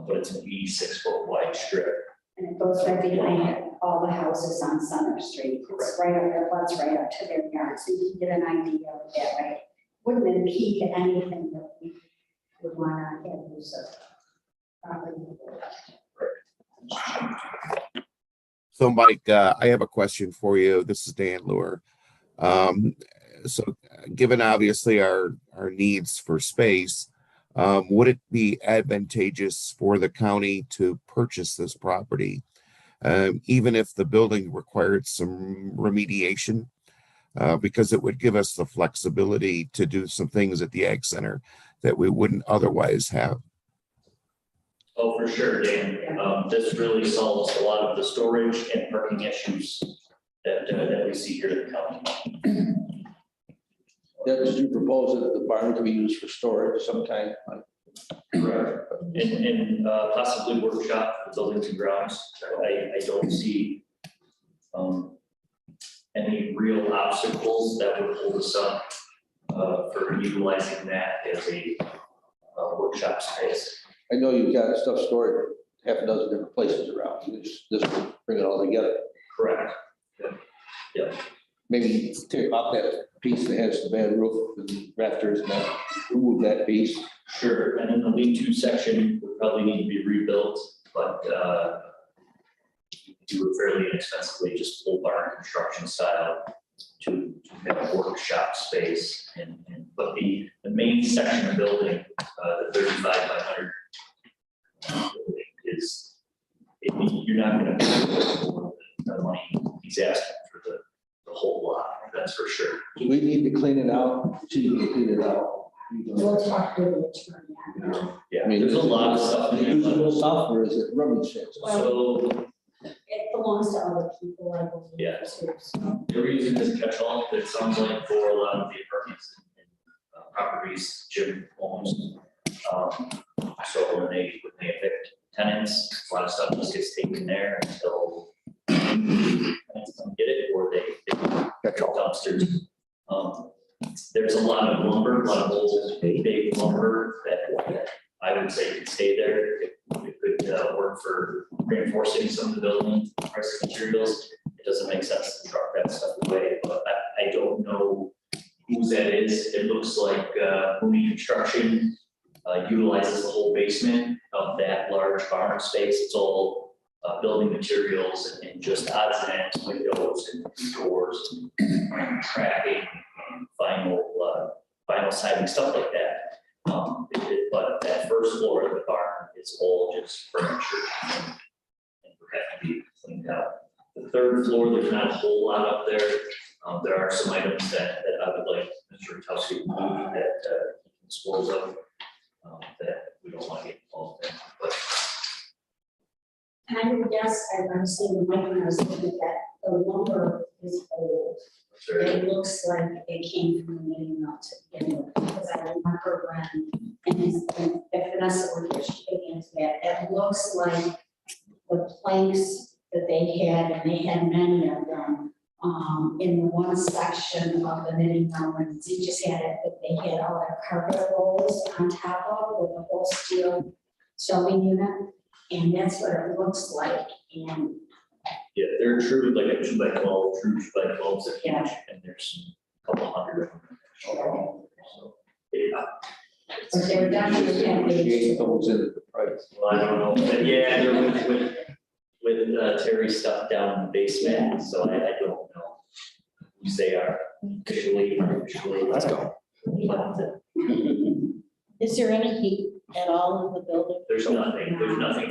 but it's an 86-foot wide strip. And it goes right behind all the houses on Center Street. It's right up, it butts right up to their yard, so you can get an idea of that, right? Wouldn't impede anything that we would want to have use of property. So Mike, I have a question for you. This is Dan Lure. So given obviously our needs for space, would it be advantageous for the county to purchase this property? Even if the building required some remediation, because it would give us the flexibility to do some things at the Ag Center that we wouldn't otherwise have. Oh, for sure, Dan. This really solves a lot of the storage and parking issues that we see here in the county. Did you propose that the barn could be used for storage of some kind? Correct. And possibly workshop for buildings and grounds. I don't see any real obstacles that would hold us up for utilizing that as a workshop space. I know you've got stuff stored half a dozen different places around. You just bring it all together. Correct. Yeah. Maybe take off that piece that has the bad roof and rafters and that, remove that piece. Sure, and then the lean-to section would probably need to be rebuilt, but do it fairly inexpensively, just full barn construction style to have a workshop space but the main section of building, the 35 by 100 is, you're not gonna pay the money he's asking for the whole lot, that's for sure. Do we need to clean it out? She can clean it out. We'll talk to the attorney. Yeah, I mean, there's a lot of stuff. Is it usable stuff or is it rubbish? So, It belongs to other people, I believe. Yeah. Too, so. they're using this catch-all, it sounds like for a lot of the apartments and properties Jim owns. So when they evict tenants, a lot of stuff just gets taken there until tenants come get it, or they dumpsters. There's a lot of lumber, a lot of old, big lumber that I would say could stay there. It could work for reinforcing some of the building, price materials. It doesn't make sense to truck that stuff away, but I don't know whose that is. It looks like Mooney Construction utilizes the whole basement of that large barn space. It's all building materials and just odds and ends, windows and doors and tracking and vinyl siding, stuff like that. But that first floor of the barn is all just furniture and would have to be cleaned out. The third floor, there's not a whole lot up there. There are some items that I would like Mr. Rutowski to move that he can dispose of that we don't want to get involved in. But And I would guess, I'm seeing Mike when I was looking at that, the lumber is old. It looks like it came from the knitting mill to begin with, because I remember when, and if Vanessa were here, she could answer that, it looks like the planks that they had, and they had many of them, in the one section of the knitting mill, and Z just had it, that they had all their carpet rolls on top of with the whole steel sewing unit, and that's what it looks like, and yeah, they're true, like a 2x12, true 2x12s that each, and there's a couple hundred of them. So, yeah. but they were definitely Negotiate those into the price. Well, I don't know, but yeah, they're with Terry's stuff down in the basement, so I don't know who they are officially, unofficially. Let's go. Is there any heat at all in the building? There's nothing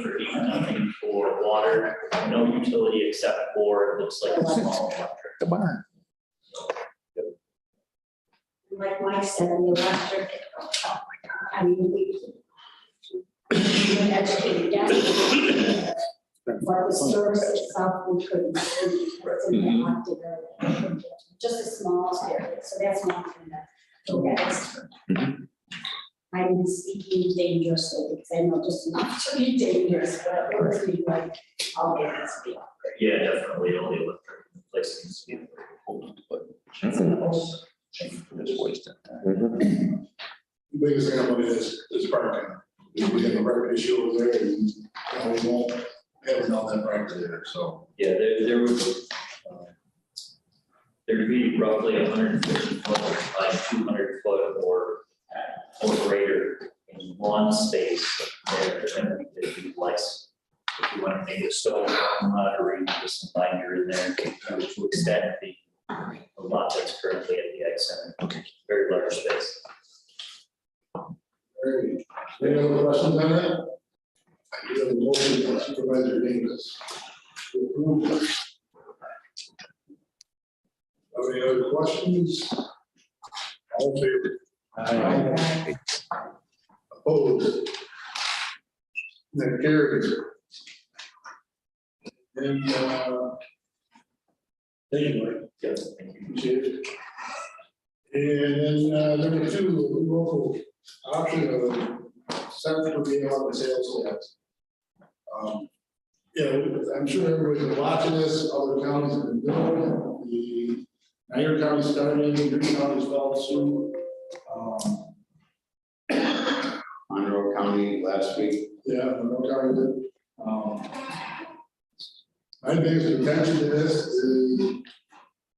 for heat, nothing for water, no utility except for, it looks like a small electric. The barn. Like Mike said, the electric, I mean, we educated down. But the service itself, we couldn't see, it's in the octave area, just a small area, so that's not gonna, I'm speaking dangerously, because I know just enough to be dangerous, but it would be like, all this. Yeah, definitely, only electric replacements. Just wasting time. The biggest thing about it is parking. We have a parking issue over there and we won't have all that parking there, so. Yeah, there was, there'd be roughly 150 foot by 200 foot or greater in one space there, and it'd be less. If you want to make a stone or even just some binder in there to extend the lot that's currently at the Ag Center. Okay. Very large space. Very. Any other questions on that? I do have a motion from Supervisor Davis. To approve this. Any other questions? All in favor? Aye. Opposed? That carries. And, thank you, Mike. Yes, thank you. Appreciate it. And then, number two, local option of center for being on the sales tax. Yeah, I'm sure everybody's been watching this, other counties have been doing it, now your county's starting, your county's followed suit. Monroe County last week. Yeah, Monroe County did. My biggest intention to this is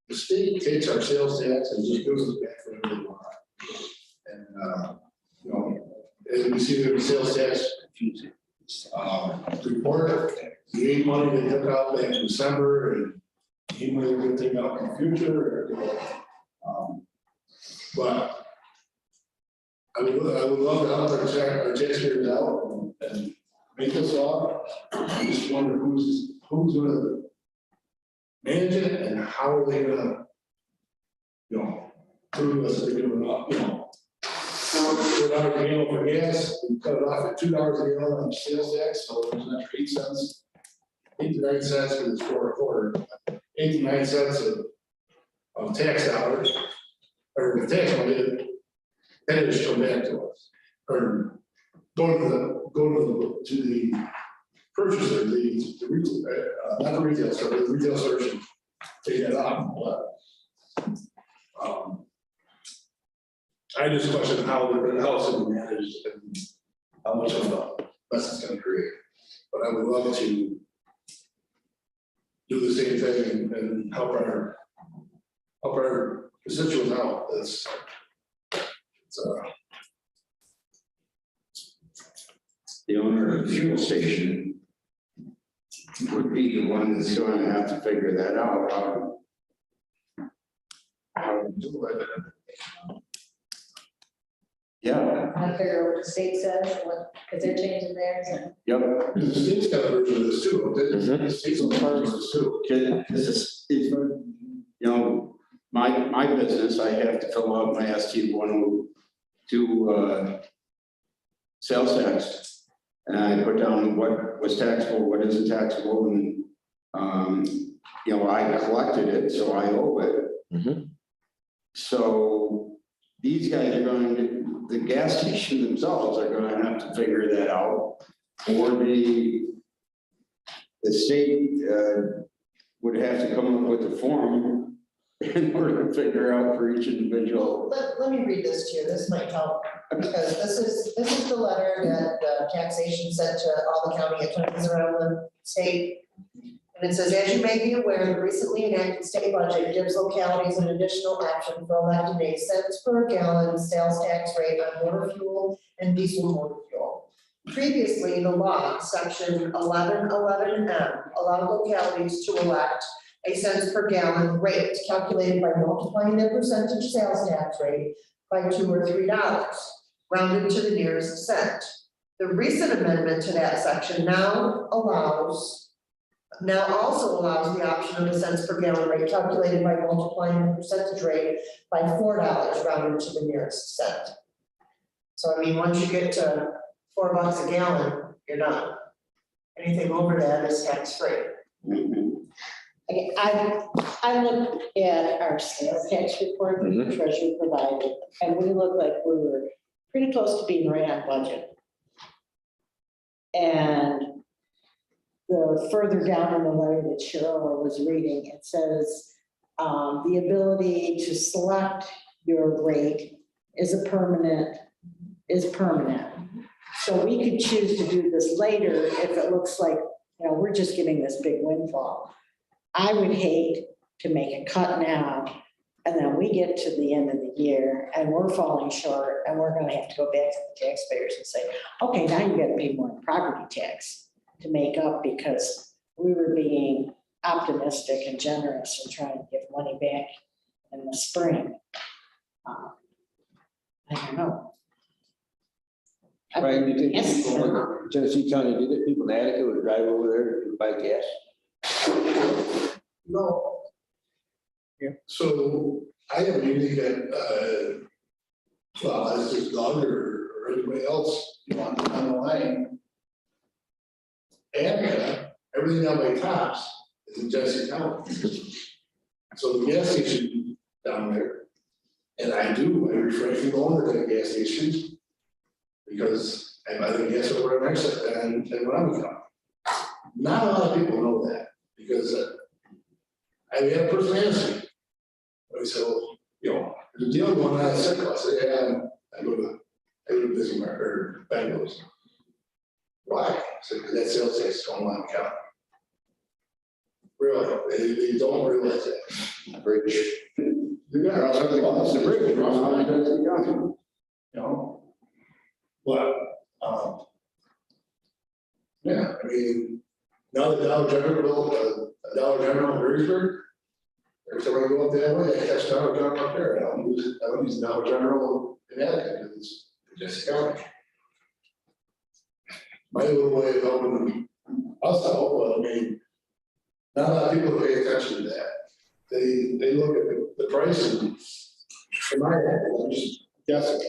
the state takes our sales tax and just gives us back for everything we want. And, you know, as we see the sales tax report, the aid money they took out back in December and aid money we're gonna take out in the future. But I would love to help our taxpayers out and make this law. I just wonder who's gonna manage it and how are they gonna, you know, prove us that they're giving up, you know. $4 a gallon for gas, we cut it off at $2 a gallon on sales tax, so there's an extra 8 cents. 8 to 9 cents for this quarter, 8 to 9 cents of tax dollars, or the tax money, and it just come back to us. Or go to the purchaser, the retail, not the retail store, the retail store should take that off, but I just question how it's gonna be managed and how much of a mess it's gonna create. But I would love to do the same thing and help our constituents out. It's The owner of the fuel station would be the one that's going to have to figure that out, how to do it. Yeah, I figure out what the state says, because they're changing theirs and. yep. The state's got a version of this too. The state's got a version of this too. Because it's, you know, my business, I have to fill out my ST 102 sales tax. And I put down what was taxable, what isn't taxable, and, you know, I collected it, so I owe it. So these guys are going to, the gas station themselves are going to have to figure that out. Or the state would have to come up with a form in order to figure out for each individual. Let me read this to you, this might help, because this is the letter that taxation sent to all the county attorneys around the state. And it says, as you may be aware, the recently enacted state budget gives localities an additional option for electing a cents per gallon sales tax rate on motor fuel and diesel motor fuel. Previously, the law, section 1111M, allowed localities to elect a cents per gallon rate calculated by multiplying their percentage sales tax rate by $2 or $3, rounded to the nearest cent. The recent amendment to that section now also allows the option of a cents per gallon rate calculated by multiplying the percentage rate by $4 rounded to the nearest cent. So I mean, once you get to $4 a gallon, you're done. Anything over that is tax-free. Okay, I looked at our sales tax report that the treasurer provided, and we look like we were pretty close to being right on budget. And the further down in the letter that Cheryl was reading, it says, the ability to select your rate is permanent. So we could choose to do this later if it looks like, you know, we're just getting this big windfall. I would hate to make a cut now, and then we get to the end of the year and we're falling short, and we're gonna have to go back to the taxpayers and say, okay, now you gotta pay more in property tax to make up, because we were being optimistic and generous and trying to give money back in the spring. I don't know. Brian, do you think Yes. people in Genesee County, do you think people in Attica would drive over there and buy gas? No. So I have a unique, well, as just Doug or anybody else, you know, on the line. And everything down by Tops is in Genesee County. So the gas station down there, and I refrain from going to that gas station because I buy the gas over at Mexico and when I'm coming. Not a lot of people know that because I had a person ask me. I said, well, you know, there's a deal going on at Circle. I said, yeah, I go to Bismarck or Bengals. Why? I said, because that sales tax is going on account. Really, they don't realize that. Bridge. Yeah, I was thinking about the bridge. You know, but yeah, I mean, now the Dollar General, Dollar General in Harrisburg. Every time I go up that way, I catch Dollar General up there. I don't use Dollar General in Attica because it's just county. My little way of helping us out, well, I mean, not a lot of people pay attention to that. They look at the price and in my head, I'm just guessing.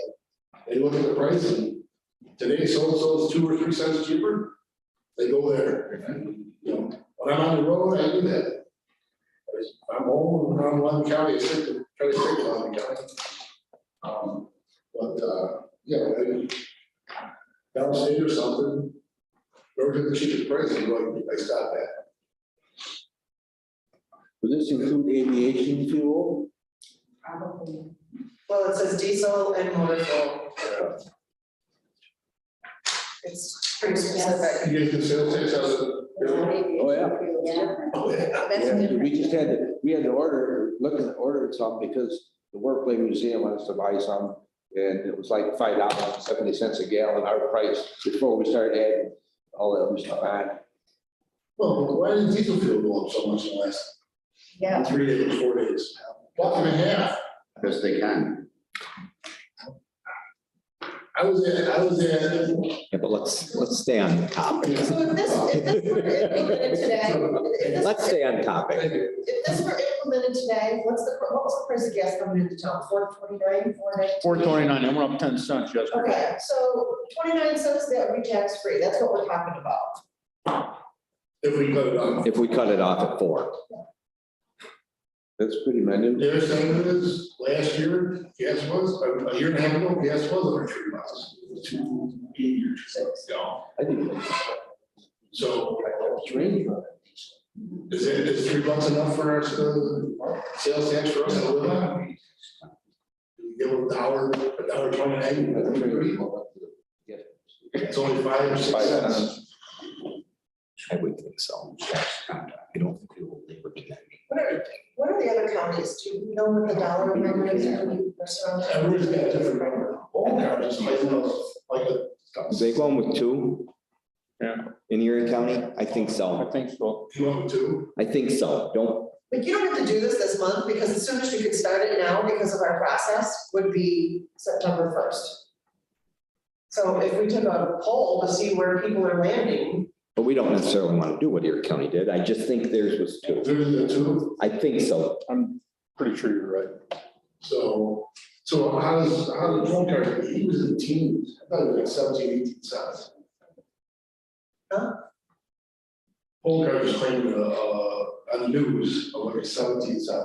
They look at the price and today so-and-so is 2 or 3 cents cheaper. They go there. And, you know, when I'm on the road, I do that. I'm home around London County, I try to stick to London County. Yeah, downstate or something, or get the cheapest price, and like, I stop that. Would this include aviation fuel? Probably. Well, it says diesel and motor fuel. It's pretty specific. You get the sales tax out of the. Oh, yeah. Oh, yeah. Yeah, we just had to order some because the Workplay Museum wants to buy some. And it was like $5.70 a gallon, our price, before we started adding all that other stuff on. Well, why did diesel fuel go up so much in the last 3 days, 4 days? $1.50. Because they can. I was at. Yeah, but let's stay on the topic. So if this were implemented today. Let's stay on topic. If this were implemented today, what was the price of gas coming into town? $4.29, $4.29, and we're up 10 cents yesterday. Okay, so 29 cents, that would be tax free. That's what we're talking about. If we cut it off. If we cut it off at 4. That's pretty minute. The other thing is, last year, gas was, a year and a half ago, gas was over $3. It was 2 years ago. I think. So. It's raining. Is $3 enough for our sales tax for us to live on? Give them $1.29. It's only 5 or 6 cents. I would think so. I don't think we will labor connect. What are the other counties? Do you know what the dollar number is? Everybody's got a different number. All counties, like the. Is they going with 2? Yeah. In Erie County? I think so. I think so. You want 2? I think so. Don't. But you don't have to do this month, because as soon as we could start it now, because of our process, would be September 1st. So if we took a poll to see where people are landing, But we don't necessarily want to do what Erie County did. I just think theirs was two. There's the two, I think so. I'm pretty sure you're right. so how does phone card, he was in teens, I thought it was like 17, 18 cents. Huh? Phone card was claiming, on the news, of like 17 cents.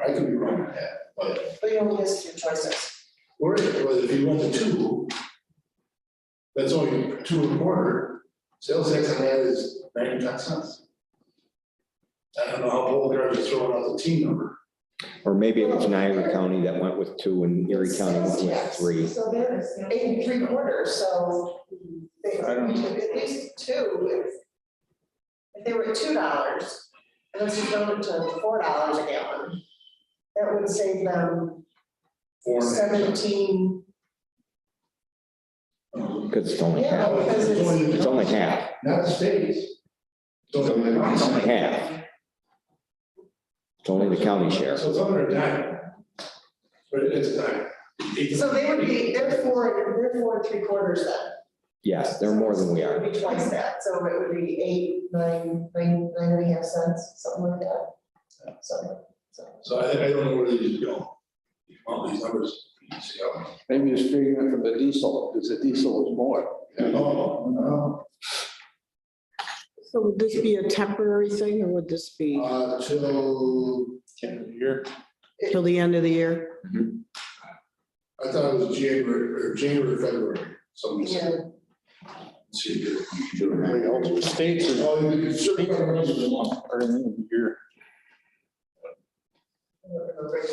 I could be wrong with that, but, you only has two choices. or if you went to two, that's only 2.25. Sales tax on that is 99 cents. I don't know how phone cards are throwing out the T number. Or maybe it was Niagara County that went with two and Erie County went with three. So there's 8 3/4, so they, I don't know. at least two, if they were at $2, and let's just go to $4 a gallon, that would save them 17. Because it's only Yeah, half. because It's only half. Not the states. It's only half. It's only the county share. So it's under a dime. But it's a dime. So they would be, they're 4 3/4 then. Yes, they're more than we It are. would be twice that, so it would be 8, 9 and a half cents, something like that. So I don't know where these go. All these numbers, you see how. Maybe it's figuring from the diesel, because the diesel is more. No. So would this be a temporary thing, or would this be Till, End of the year. till the end of the year? I thought it was January, February, something. Yeah. Let's see here. The states is Oh, you can certainly. or the end of the year.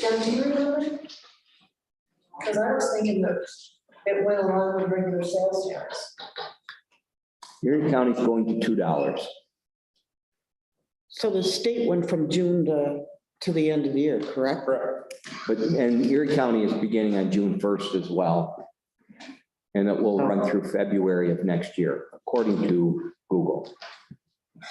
John, do you remember? Because I was thinking that it went along with regular sales tax. Erie County's going to $2. So the state went from June to the end of the year, correct? Correct. But, and Erie County is beginning on June 1st as well. And it will run through February of next year, according to Google.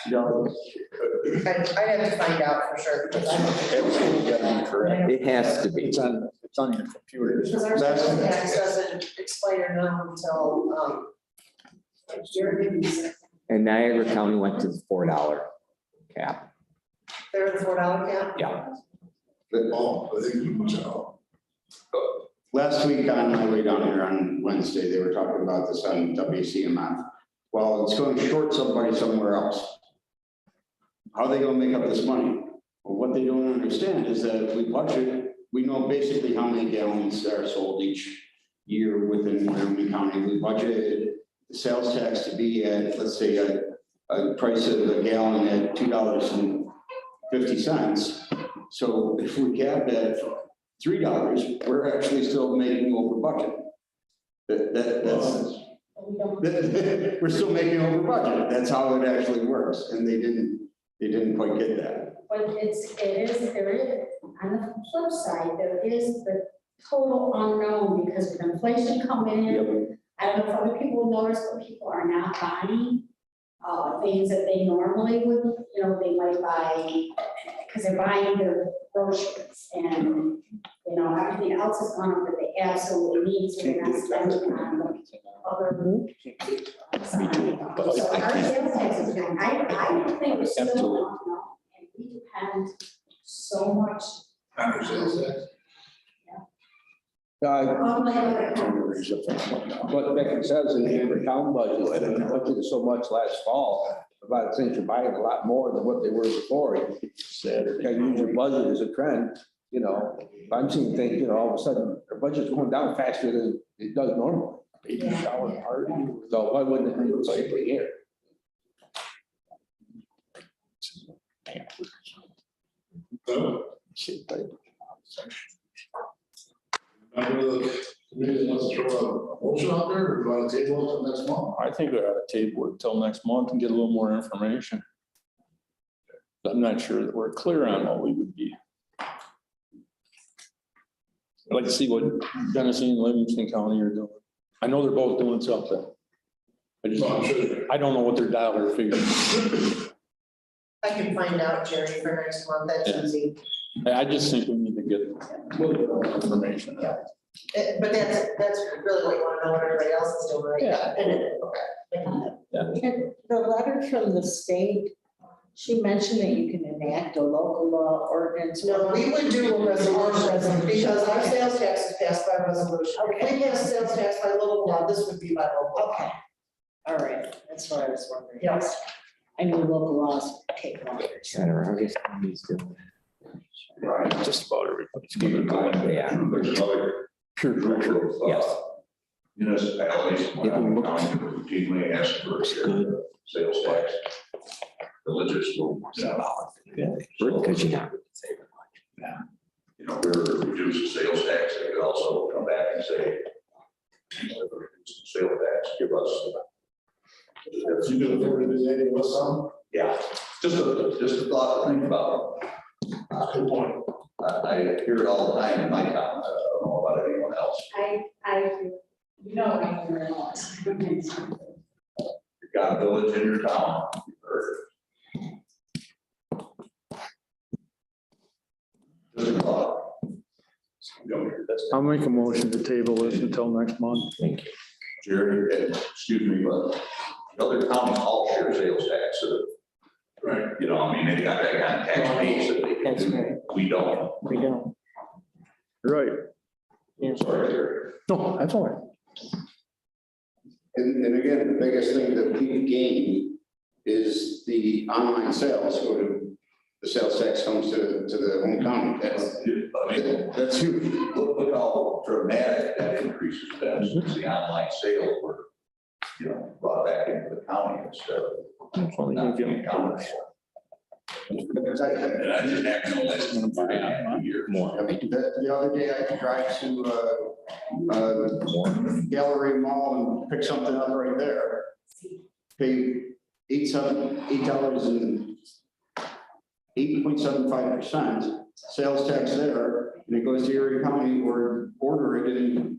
I'd have to find out for sure, because I don't think. Absolutely gotta be correct. It has to be. It's on your computer. Because our sales tax doesn't expire now until, next year, maybe. And Niagara County went to the $4 cap. They're at $4 cap? Yeah. Oh, I think you much out. Last week on my way down here on Wednesday, they were talking about this on WCMF. Well, it's going to short somebody somewhere else. How are they gonna make up this money? Well, what they don't understand is that we budget, we know basically how many gallons are sold each year within Wyoming County. We budgeted the sales tax to be at, let's say, a price of a gallon at $2.50. So if we cap that $3, we're actually still making over budget. That's we're still making over budget. That's how it actually works. And they didn't quite get that. But there is, on the flip side, there is the total unknown because with inflation coming in. I don't know if other people notice, but people are not buying things that they normally would, they might buy, because they're buying their groceries and, everything else has gone up that they absolutely need, so they're not spending on other. So our sales tax is down. I think we're still, and we depend so much. On our sales tax. What Becky says in the town budget, and the budget is so much last fall, about things you're buying a lot more than what they were before. You can use your budget as a trend, I'm seeing things, all of a sudden, our budget's going down faster than it does normally. Baby shower party. So why wouldn't it be the same thing here? Maybe let's throw a motion out there, or do you want to table it till next month? I think we ought to table it till next month and get a little more information. I'm not sure that we're clear on what we would be. I'd like to see what Genesee and Livingston County are doing. I know they're both doing something. I don't know what their dollar figure is. I can find out, Jerry, for next month, that's Yeah. easy. I just think we need to get a little more information. But that's really what you wanna know, what everybody else is doing, right? Yeah. Okay. The letter from the state, she mentioned that you can enact a local law ordinance. No, we would do a resolution, because our sales tax is passed by resolution. If we pass sales tax by local law, this would be by local. Okay, all right, that's what I was wondering. Yes. I knew local laws take longer. Right. Just about everybody's Keep in mind, Yeah. there's another group of, Yes. municipalities, in Wyoming County, that routinely ask for their sales tax. Religious will. Because you're not. You know, we're reducing the sales tax, they could also come back and say, sales tax, give us. You can afford to do anything with some? Yeah, just a thought to think about. Good point. I hear it all the time in my town, I don't know about anyone else. You know, I hear it all the time. You've got a village in your town, you've heard it. Just a thought. I'll make a motion to table this until next month. Thank you. Jerry, excuse me, but the other counties all share sales tax, so. Right. You know, I mean, they got that kind of tax base that they can That's do. right. We don't. We don't. Right. Sorry, Jerry. No, that's all right. And again, the biggest thing that we gain is the online sales, go to, the sales tax comes to the home county. That's huge. Look how dramatic that increase has been since the online sales were, you know, brought back into the county instead of. Not being counted. And I just have no less years. More. The other day I drive to Gallery Mall and pick something up right there. Pay $8.75% sales tax there, and it goes to Erie County or order it and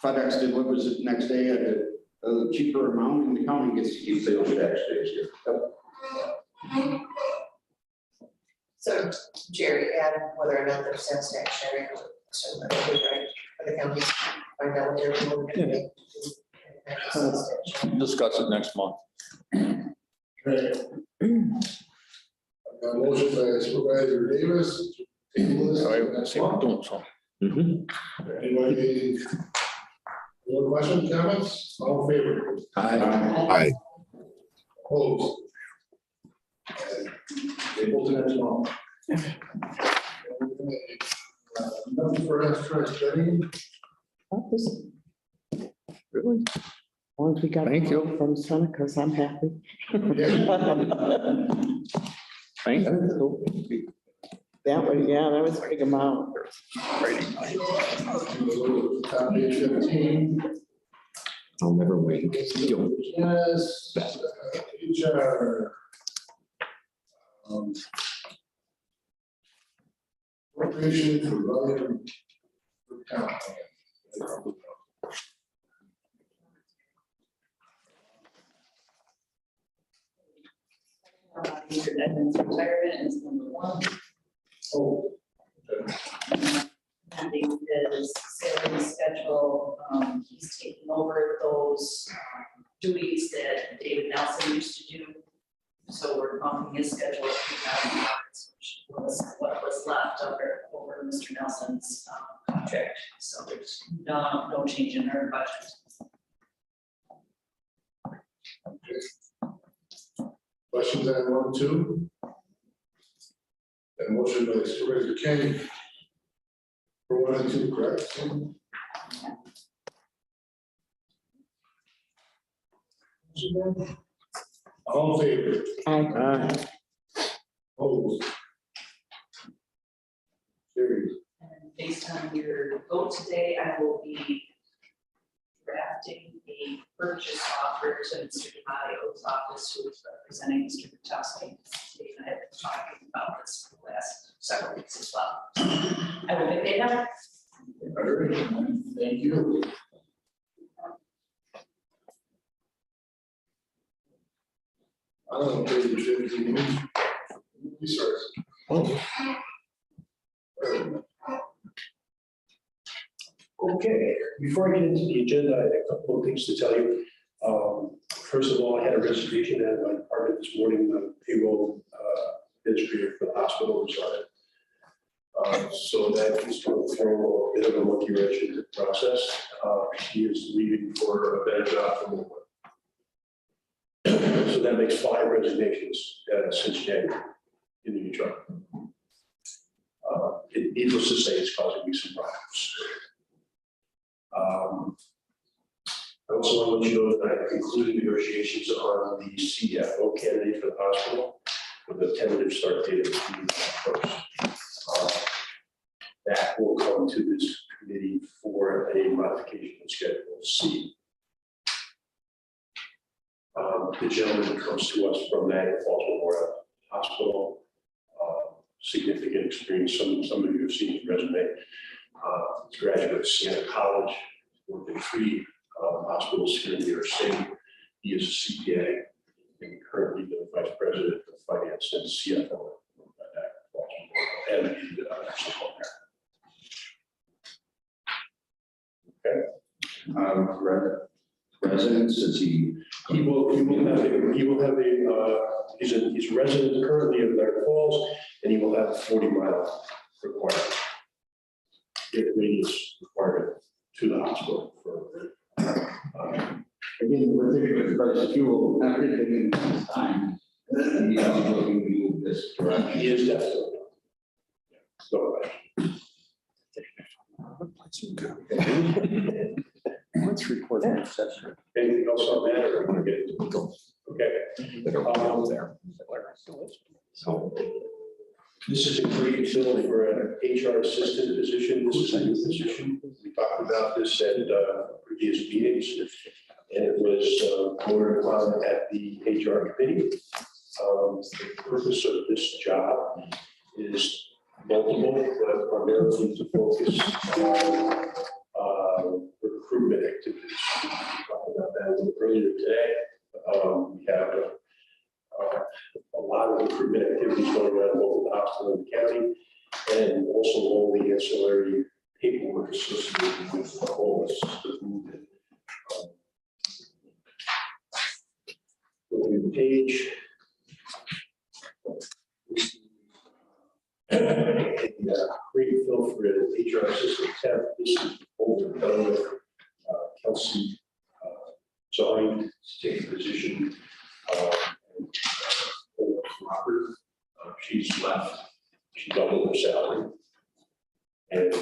FedEx delivers it next day at a cheaper amount, and the county gets to keep Sales tax stays here. So Jerry, add whether or not there's sales tax sharing, so that would be right for the county, find out what they're doing. Discuss it next month. Okay. I've got a motion by Supervisor Davis. Table this to the next one. Anybody? Any more questions, comments? All in favor? Aye. Opposed? Table to next month. Nothing for extra spending. Really? As long as we got. Thank you. From Seneca's, I'm happy. Thank you. That was, yeah, that was a big amount. Top page 15. I'll never wait. Yes. HR. Appropriation for Rutherford County. Edmund's retirement is number one. Oh. Pending his salary schedule, he's taking over those duties that David Nelson used to do. So we're bumping his schedule to $2,000, which was what was left over Mr. Nelson's contract. So there's no change in our budget. Questions on 1, 2? And motion by Supervisor Kenny. For 1 and 2, correct? All in favor? Aye. Opposed? Carried. And based on your vote today, I will be drafting a purchase offer to Mr. DiMattio's office, who is representing Mr. Vitowski. Dave and I have been talking about this for the last several weeks as well. I will make it happen. All right, thank you. I don't know, page 15. Resource. Okay, before I get into the agenda, I have a couple of things to tell you. First of all, I had a reservation at my department this morning, the payroll administrator for the hospital resigned. So that is going to throw a bit of a monkey wrench into the process. She is leaving for a better job from Oakland. So that makes 5 resignations since January in the HR. Needless to say, it's causing me some problems. I also want to let you know that I concluded negotiations on the CFO candidate for the hospital with a tentative start date of June 1st. That will come to this committee for a modification of Schedule C. The gentleman comes to us from Niagara Falls Memorial Hospital. Significant experience. Some of you have seen his resume. He's a graduate of Siena College, worked in 3 hospitals here in New York City. He is a CPA and currently the Vice President of Finance and CFO and the nursing home there. Okay. Residence, is he? He will have a, he's a resident currently of Niagara Falls, and he will have a 40-mile requirement. Radius requirement to the hospital for. Again, we're thinking of price of fuel, everything in this time. He is looking to move this direction. He is definitely. So. Let's record that session. Anything else on that, or want to get into it? Okay. So this is a creative fill for an HR assistant position. This is a new position. We talked about this at previous meetings, and it was voted upon at the HR committee. The purpose of this job is multiple, but primarily to focus on recruitment activities. We talked about that a little earlier today. We have a lot of recruitment activities going on both in the hospital and the county, and also all the ancillary paperwork associated with the homeless movement. Looking at the page. Creative fill for an HR assistant temp. This is overdone with Kelsey joined to take a position. Robert, she's left. She doubled her salary, and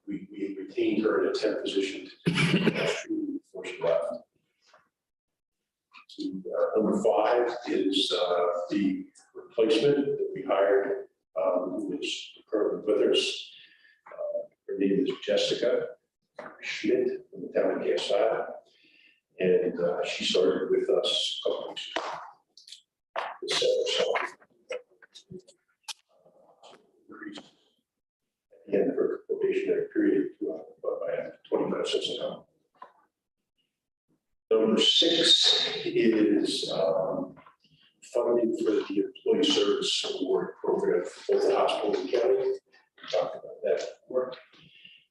we retained her in a temp position before she left. Number 5 is the replacement that we hired, who is currently with us. Her name is Jessica Schmidt from the town of KSI, and she started with us a couple weeks ago. At the end of her probationary period by 25 cents an hour. Number 6 is funding for the Employee Service Award program for both the hospital and the county. We talked about that before.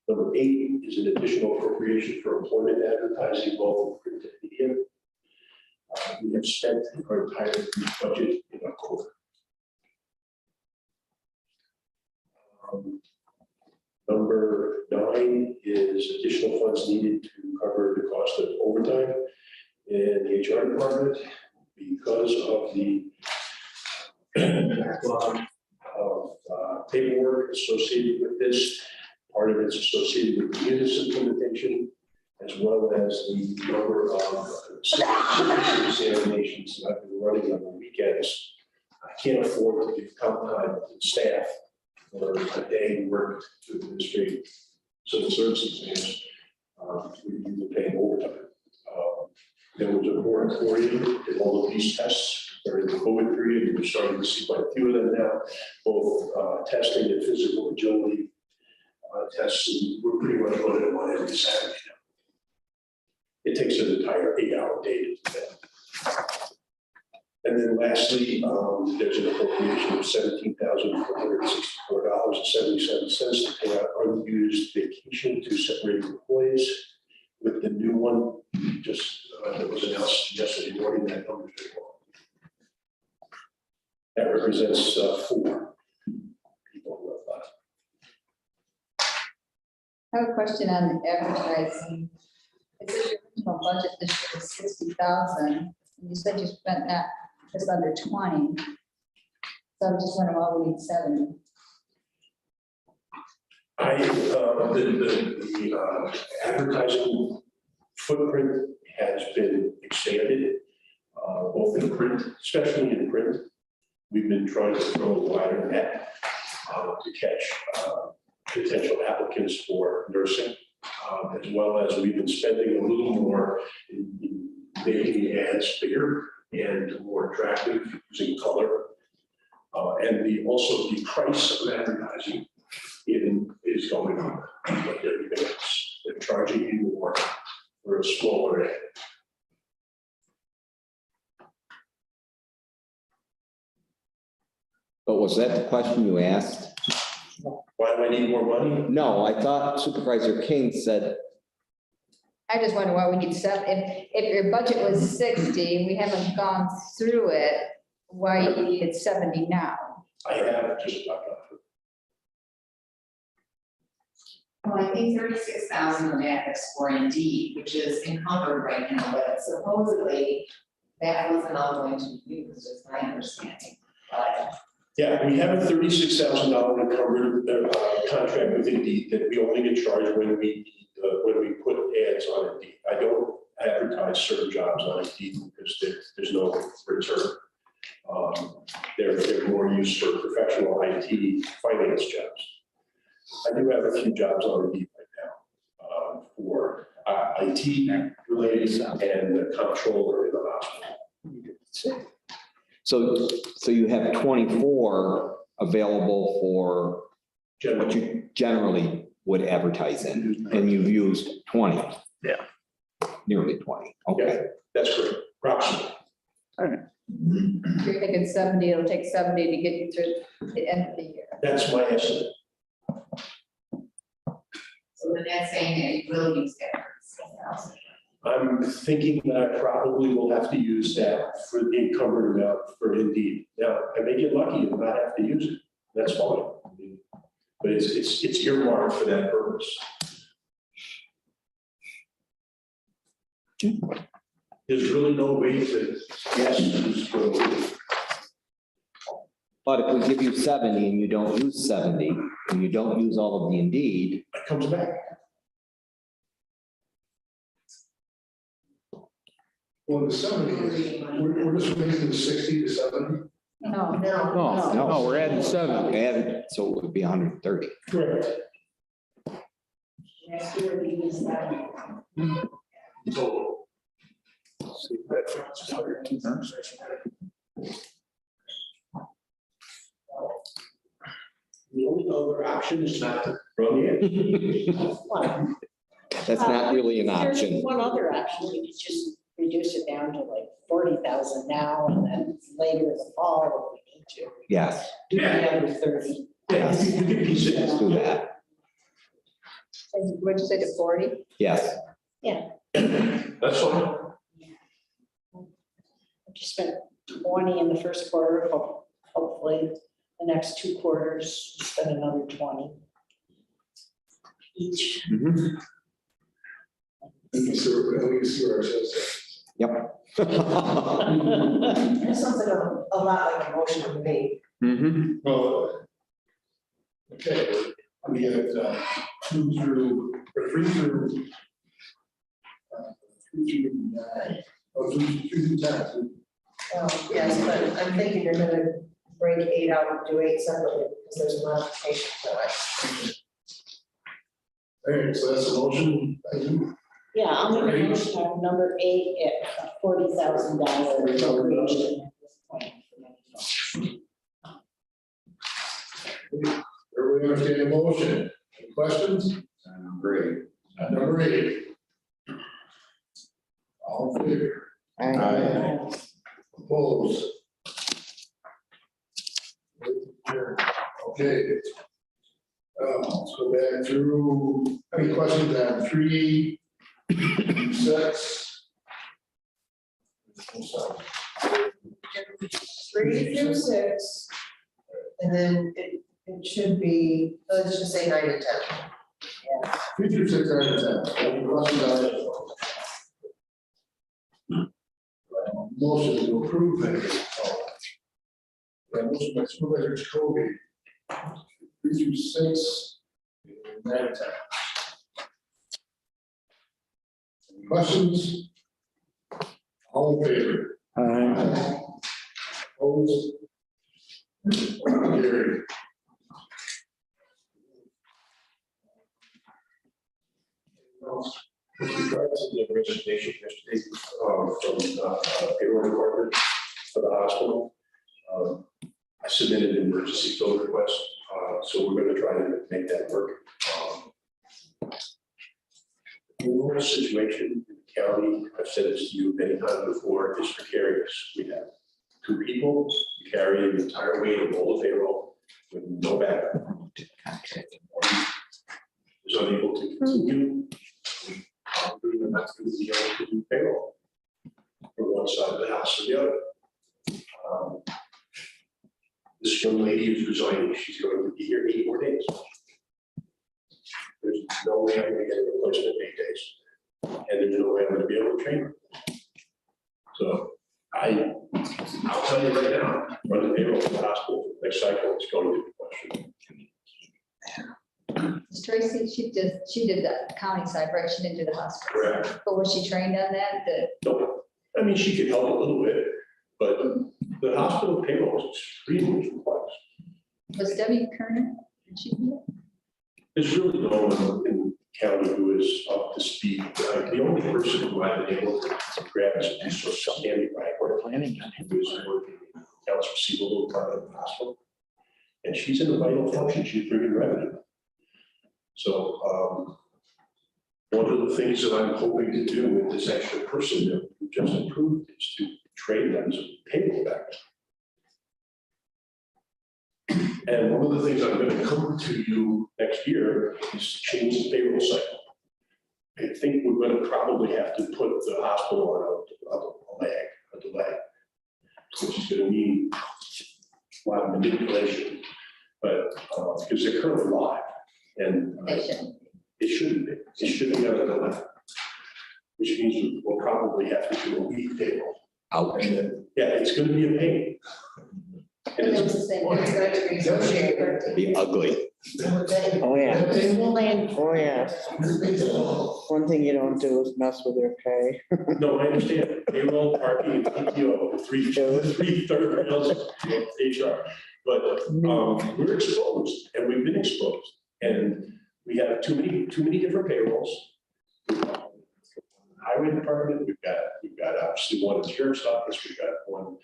Number 8 is an additional appropriation for employment advertising, both print and media. We have spent our entire budget in October. Number 9 is additional funds needed to cover the cost of overtime in the HR department because of the backlog of paperwork associated with this. Part of it's associated with the UNIS implementation, as well as the number of examinations that I've been running on the weekends. I can't afford to give comp time to the staff for a day worked to administrate civil service exams. We've been paying overtime. There was a moratorium in all of these tests during the COVID period. We're starting to see quite a few of them now, both testing and physical agility tests. And we're pretty much running them on every Saturday now. It takes an entire 8-hour day to do that. And then lastly, there's an appropriation of $17,464.77 to pay out unused vacation to separated employees. With the new one, just, that was announced yesterday morning, that number is very low. That represents 4 people who have left. I have a question on advertising. It says your original budget this year was 60,000, and you said you spent that just under 20. So I'm just wondering why we need 70. The advertising footprint has been expanded, both in print, especially in print. We've been trying to throw a wider net to catch potential applicants for nursing, as well as we've been spending a little more in making the ads bigger and more attractive using color. And also the price of advertising is going up like everything else. They're charging you more for a smaller ad. But was that the question you asked? Why do I need more money? No, I thought Supervisor King said, I just wonder why we need 70. If your budget was 60, and we haven't gone through it, why you needed 70 now? I have just about done. Well, I think 36,000 of that is for Indeed, which is encumbered right now, but supposedly that wasn't all going to be used, is my understanding. But Yeah, we have a $36,000 encumbered contract with Indeed that we only get charged when we put ads on Indeed. I don't advertise certain jobs on Indeed because there's no return. They're more used for professional IT finance jobs. I do have a few jobs on Indeed right now for IT related and the comptroller in the hospital. so you have 24 available for what you generally would advertise in, and you've used 20. Yeah. Nearly 20, okay. Yeah, that's correct, approximately. You're thinking 70, it'll take 70 to get you through the end of the year. That's my estimate. so then that's saying that you will use that 36,000. I'm thinking that I probably will have to use that for the encumbered amount for Indeed. Now, I may get lucky and not have to use it, that's fine. But it's earmarked for that purpose. There's really no way to guess who's going to lose. But if we give you 70 and you don't use 70, and you don't use all of the Indeed. It comes back. Well, the 70 is, we're just raising the 60 to 70. No, we're adding 7. Added, so it would be 130. Correct. Next year we use that. Total. The only other option is not to run the ad. That's not really an There's option. one other option, we could just reduce it down to like 40,000 now, and then later in the fall if we need to. Yes, Do the other 30. Yeah, you can piece it. let's do that. What'd you say, to 40? Yes. Yeah, That's fine. I just spent 20 in the first quarter, hopefully the next 2 quarters, spend another 20 each. Mhm. We can see ourselves. Yep. There's something a lot like a motion to me. Well, okay, we have 3 through 9. Oh, 2 through 10. Yes, but I'm thinking you're gonna break 8 out and do 8 separately, because there's a modification to it. All right, so that's a motion. Yeah, I'll make a motion on number 8 at $40,000 appropriation at this point. Everybody understand the motion? Any questions? Great. Number 8. All in favor? Aye. Opposed? Okay. Let's go back through, any questions on 3, 6? 3 through 6. And then it should be, let's just say 9 to 10. Yeah. 3 through 6, 9 to 10. Any questions on it? Motion to approve it. Motion by Supervisor Jacoby. 3 through 6, 9 to 10. Any questions? All in favor? Opposed? Carried. With regard to the resignation yesterday from payroll department for the hospital, I submitted an emergency bill request, so we're going to try to make that work. We're in a situation in the county, I've said this to you many times before, is precarious. We have 2 people who carry the entire weight of all the payroll with no backup. One is unable to continue. We're not going to be able to do payroll from one side of the house to the other. This young lady is resigning. She's going to be here 8 more days. There's no way I'm going to get a replacement in 8 days. And there's no way I'm going to be able to train her. So I'll tell you right now, run the payroll for the hospital next cycle, it's going to be questioned. Tracy, she did the county side, right? She didn't do the hospital. Correct. But was she trained on that? No, I mean, she could help a little bit, but the hospital payroll is extremely complex. Was Debbie Kerner? Did she do that? There's really no one in county who is up to speed. The only person who I've been able to grab is Sandy Ryder, planning on who is working accounts receivable part of the hospital. And she's in a vital function, she's bringing revenue. So one of the things that I'm hoping to do with this extra person that we just approved is to train them as a payroll back. And one of the things I'm going to come to you next year is to change the payroll cycle. I think we're going to probably have to put the hospital on a delay, which is going to mean a lot of manipulation, but because they're currently live, and it shouldn't be. It should be on a delay, which means we'll probably have to do a week payroll. Ouch. And then, yeah, it's going to be a pain. And It was the same. It's going to be negotiated. It'd be ugly. Oh, yeah. Oh, yeah. One thing you don't do is mess with their pay. No, I understand. Payroll, parking, PTO, three-thirds of HR. But we're exposed, and we've been exposed, and we have too many different payrolls. Highway department, we've got obviously one in the sheriff's office, we've got one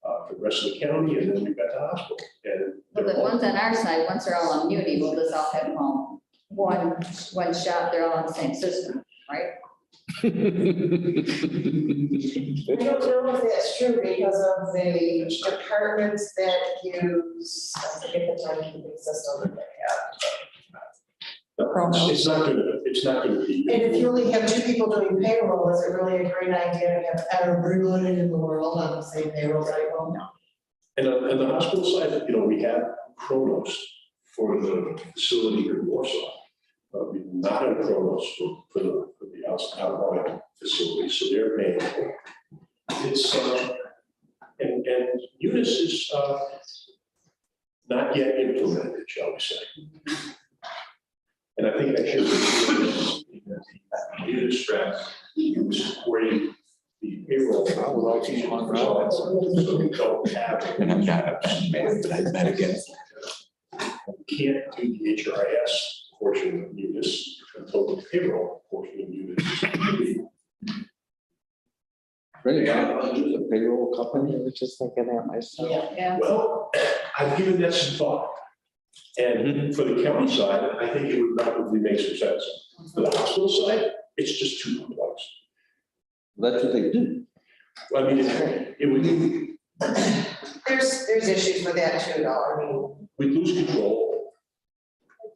for the rest of the county, and then we've got the hospital. And Well, the ones on our side, once they're all on Muni, we'll just all have one shop, they're all on the same system, right? I don't know if that's true because of the departments that use, I forget the timekeeping system that they have. It's not gonna be. And if you only have 2 people doing payroll, is it really a great idea to have everyone in the world on the same payroll cycle? No. And on the hospital side, we have Kronos for the facility in Warsaw. We do not have Kronos for the outlying facility, so they're paying for it. It's and Unis is not yet implemented, shall we say. And I think that should be Unis stress in supporting the payroll. So we don't have. And I'm not a man, but I bet again. We can't do the HRIS portion of Unis until the payroll portion of Unis is complete. Really, a payroll company? I was just thinking that myself. Yeah. Well, I've given that some thought. And for the county side, I think it would probably make some sense. For the hospital side, it's just too complex. That's what they do. I mean, it would. There's issues with that too, though. I mean, we lose control.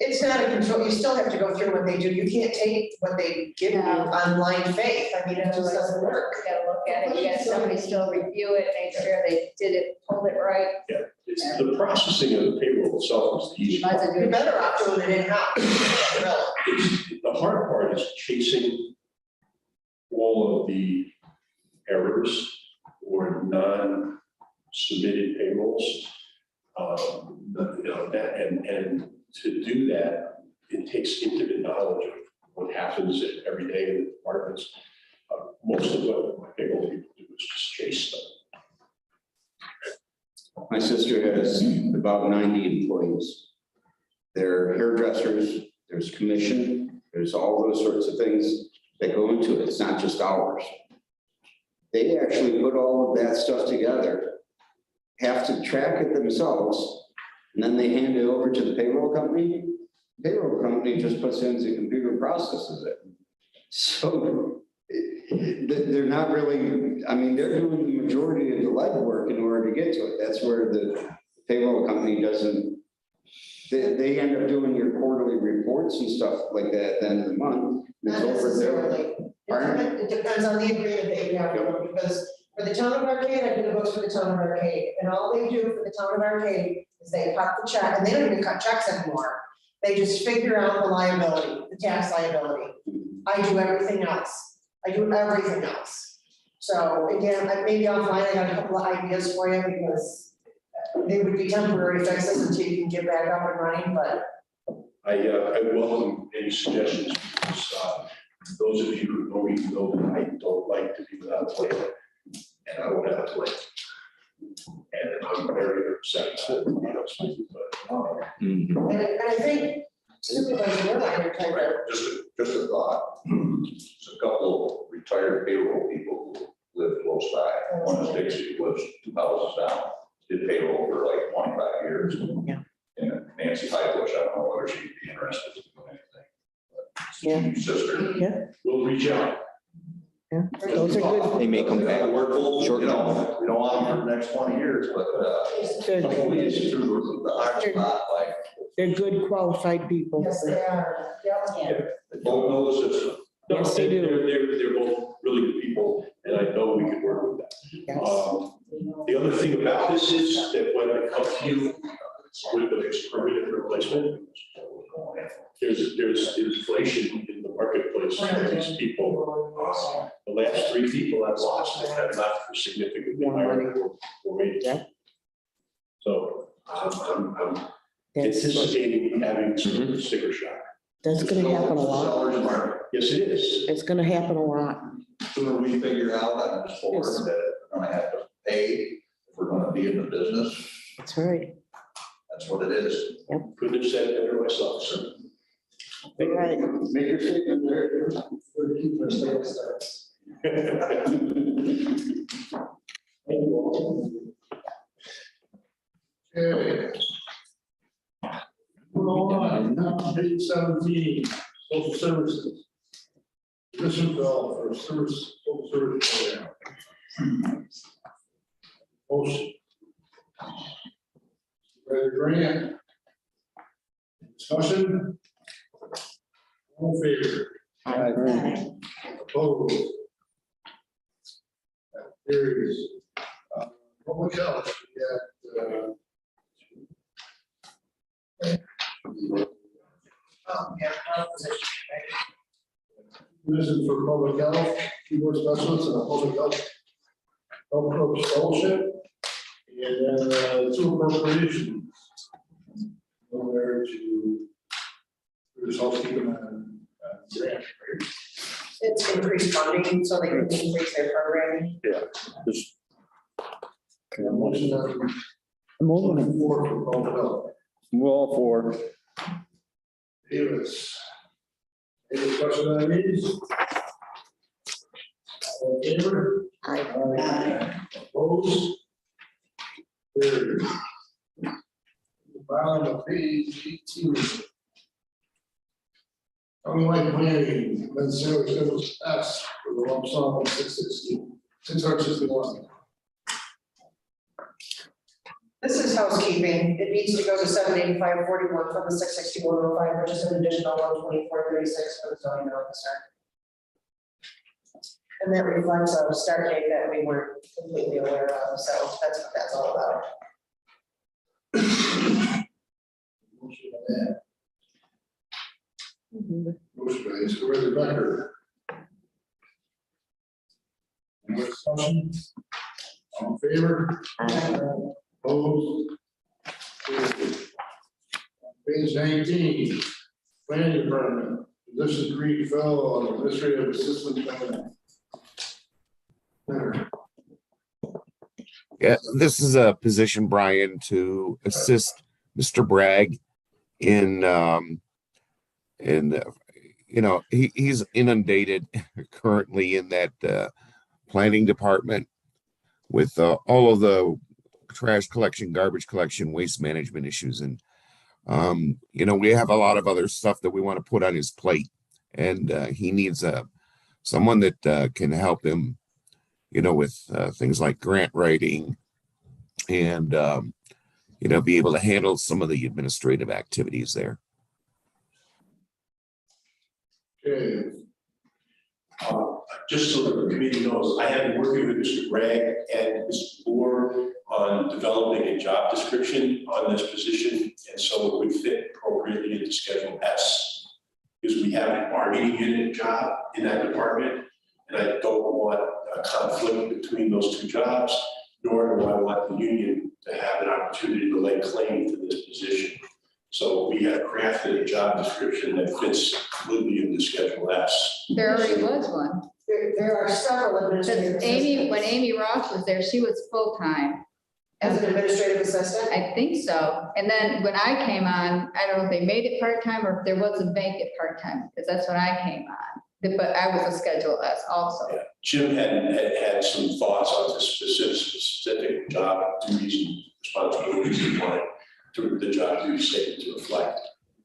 It's not a control, you still have to go through what they do. You can't take what they give you on blind faith. I mean, it just doesn't work. You gotta look at it, you gotta somebody still review it, make sure they did it, pulled it right. Yeah, it's the processing of the payroll itself is the You easy. might as well do You're it. better off doing it in-house, really. The hard part is chasing all of the errors or non-submitted payrolls. That, and to do that, it takes intimate knowledge of what happens every day in the departments. Most of what my payroll people do is just chase them. My sister has about 90 employees. They're hairdressers, there's commission, there's all those sorts of things that go into it. It's not just hours. They actually put all of that stuff together, have to track it themselves, and then they hand it over to the payroll company. Payroll company just puts it into the computer, processes it. So they're not really, I mean, they're doing the majority of the legwork in order to get to it. That's where the payroll company doesn't, they end up doing your quarterly reports and stuff like that at the end of the month. Not It's over there. necessarily. It depends on the agreement that you have, because for the town of Arcade, I do the books for the town of Arcade, and all they do for the town of Arcade is they cut the check, and they don't even cut checks anymore. They just figure out the liability, the tax liability. I do everything else. I do everything else. So again, maybe offline, I got a couple of ideas for you, because they would be temporary fixes until you can get back up and running, but. I welcome any suggestions, because those of you who know me know that I don't like to be without a plan, and I won't have a plan. And I'm very upset about it, And I think Supervisor Miller, Just a thought. There's a couple of retired payroll people who live close by. One is Dixie, who lives 2 houses down, did payroll for like 25 years. Yeah. And Nancy Highbush, I don't know whether she'd be interested in doing Yeah. anything. Sister. Yeah. We'll reach out. Yeah, those are good. They may come back. We're full, Short you know, we don't want them for the next 20 years, but please, through the hard spot, like. They're good qualified people. yes, they are. They both know the system. No, Yes, they do. They're both really good people, and I know we can work with them. Yes. The other thing about this is that when it comes to you with the permanent replacement, there's inflation in the marketplace for these people. The last 3 people I've lost have left for significantly higher wages. Yeah. So I'm anticipating having some sticker shock. That's gonna happen a lot. Seller's market. Yes, it is. It's gonna happen a lot. Sooner we figure out on this board Yes. that we're gonna have to pay if we're gonna be in the business, That's right. that's what it is. Couldn't have said it better myself, sir. Right. Make your statement there. Okay. Moving on, now, page 17, social services. Commission bill for service, social service program. Motion. Supervisor Grant. Discussion? All in favor? Opposed? That carries. Public health, we got, Position for public health, keyboard specialist and a public health coach fellowship. And then 2 appropriations. Nowhere to, there's housekeeping and grant, right? It's increased funding, so they can increase their programming. Yeah. Motion on Moving. floor for public health. Well, for. Davis. Any discussion on these? All in favor? Aye. Opposed? Carried. Bottom of page 18. Unlike planning, then salary schedules S for the lump sum of 661. This is housekeeping. It needs to go to 78541 from the 66105, which is an additional 12436 for the zoning officer. And that reflects a start date that we weren't completely aware of, so that's what that's all about. Motion by that. Motion by Supervisor Becker. Any more discussion? All in favor? Opposed? Carried. Page 19, planning department, position 3 fellow on administrative assistant planning. Yeah, this is a position, Brian, to assist Mr. Bragg in, he's inundated currently in that planning department with all of the trash collection, garbage collection, waste management issues. And, we have a lot of other stuff that we want to put on his plate. And he needs someone that can help him, with things like grant writing and, be able to handle some of the administrative activities there. Okay. Just so the committee knows, I have been working with Mr. Bragg and Mr. Board on developing a job description on this position, and so it would fit appropriately into Schedule S, because we have a bargaining unit job in that department, and I don't want a conflict between those two jobs, nor do I want the union to have an opportunity to lay claim to this position. So we have crafted a job description that fits completely into Schedule S. There already was one. There are several administrative. Amy, when Amy Ross was there, she was full-time. As an administrative assistant? I think so. And then when I came on, I don't know if they made it part-time or if there was a vacant part-time, because that's when I came on. But I was a Schedule S also. Yeah. Jim had some thoughts on the specific job duties and responsibilities he wanted to the job duty statement to reflect.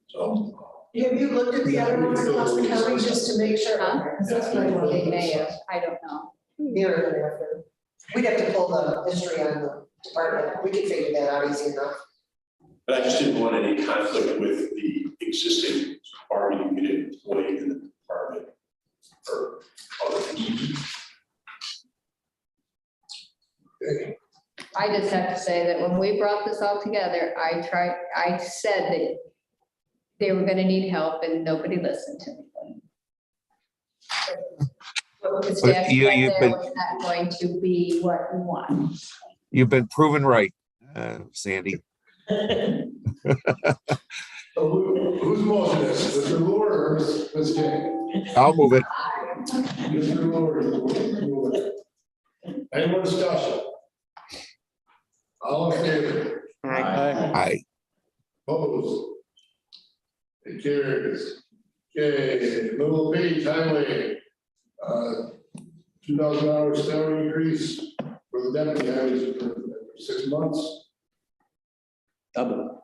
So. Have you looked at the other ones across the county just to make sure? Huh? That's my one. They may have, I don't know. We'd have to pull the history on the department. We could figure that out easy enough. But I just didn't want any conflict with the existing bargaining unit employee in the department or other things. Okay. I just have to say that when we brought this all together, I said that they were gonna need help and nobody listened to me. The staff you've been- was not going to be what we want. You've been proven right, Sandy. Who's motion this? Mr. Lord or Ms. King? I'll move it. Mr. Lord. Any more discussion? All in favor? Aye. Opposed? It carries. Okay, middle page highway. $2,000 salary increase for the deputy highway for 6 months. Double.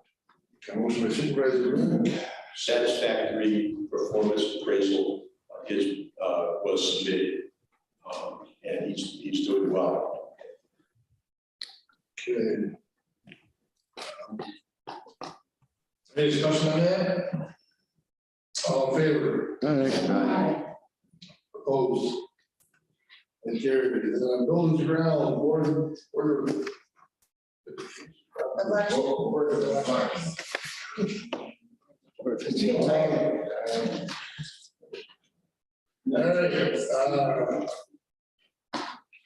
Motion by Supervisor Green. Satisfactory performance appraisal was submitted, and he's doing well. Okay. Any discussion on that? All in favor? Aye. Opposed? And carried. And then buildings and ground, board. All right,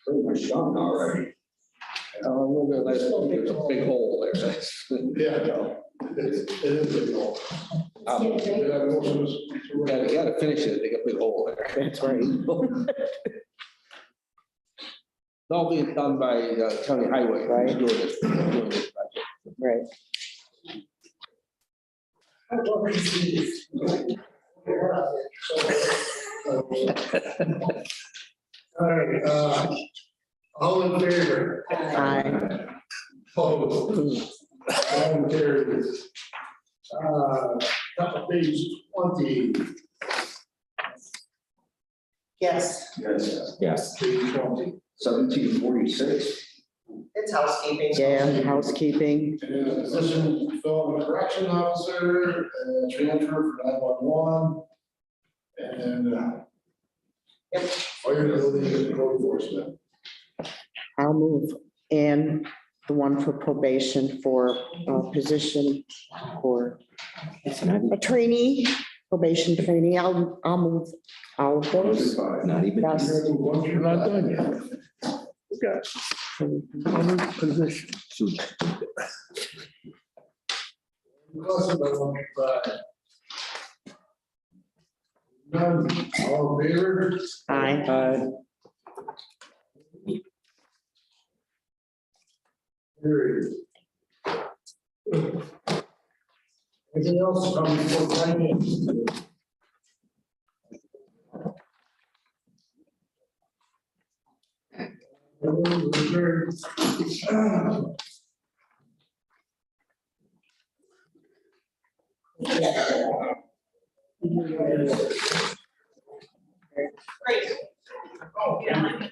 Pretty much done already. There's a big hole there. yeah, it is a goal. You gotta finish it, they got a big hole there. That's right. It's all being done by county highway, right? Doing this project. Right. All right, all in favor? Aye. Opposed? All carried. Top of page 20. Yes. Yes. Page 20. 1746. It's housekeeping. Yeah, housekeeping. And a position to fill a correction officer, transfer for 911. And fire building and code enforcement. I'll move. And the one for probation for position for a trainee, probation trainee. I'll move all of those. Not even. Yes. We're not done yet. We got one position. None, all in favor? Aye. Carried. Anything else from before finance? Great. Oh, yeah.